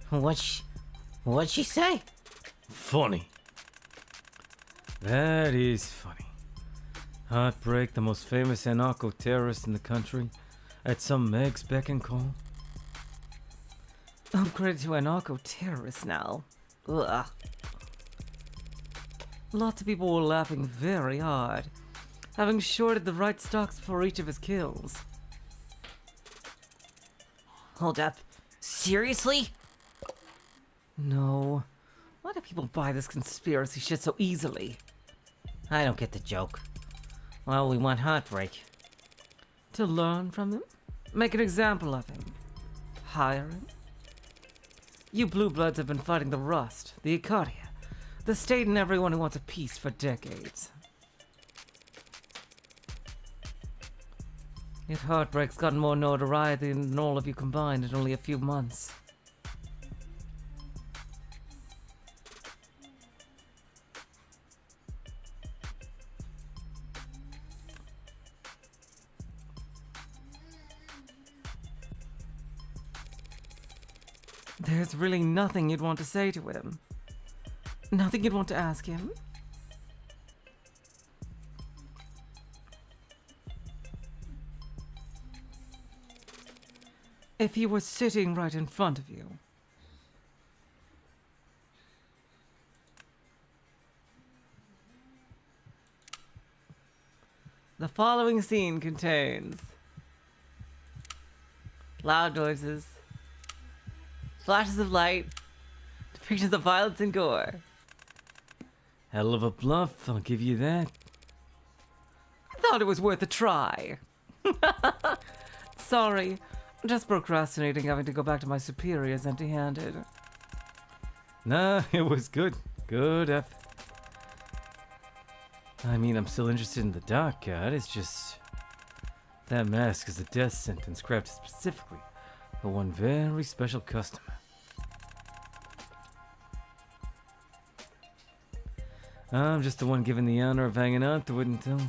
What'd she say? Funny. That is funny. Heartbreak, the most famous anarcho-terrorist in the country, at some Meg's beck and call. Upgraded to anarcho-terrorist now. Ugh. Lots of people were laughing very hard, having shorted the right stocks before each of his kills. Hold up. Seriously? No. Why do people buy this conspiracy shit so easily? I don't get the joke. Well, we want Heartbreak. To learn from him? Make an example of him? Hire him? You blue bloods have been fighting the Rust, the Icaria, the state and everyone who wants a peace for decades. Yet Heartbreak's gotten more notoriety than all of you combined in only a few months. There's really nothing you'd want to say to him. Nothing you'd want to ask him. If he was sitting right in front of you. The following scene contains loud noises, flashes of light, depictions of violence and gore. Hell of a bluff, I'll give you that. I thought it was worth a try. Sorry, I'm just procrastinating having to go back to my superiors empty-handed. Nah, it was good. Good effort. I mean, I'm still interested in the dark god. It's just that mask is a death sentence crafted specifically for one very special customer. I'm just the one given the honor of hanging on to it until...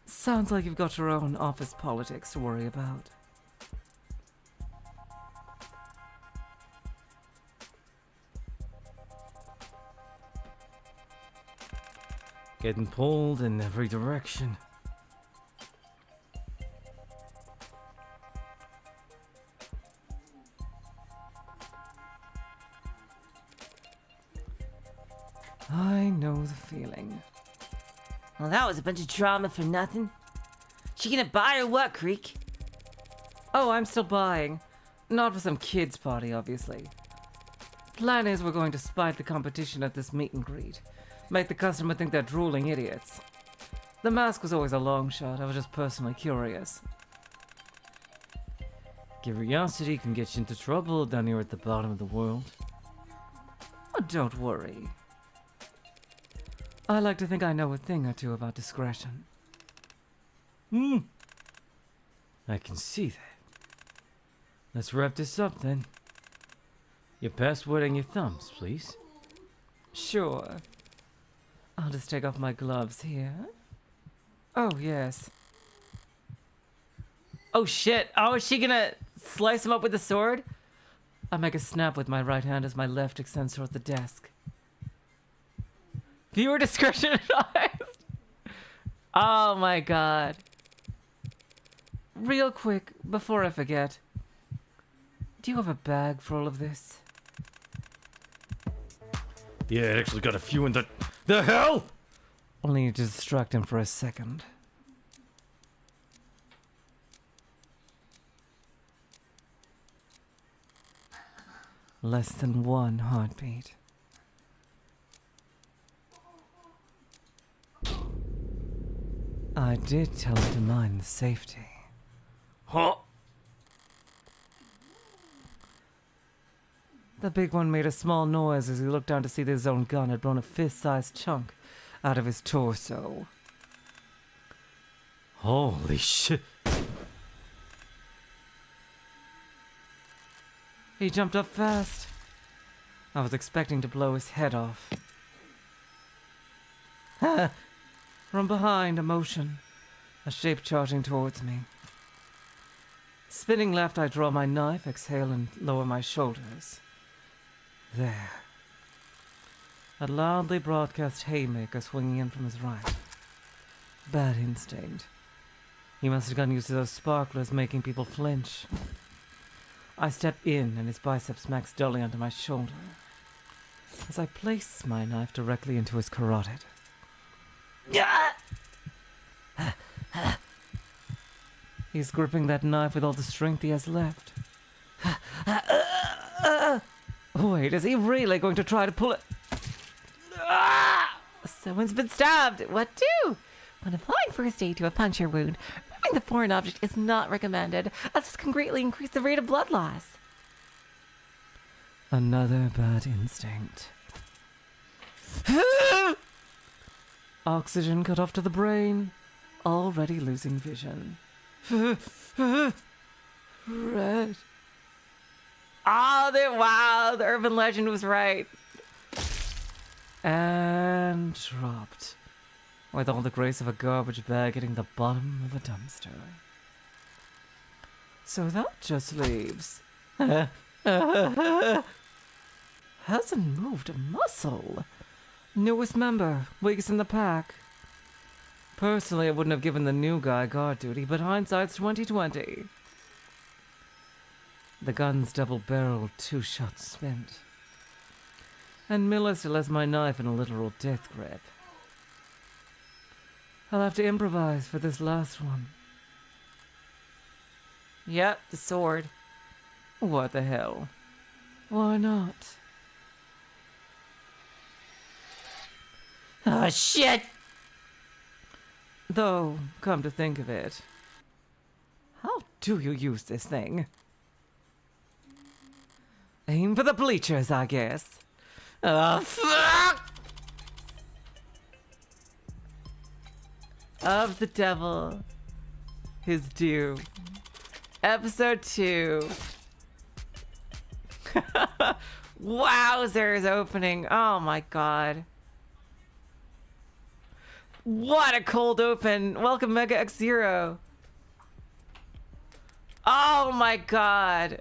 Sounds like you've got your own office politics to worry about. Getting pulled in every direction. I know the feeling. Well, that was a bunch of drama for nothing. She gonna buy or what, Creek? Oh, I'm still buying. Not for some kids' party, obviously. Plan is we're going to spite the competition at this meet and greet. Make the customer think they're drooling idiots. The mask was always a long shot. I was just personally curious. Curiosity can get you into trouble down here at the bottom of the world. Oh, don't worry. I like to think I know a thing or two about discretion. I can see that. Let's wrap this up then. Your password and your thumbs, please. Sure. I'll just take off my gloves here. Oh, yes. Oh, shit. Oh, is she gonna slice him up with the sword? I make a snap with my right hand as my left extends toward the desk. Viewer discretion advised. Oh, my God. Real quick, before I forget. Do you have a bag for all of this? Yeah, it actually got a few in the hell? Only need to distract him for a second. Less than one heartbeat. I did tell him to mind the safety. Huh? The big one made a small noise as he looked down to see that his own gun had blown a fist-sized chunk out of his torso. Holy shit. He jumped up fast. I was expecting to blow his head off. From behind, a motion. A shape charging towards me. Spinning left, I draw my knife, exhale, and lower my shoulders. There. A loudly broadcast haymaker swinging in from his right. Bad instinct. He must have gotten used to those sparklers making people flinch. I step in and his bicep smacks dully onto my shoulder as I place my knife directly into his carotid. He's gripping that knife with all the strength he has left. Wait, is he really going to try to pull it? Someone's been stabbed. What do? When applying first aid to a puncture wound, removing the foreign object is not recommended, as this can greatly increase the rate of blood loss. Another bad instinct. Oxygen cut off to the brain. Already losing vision. Red. Oh, wow, the urban legend was right. And dropped. With all the grace of a garbage bag hitting the bottom of a dumpster. So that just leaves. Hasn't moved a muscle. Newest member, weakest in the pack. Personally, I wouldn't have given the new guy guard duty, but hindsight's 2020. The gun's double-barreled, 2 shots spent. And Miller still has my knife in a literal death grip. I'll have to improvise for this last one. Yep, the sword. What the hell? Why not? Oh, shit! Though, come to think of it, how do you use this thing? Aim for the bleachers, I guess. Oh, fuck! Of the devil. His due. Episode 2. Wowzers opening. Oh my god. What a cold open. Welcome Mega X0. Oh my god.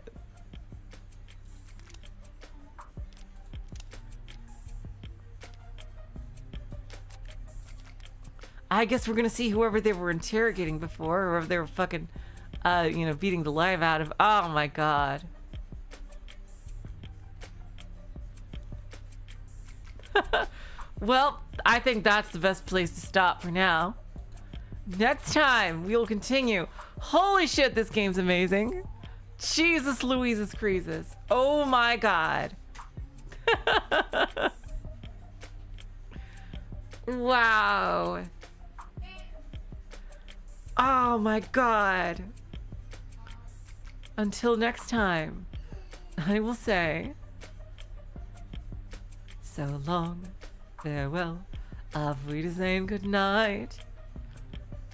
I guess we're gonna see whoever they were interrogating before, or if they were fucking, beating the life out of. Oh my god. Well, I think that's the best place to stop for now. Next time, we will continue. Holy shit, this game's amazing. Jesus Louises Creases. Oh my god. Wow. Oh my god. Until next time, I will say, so long, farewell, auf Wiedersehen, good night.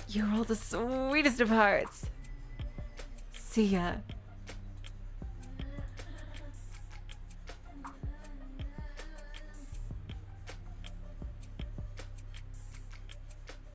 You're all the sweetest of hearts. See ya.